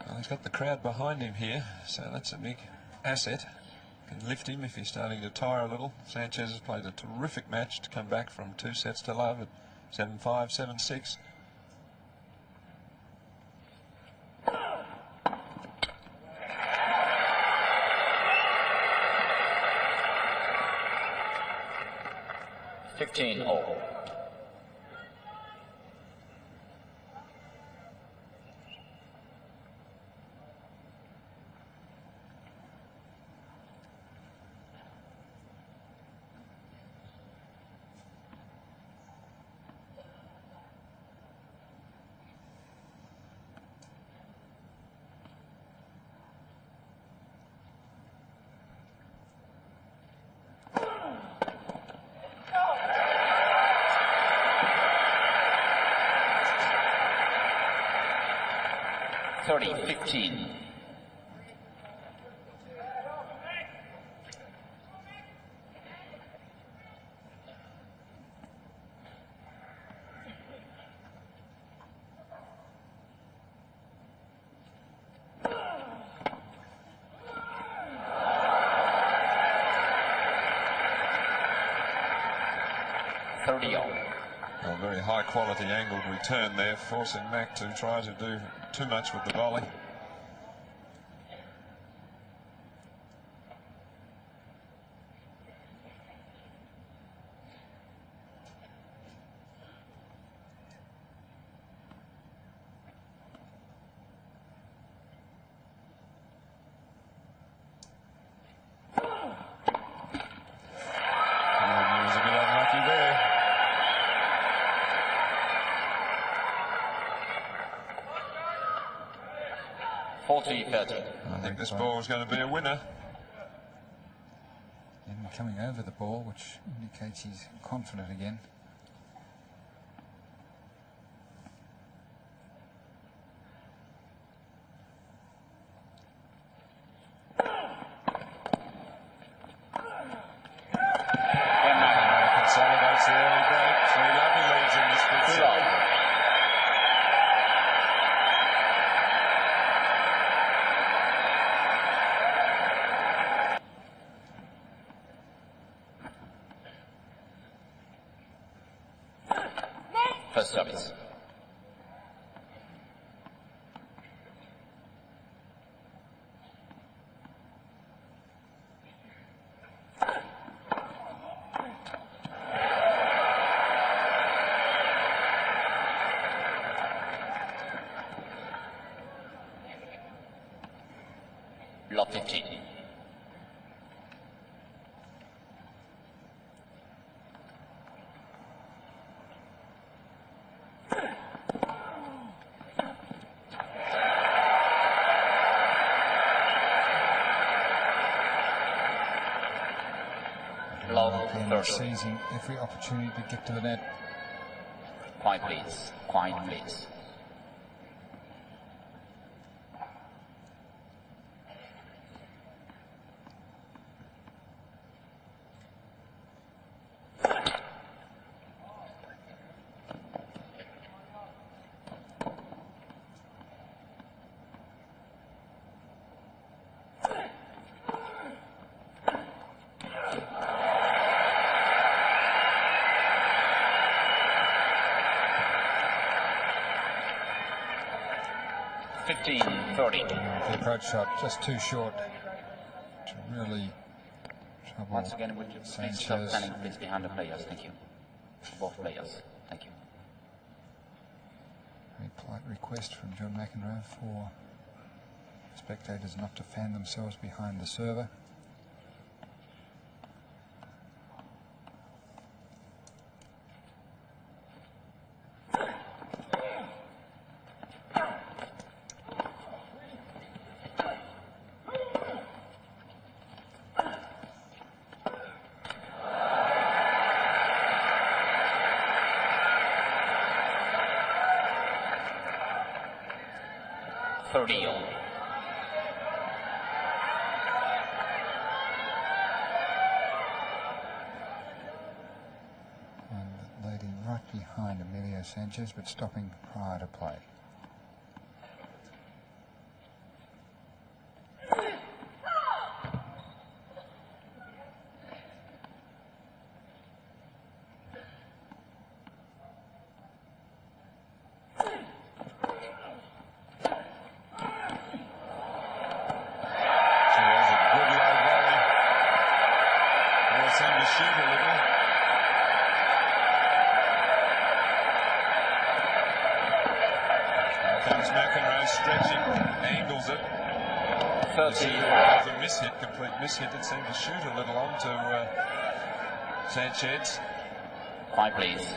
Speaker 2: Well, he's got the crowd behind him here, so that's a big asset. Can lift him if he's starting to tire a little. Sanchez has played a terrific match to come back from 2 sets to love at 7-5, 7-6.
Speaker 3: $15 $30-15.
Speaker 2: A very high quality angled return there, forcing Mac to try to do too much with the volley.
Speaker 3: 40-30.
Speaker 2: I think this ball is going to be a winner.
Speaker 1: And coming over the ball, which indicates he's confident again.
Speaker 2: Consolidates the early break. 3 lovely leads in this fifth set.
Speaker 3: First service. Block 15.
Speaker 1: And seizing every opportunity to get to the net.
Speaker 3: Quiet, please. Quiet, please.
Speaker 1: The approach shot just too short to really trouble.
Speaker 3: Once again, would you please stop standing please behind the players? Thank you. Both players. Thank you.
Speaker 1: Very polite request from John McEnroe for spectators not to fan themselves behind the server. And the lady right behind Emilio Sanchez, but stopping prior to play.
Speaker 2: McEnroe stretching, angles it.
Speaker 3: 30.
Speaker 2: It was a mishit, complete mishit. It seemed to shoot a little on to Sanchez.
Speaker 3: Quiet, please.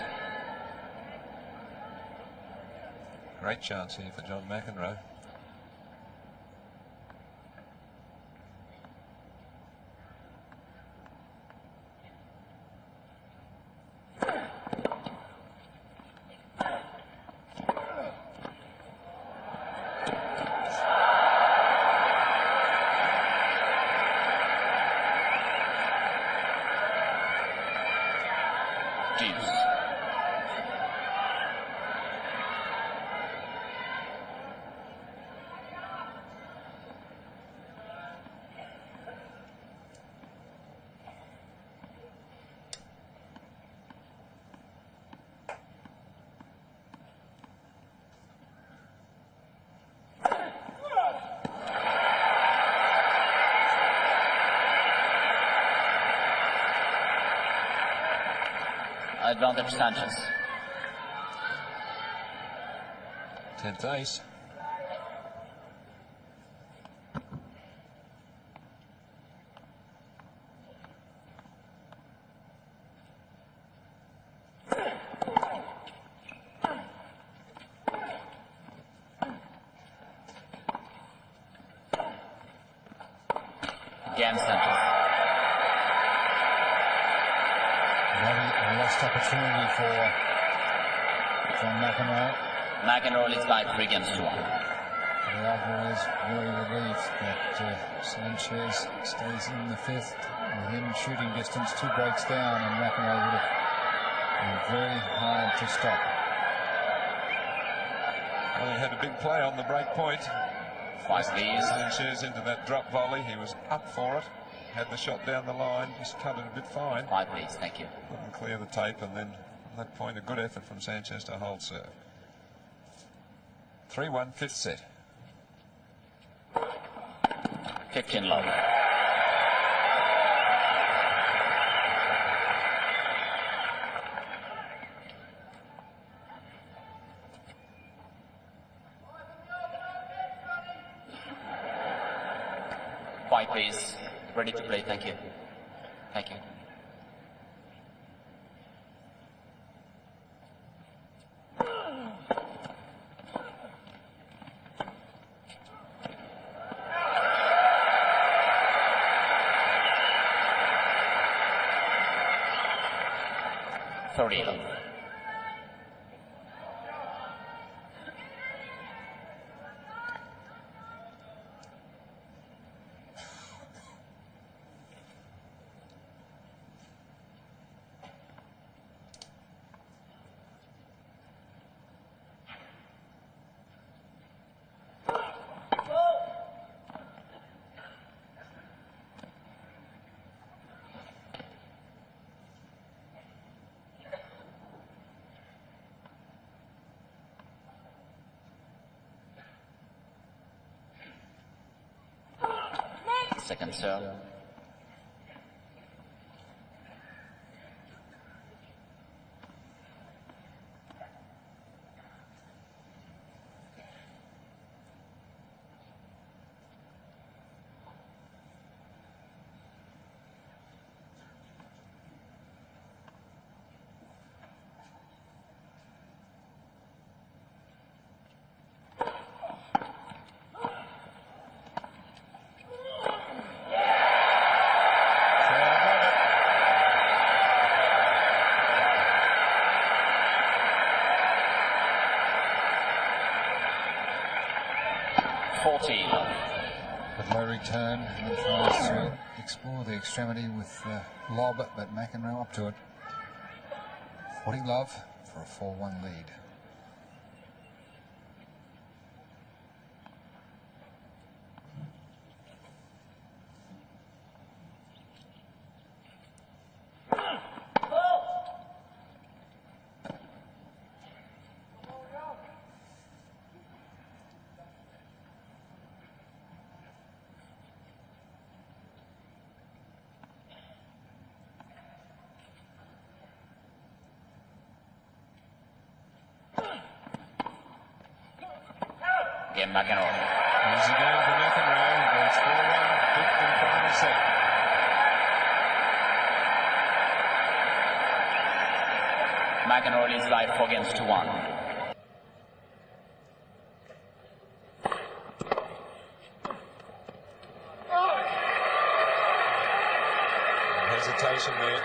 Speaker 2: Great chance here for John McEnroe.
Speaker 3: Advantage Sanchez.
Speaker 2: 10th ace.
Speaker 3: Again, Sanchez.
Speaker 1: Maybe a lost opportunity for John McEnroe.
Speaker 3: McEnroe leads by 3 games to 1.
Speaker 1: The Alvarez very relieved that Sanchez stays in the 5th. With him shooting distance 2 breaks down, and McEnroe would have been very hard to stop.
Speaker 2: Well, he had a big play on the break point.
Speaker 3: 5 please.
Speaker 2: Sanchez into that drop volley. He was up for it. Had the shot down the line. Just cut it a bit fine.
Speaker 3: 5 please. Thank you.
Speaker 2: Couldn't clear the tape, and then at that point a good effort from Sanchez to hold serve. 3-1, 5th set.
Speaker 3: 15 love. Quiet, please. Ready to play. Thank you. Thank you. Love. Second serve.
Speaker 1: But low return, and tries to explore the extremity with lob, but McEnroe up to it. 40 love for a 4-1 lead.
Speaker 3: Again, McEnroe.
Speaker 2: Easy game for McEnroe. Goes 4-1, 5th and final set.
Speaker 3: McEnroe leads by 4 games to 1.
Speaker 2: Hesitation there.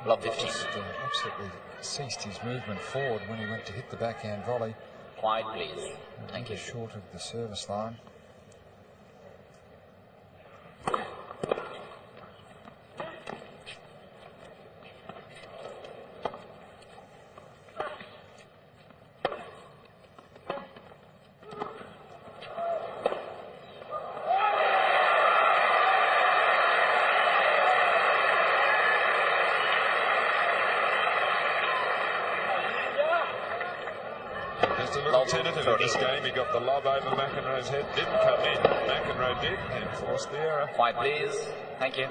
Speaker 3: Love 15.
Speaker 1: Absolutely ceased his movement forward when he went to hit the backhand volley.
Speaker 3: Quiet, please. Thank you.
Speaker 1: Short of the service line.
Speaker 2: Just a little tentative in this game. He got the lob over McEnroe's head. Didn't come in. McEnroe did and forced the error.
Speaker 3: Quiet, please. Thank you.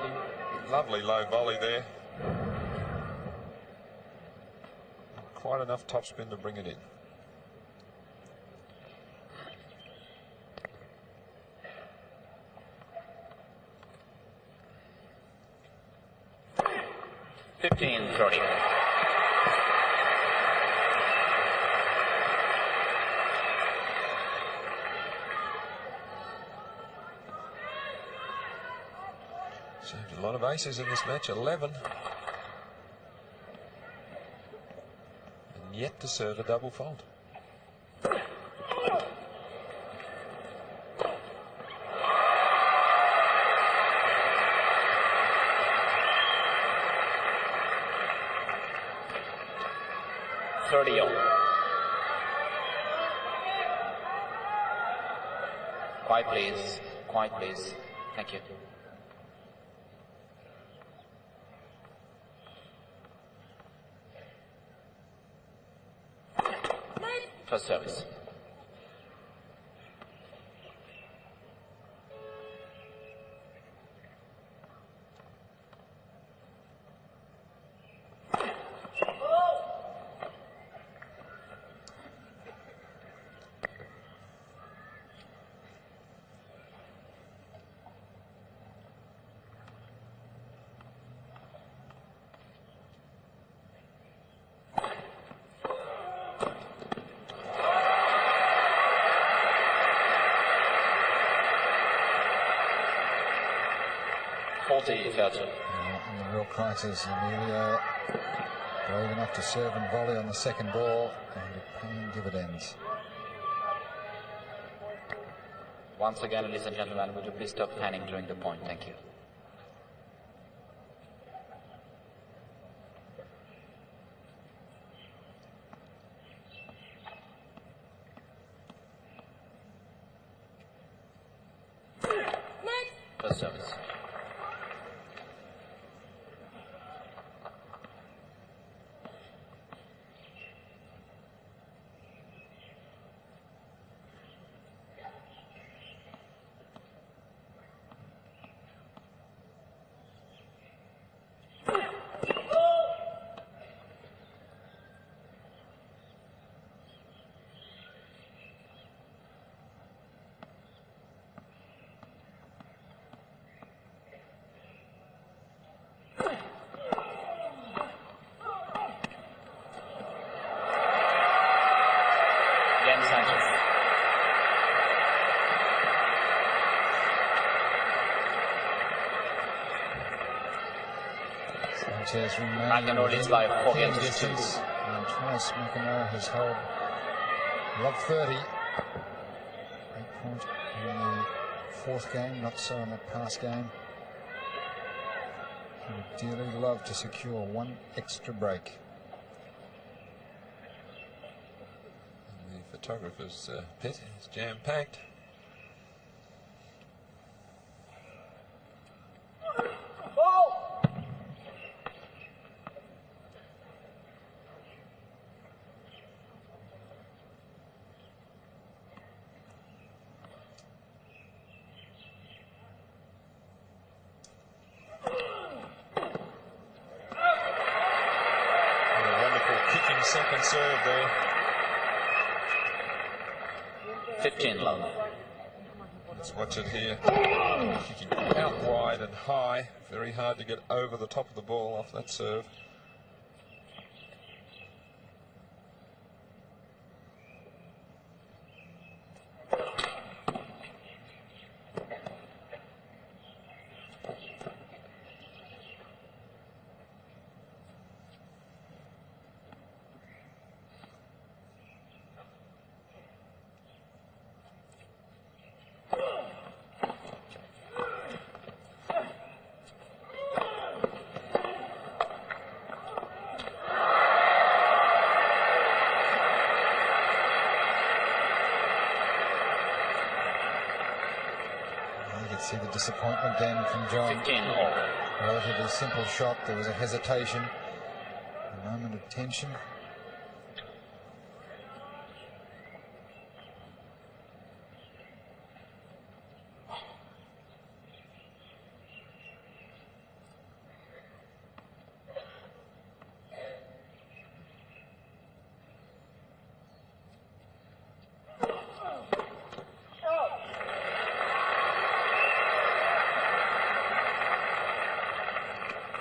Speaker 2: Lovely low volley there. Quite enough topspin to bring it in.
Speaker 3: $15.30.
Speaker 6: Saved a lot of aces in this match, 11. And yet to serve a double fault.
Speaker 3: Quiet, please. Quiet, please. Thank you. First service.
Speaker 1: In the real crisis, Emilio brave enough to serve and volley on the second ball, and paying dividends.
Speaker 3: Once again, ladies and gentlemen, would you please stop fanning during the point? Thank you. First service. Sanchez.
Speaker 1: Sanchez remains
Speaker 3: McEnroe leads by 4 games to 2.
Speaker 1: distance, and twice McEnroe has held love 30. 8 point in the fourth game, not so in the past game. He would dearly love to secure one extra break.
Speaker 6: The photographer's pit is jam-packed. Wonderful kicking second serve there.
Speaker 3: 15 love.
Speaker 6: Let's watch it here. Kicking out wide and high. Very hard to get over the top of the ball off that serve.
Speaker 1: See the disappointment then from John.
Speaker 3: 15 all.
Speaker 1: Relatively simple shot. There was a hesitation, a moment of tension.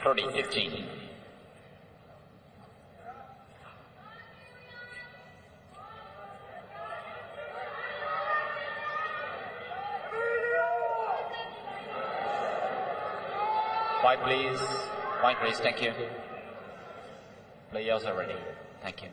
Speaker 3: Thirty 15. Quiet, please. Quiet, please. Thank you. Players are ready. Thank you.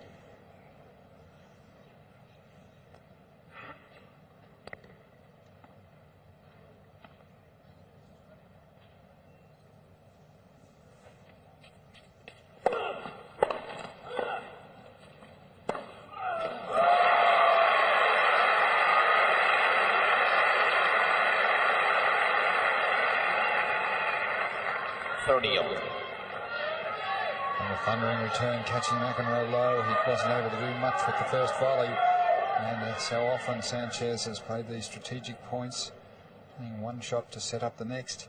Speaker 1: And a thundering return, catching McEnroe low. He wasn't able to do much with the first volley. And that's how often Sanchez has played these strategic points, playing one shot to set up the next.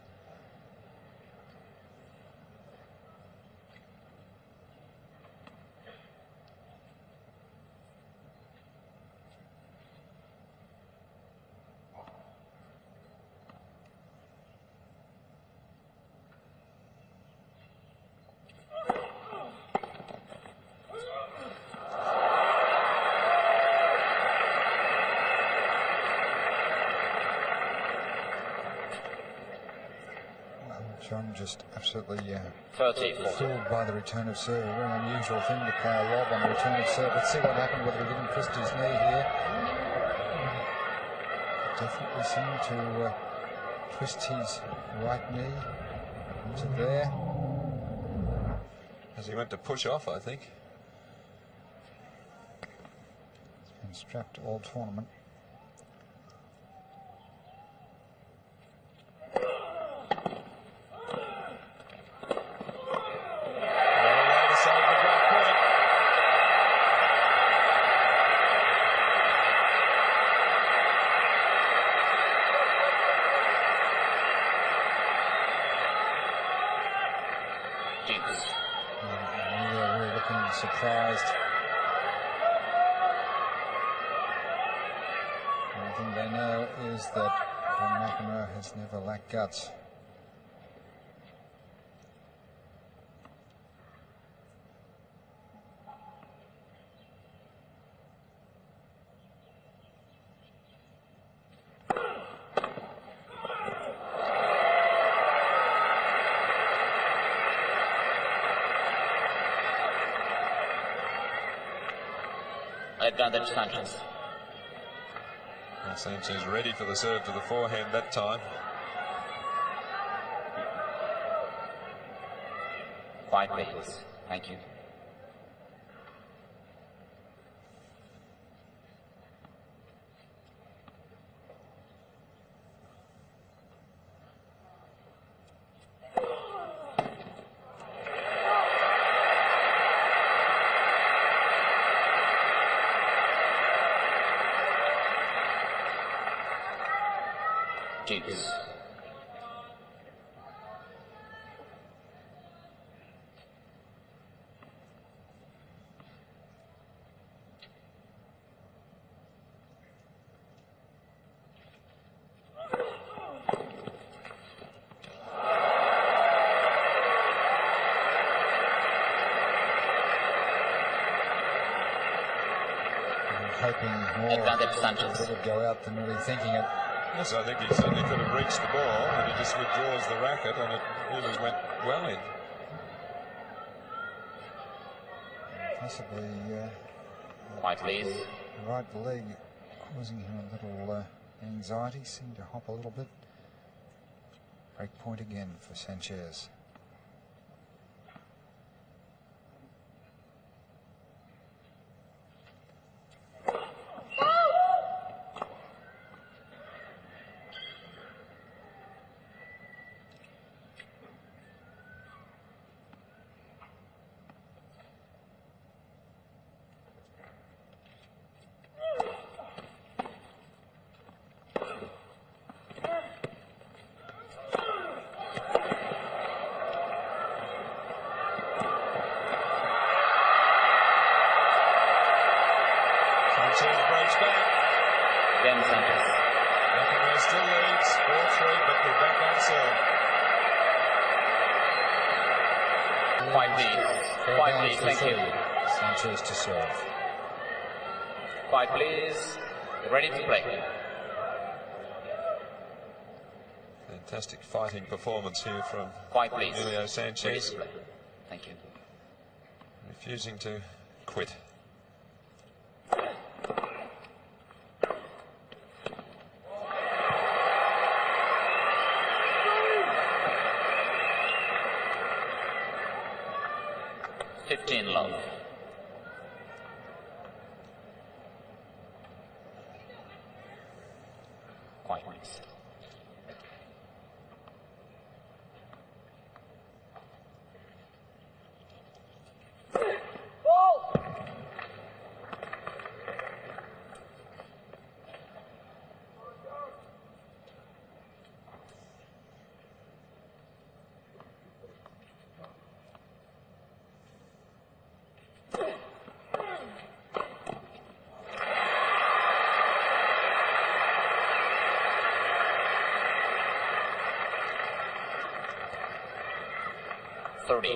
Speaker 1: John just absolutely fooled by the return of serve. A very unusual thing to play a lob on the return of serve. Let's see what happened, whether he didn't twist his knee here. Definitely seemed to twist his right knee. Was it there?
Speaker 6: As he went to push off, I think.
Speaker 1: He's been strapped all tournament. Emilio really looking surprised. One thing they know is that McEnroe has never lacked guts.
Speaker 3: Advantage Sanchez.
Speaker 6: And Sanchez ready for the serve to the forehand that time.
Speaker 3: Quiet, please. Thank you. Jeeps.
Speaker 1: Hoping more would go out than really thinking it.
Speaker 6: Yes, I think he certainly could have reached the ball, and he just withdraws the racket, and it really went well in.
Speaker 1: Possibly
Speaker 3: Quiet, please.
Speaker 1: The right leg causing him a little anxiety, seemed to hop a little bit. Break point again for Sanchez.
Speaker 6: Breaks back.
Speaker 3: Then Sanchez.
Speaker 6: McEnroe still leads 4-3, but they're back on serve.
Speaker 3: Quiet, please. Quiet, please. Thank you.
Speaker 1: Sanchez to serve.
Speaker 3: Quiet, please. Ready to play.
Speaker 6: Fantastic fighting performance here from
Speaker 3: Quiet, please.
Speaker 6: Emilio
Speaker 3: Ready
Speaker 6: Sanchez,
Speaker 3: to play. Thank you.
Speaker 6: refusing to quit.
Speaker 3: Love. Quiet, please.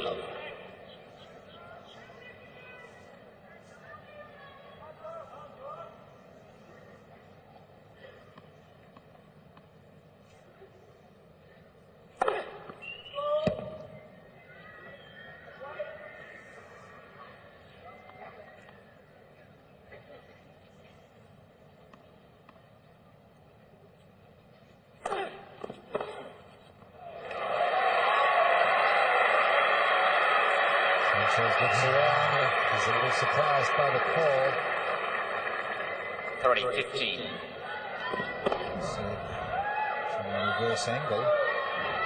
Speaker 3: Love.
Speaker 7: Sanchez looks around. He's a little surprised by the call.
Speaker 3: 30-15.
Speaker 7: From a reverse angle.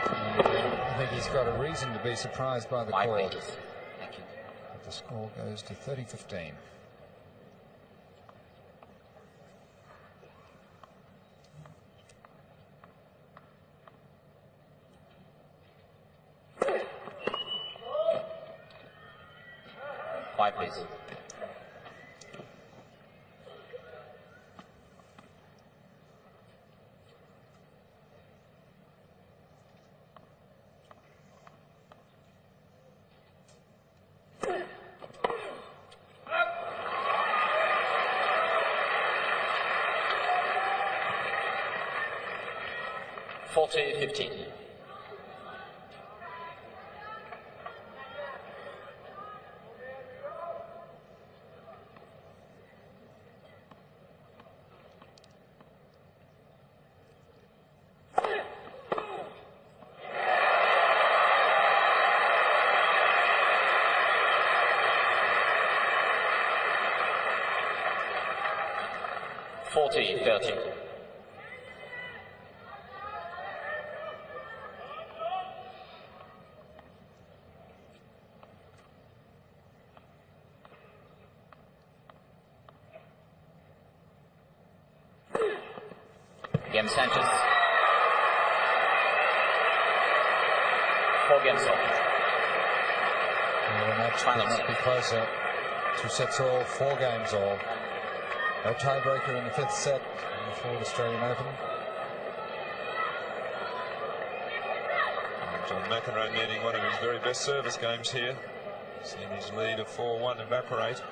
Speaker 7: And, I think he's got a reason to be surprised by the call.
Speaker 3: Thank you.
Speaker 7: But the score goes to 30-15.
Speaker 3: Quiet, please. $40-15. $40-30. Game Sanchez. 4 games off.
Speaker 7: The match could not be closer. 2 sets all, 4 games all. No tiebreaker in the 5th set in the Ford Australian Open.
Speaker 6: And John McEnroe needing one of his very best service games here. Seeing his lead of 4-1 evaporate.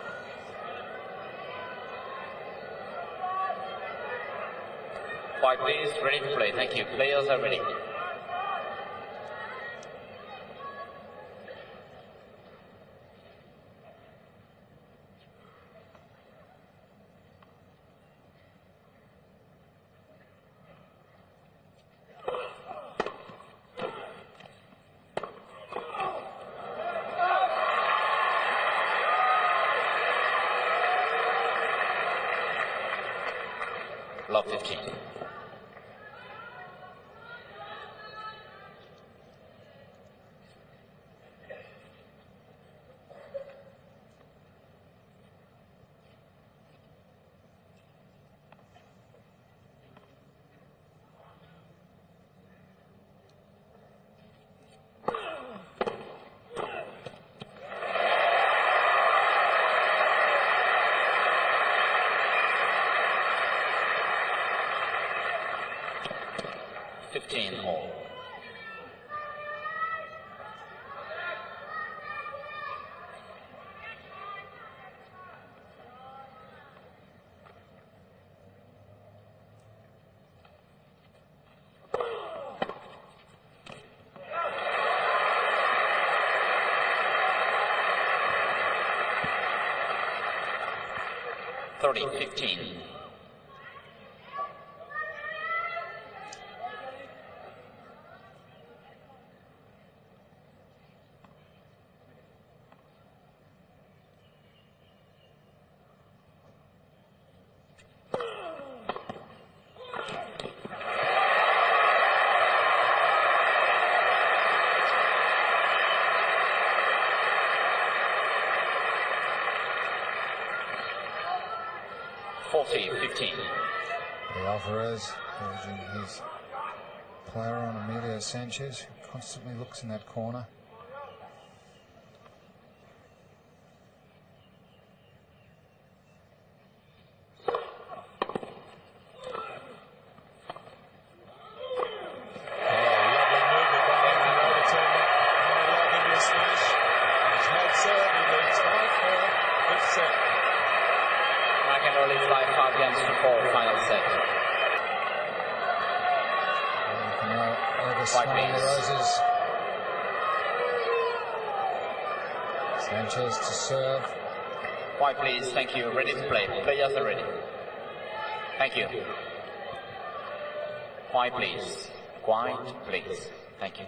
Speaker 3: Quiet, please. Ready to play. Thank you. Players are ready. Block 15. All. 30-15.
Speaker 7: The Alvarez urging his player on Emilio Sanchez, who constantly looks in that corner.
Speaker 3: McEnroe leads by 5 games to 4, final set.
Speaker 7: Roses. Sanchez to serve.
Speaker 3: White, please. Thank you. Ready to play. Players are ready. Thank you. White, please. White, please. Thank you.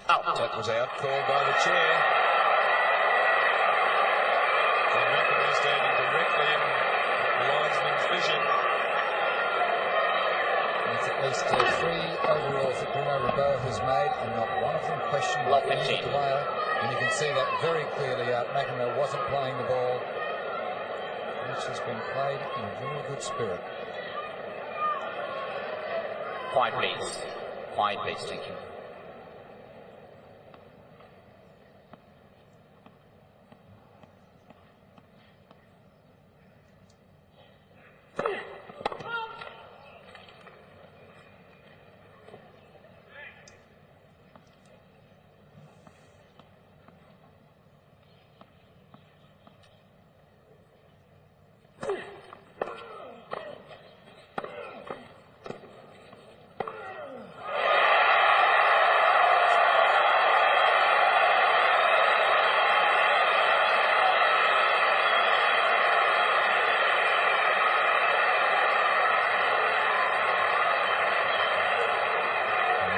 Speaker 3: Out.
Speaker 6: That was out, called by the chair. John McEnroe standing directly in the linesman's vision.
Speaker 7: It's at least 3 overalls that Bruno Ribeiro has made, and not one of them questioned by any player. And you can see that very clearly out. McEnroe wasn't playing the ball, which has been played in a very good spirit.
Speaker 3: Quiet, please. Quiet, please. Thank you.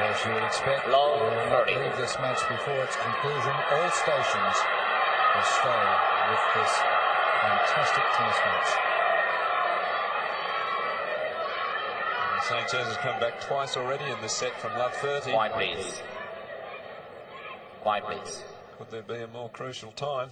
Speaker 7: As you would expect,
Speaker 3: Low
Speaker 7: we will not
Speaker 3: 30.
Speaker 7: leave this match before its conclusion. All stations will stay with this fantastic tennis match.
Speaker 6: And Sanchez has come back twice already in this set from love 30.
Speaker 3: Quiet, please. Quiet, please.
Speaker 6: Could there be a more crucial time?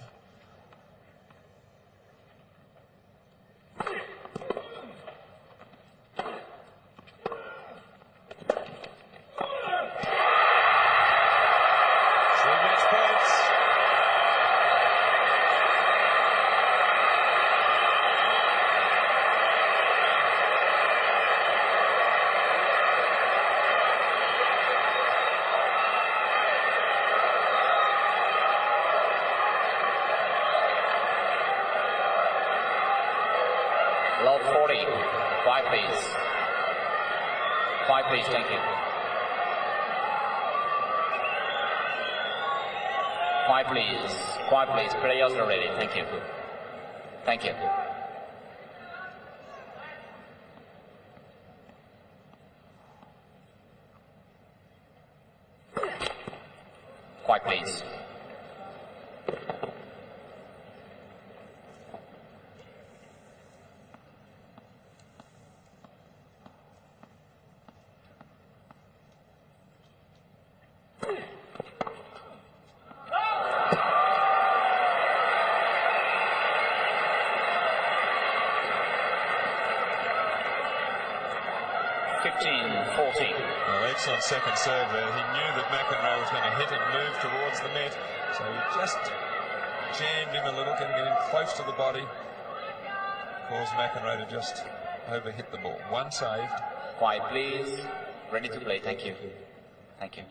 Speaker 3: Low 40. Quiet, please. Quiet, please. Thank you. Quiet, please. Quiet, please. Players are ready. Thank you. Thank you. Quiet, please.
Speaker 6: Well, excellent second serve there. He knew that McEnroe was going to hit and move towards the net, so he just jammed him a little, getting him close to the body. Caused McEnroe to just overhit the ball. One saved.
Speaker 3: Quiet, please. Ready to play. Thank you. Thank you.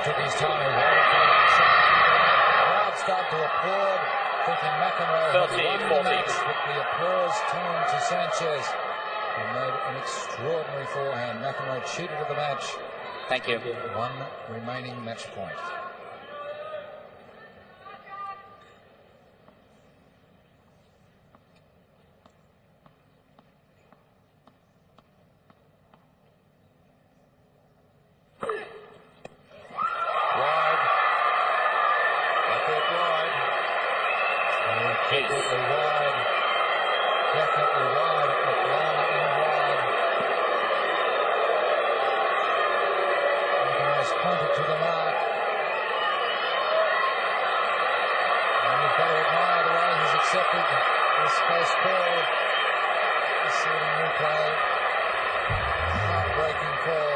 Speaker 7: took his time. He waited for the right shot. The crowd started to applaud, thinking McEnroe had won the match, but the applause turned to Sanchez, who made an extraordinary forehand. McEnroe cheated of the match.
Speaker 3: Thank you.
Speaker 7: One remaining match point. Pointed to the mark. And you've got to admire the way he's accepted this close call. You see the replay. Heartbreaking call.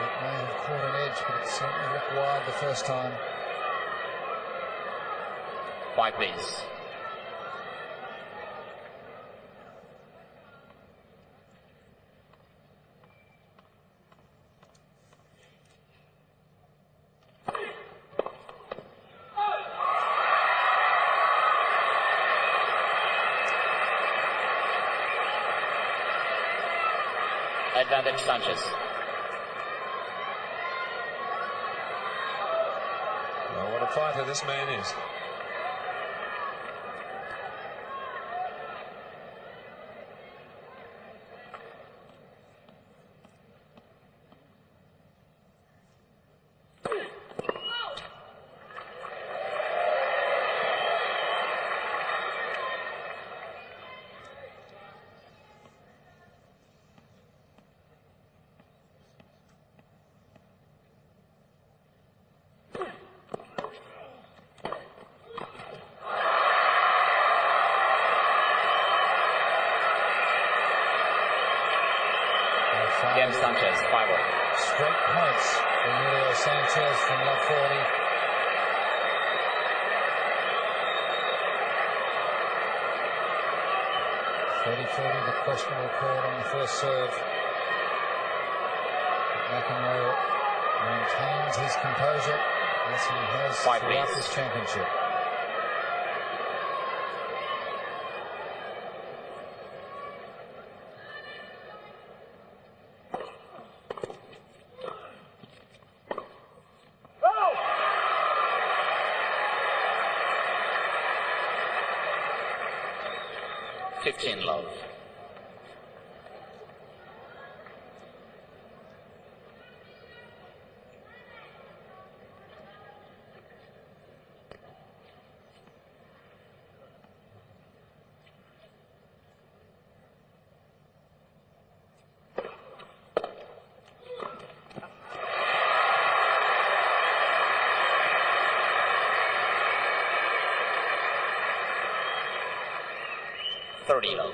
Speaker 7: It may have caught an edge, but it certainly looked wide the first time.
Speaker 3: 5 please. Advantage Sanchez.
Speaker 2: Well, what a fighter this man is.
Speaker 3: Again, Sanchez, 5-all.
Speaker 7: Straight points for Emilio Sanchez from love 40. The questionable call on the first serve. McEnroe maintains his composure as he has throughout this championship.
Speaker 3: Love. Love.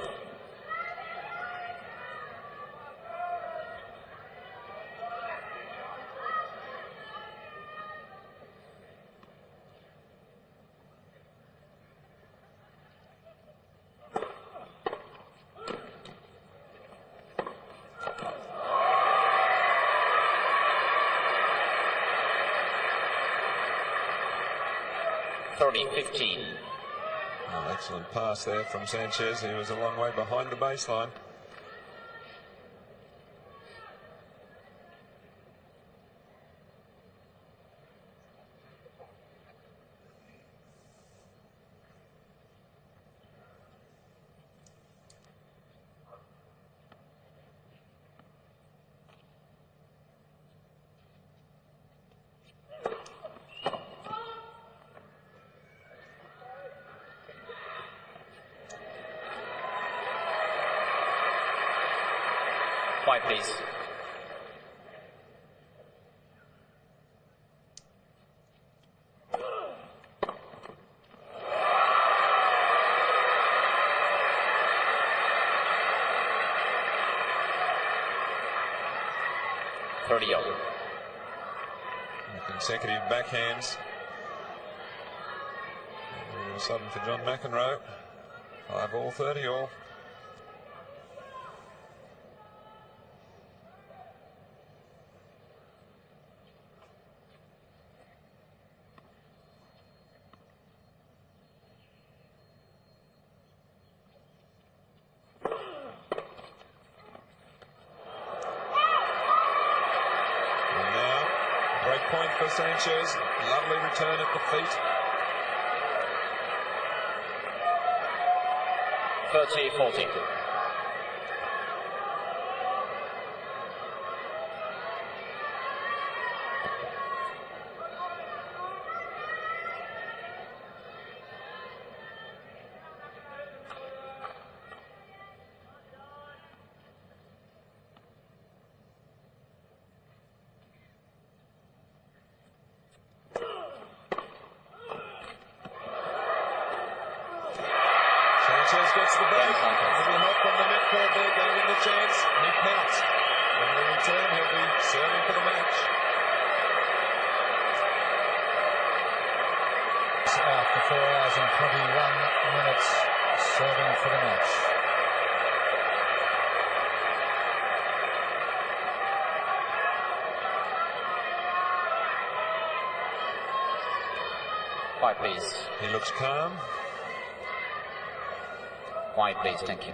Speaker 2: Well, excellent pass there from Sanchez. He was a long way behind the baseline.
Speaker 3: Please.
Speaker 2: Consecutive backhands. All of a sudden for John McEnroe. 5-all, 30-all. Break point for Sanchez. Lovely return at the feet.
Speaker 3: 30-40.
Speaker 2: Sanchez gets the break. Little help from the net court there, gave him the chance. And he pounced. When we return, he'll be serving for the match.
Speaker 7: After 4 hours and 21 minutes, serving for the match.
Speaker 3: Quiet, please.
Speaker 2: He looks calm.
Speaker 3: Quiet, please. Thank you.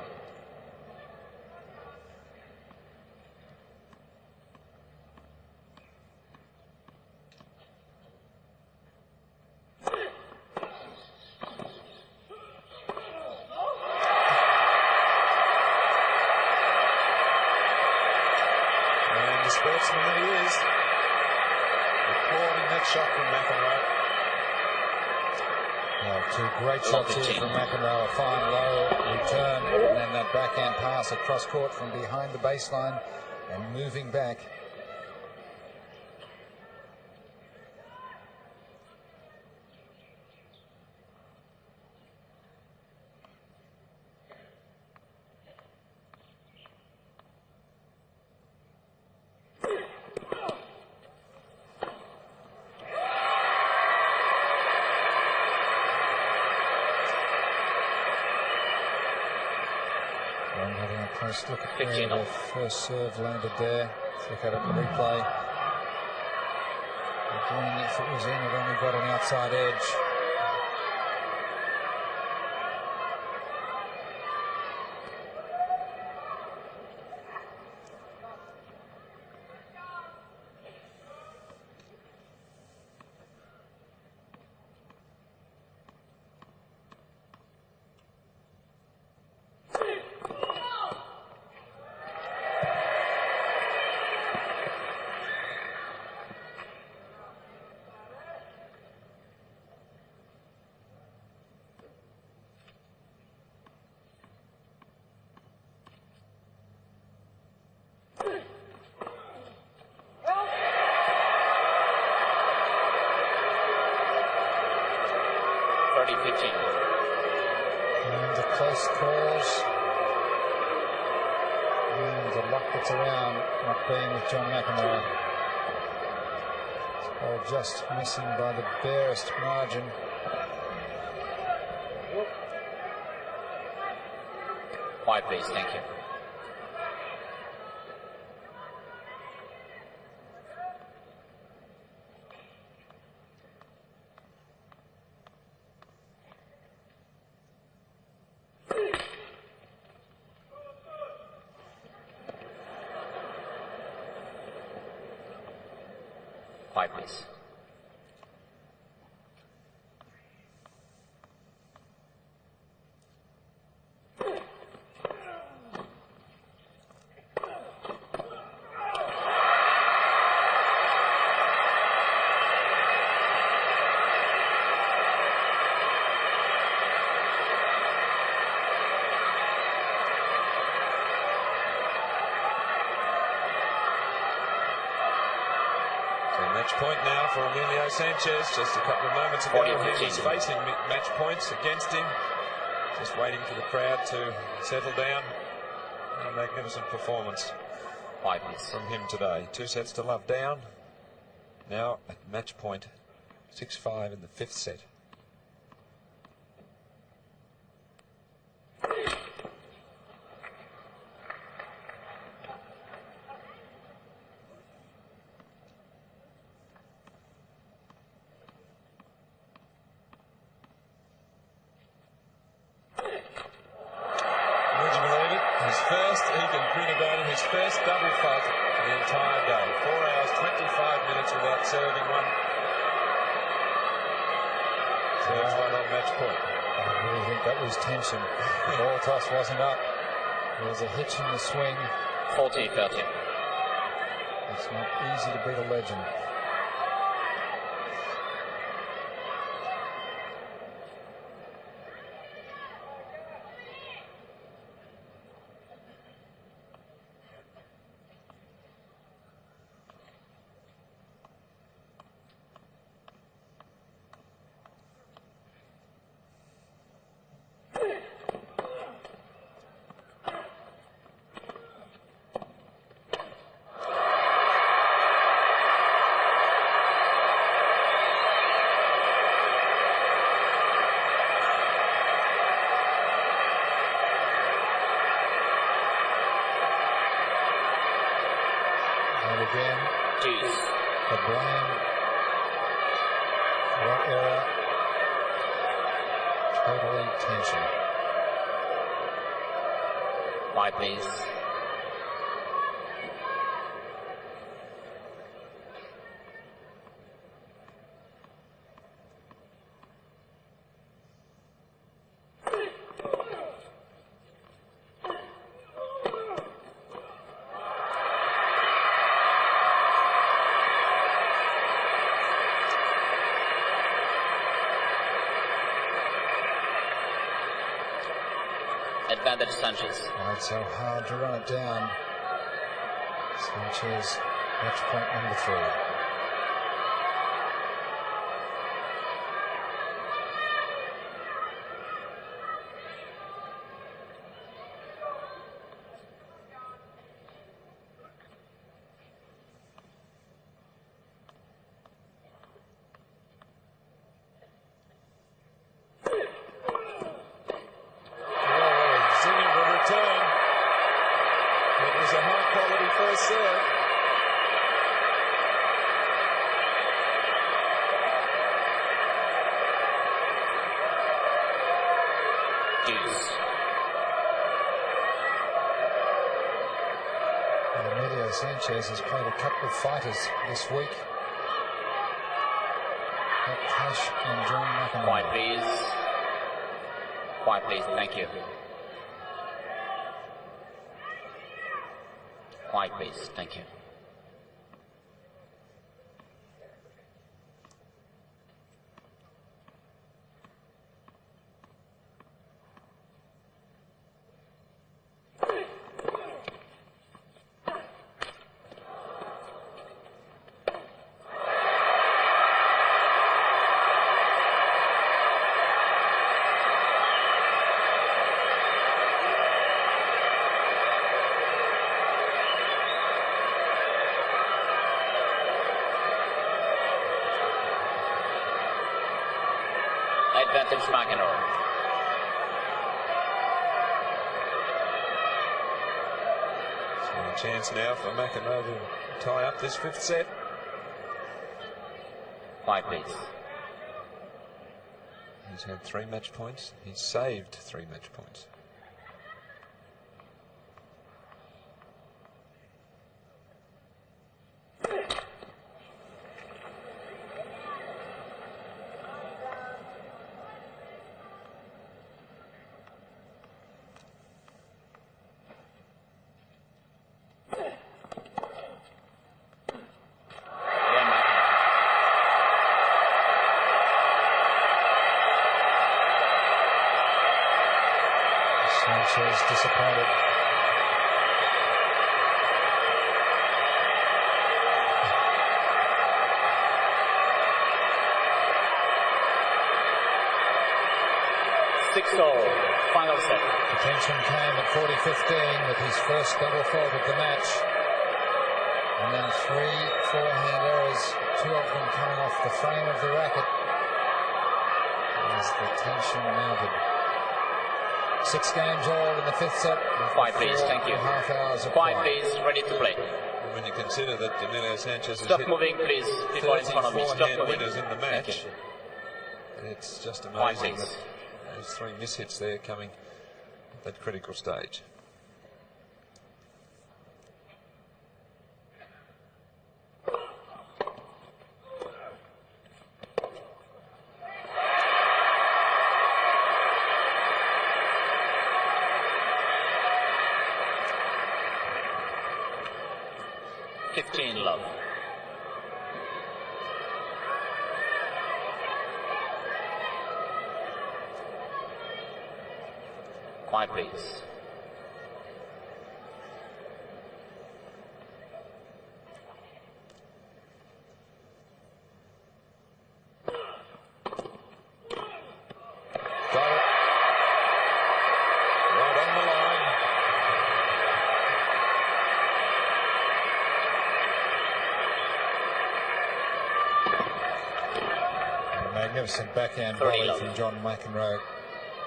Speaker 2: And the sportsman that he is, applauding that shot from McEnroe.
Speaker 7: Well, two great shots here from McEnroe, a fine low return, and then that backhand pass across court from behind the baseline and moving back. And having a close look at where the first serve landed there. Let's look at it in the replay. Again, if it was in, it only got an outside edge. And the close calls. And the luck that's around not being with John McEnroe. Oh, just missing by the barest margin.
Speaker 3: Quiet, please. Thank you. Quiet, please.
Speaker 2: Match point now for Emilio Sanchez. Just a couple of moments ago, he was facing match points against him. Just waiting for the crowd to settle down. A magnificent performance from him today. 2 sets to love down. Now at match point, 6-5 in the 5th set. First, he can bring it down in his
Speaker 7: his first double fault of the entire day. 4 hours, 25 minutes without serving one. So that's one on match point. I really think that was tension. The ball toss wasn't up. There was a hitch in the swing.
Speaker 3: 40-30.
Speaker 7: It's not easy to beat a legend. Again, the blame for that error, totally tension.
Speaker 3: Bye, please. Advantage Sanchez.
Speaker 7: It's so hard to run it down. Sanchez, match point number 3. First serve. Emilio Sanchez has played a couple of fighters this week. Cash and John McEnroe.
Speaker 3: Quiet, please. Quiet, please. Thank you. Quiet, please. Thank you. Advantage McEnroe.
Speaker 6: So a chance now for McEnroe to tie up this 5th set.
Speaker 3: 5, please.
Speaker 6: He's had 3 match points. He's saved 3 match points.
Speaker 7: Sanchez disappointed.
Speaker 3: Final set.
Speaker 7: The tension came at 40-15 with his first double fault of the match. And then 3 forehand errors, 2 of them coming off the frame of the racket. As the tension mounted. 6 games all in the 5th set.
Speaker 3: 5, please. Thank you.
Speaker 7: 4.5 hours of
Speaker 3: 5, please. Ready to play.
Speaker 6: When you consider that Emilio Sanchez has
Speaker 3: Stop
Speaker 6: hit
Speaker 3: moving, please. Before in front of me. Stop
Speaker 6: forehand
Speaker 3: moving.
Speaker 6: winners in the match, it's just
Speaker 3: 5,
Speaker 6: amazing
Speaker 3: please.
Speaker 6: that those 3 mishits there coming at that critical stage.
Speaker 3: 15 love. Quiet, please.
Speaker 7: Magnificent backhand volley from John McEnroe.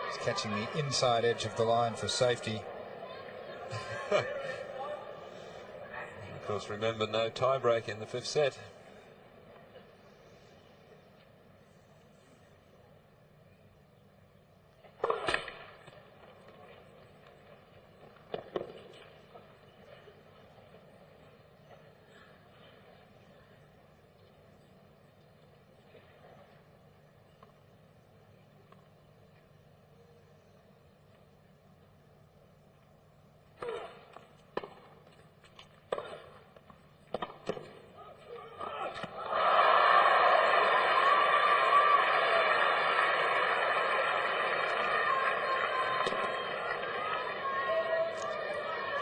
Speaker 7: He's catching the inside edge of the line for safety.
Speaker 6: Of course, remember, no tie break in the 5th set.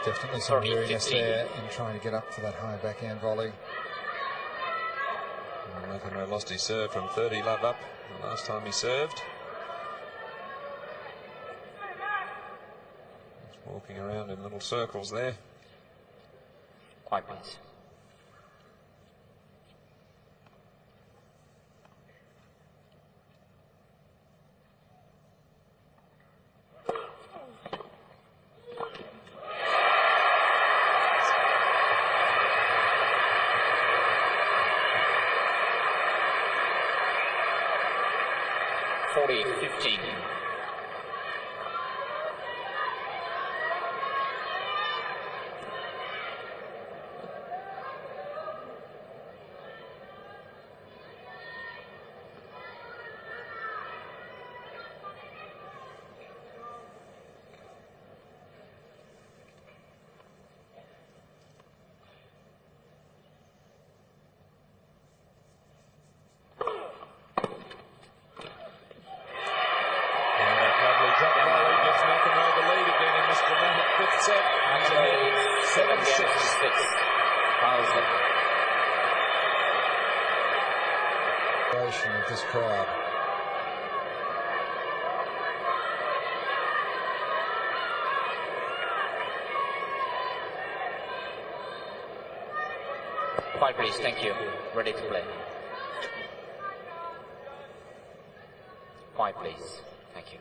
Speaker 7: Definitely some weariness there in trying to get up for that high backhand volley.
Speaker 6: McEnroe lost his serve from 30 love up the last time he served. He's walking around in little circles there.
Speaker 3: Quiet, please.
Speaker 7: Of this crowd.
Speaker 3: Quiet, please. Thank you. Ready to play. Quiet, please. Thank you.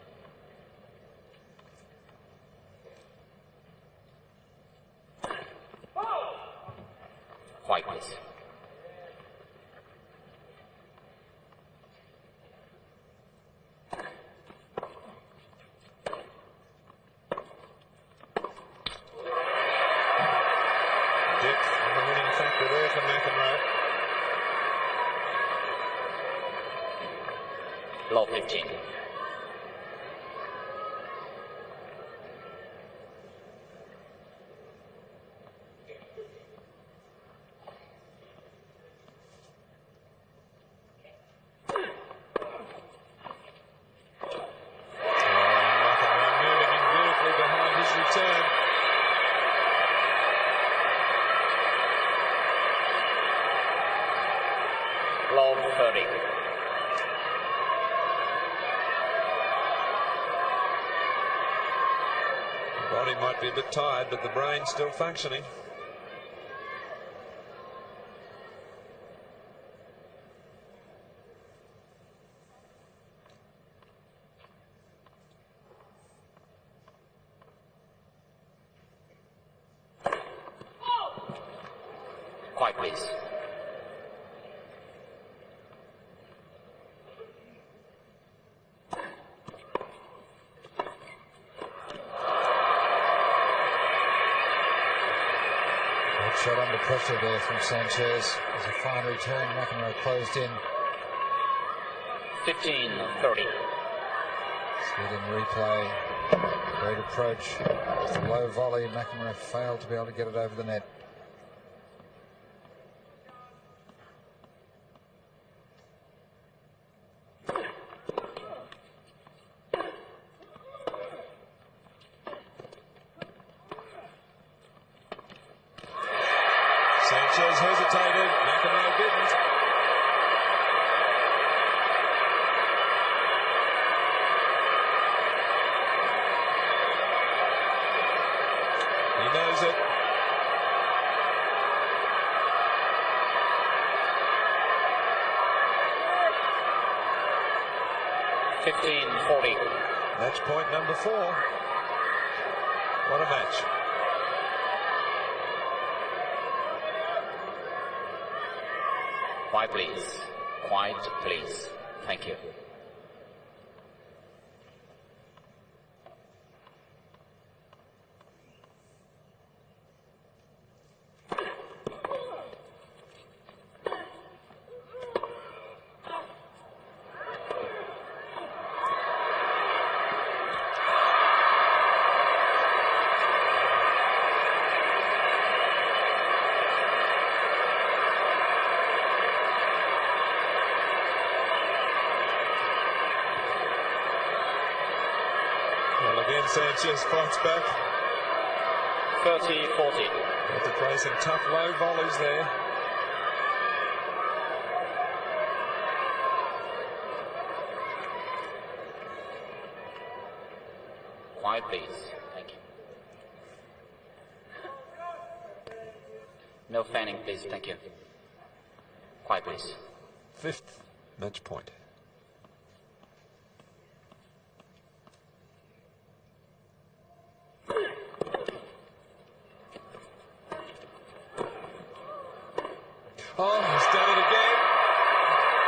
Speaker 3: Quiet, please. Low 15. Low 30.
Speaker 6: The body might be a bit tired, but the brain's still functioning.
Speaker 3: Quiet, please.
Speaker 7: Shot under pressure there from Sanchez. There's a fine return. McEnroe closed in.
Speaker 3: 15-30.
Speaker 7: See it in replay. Great approach. With a low volley, McEnroe failed to be able to get it over the net.
Speaker 6: Sanchez hesitated, McEnroe didn't. He knows it. Match point number 4. What a match.
Speaker 3: Quiet, please. Quiet, please. Thank you.
Speaker 6: Well, again, Sanchez fights back.
Speaker 3: 30-40.
Speaker 6: After play some tough low volleys there.
Speaker 3: Quiet, please. Thank you. No fanning, please. Thank you. Quiet, please.
Speaker 6: 5th match point. Oh, he's done it again.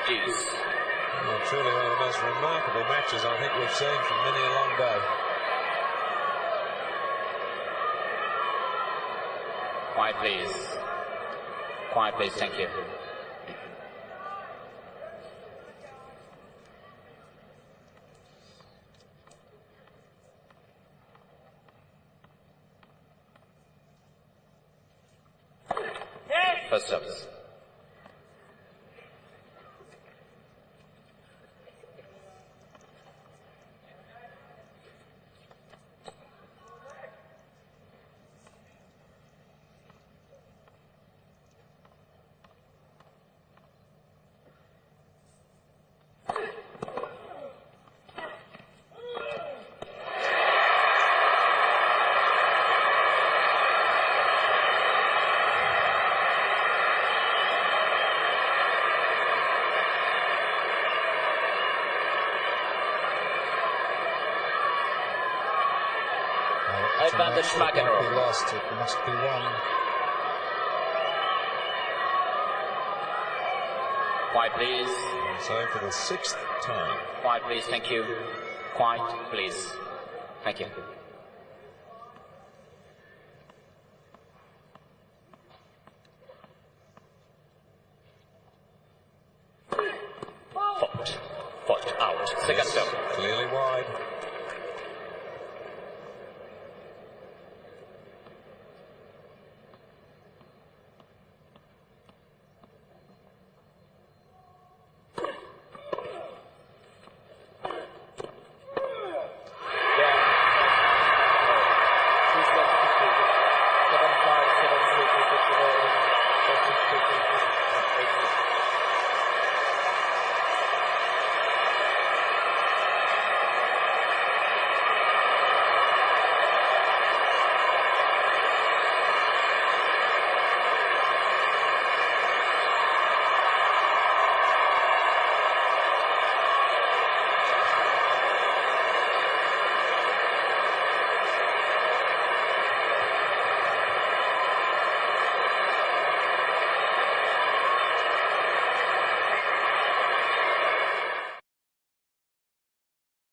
Speaker 3: Deuce.
Speaker 6: Well, truly one of the most remarkable matches I think we've seen for many a long day.
Speaker 3: Quiet, please. Quiet, please. Thank you. First service. Advantage
Speaker 6: It can't be
Speaker 3: McEnroe.
Speaker 6: lost, it must be won.
Speaker 3: Quiet, please.
Speaker 6: And so for the 6th time.
Speaker 3: Quiet, please. Thank you. Quiet, please. Thank you. Fault. Fault out. Second
Speaker 6: Yes,
Speaker 3: serve.
Speaker 6: clearly wide.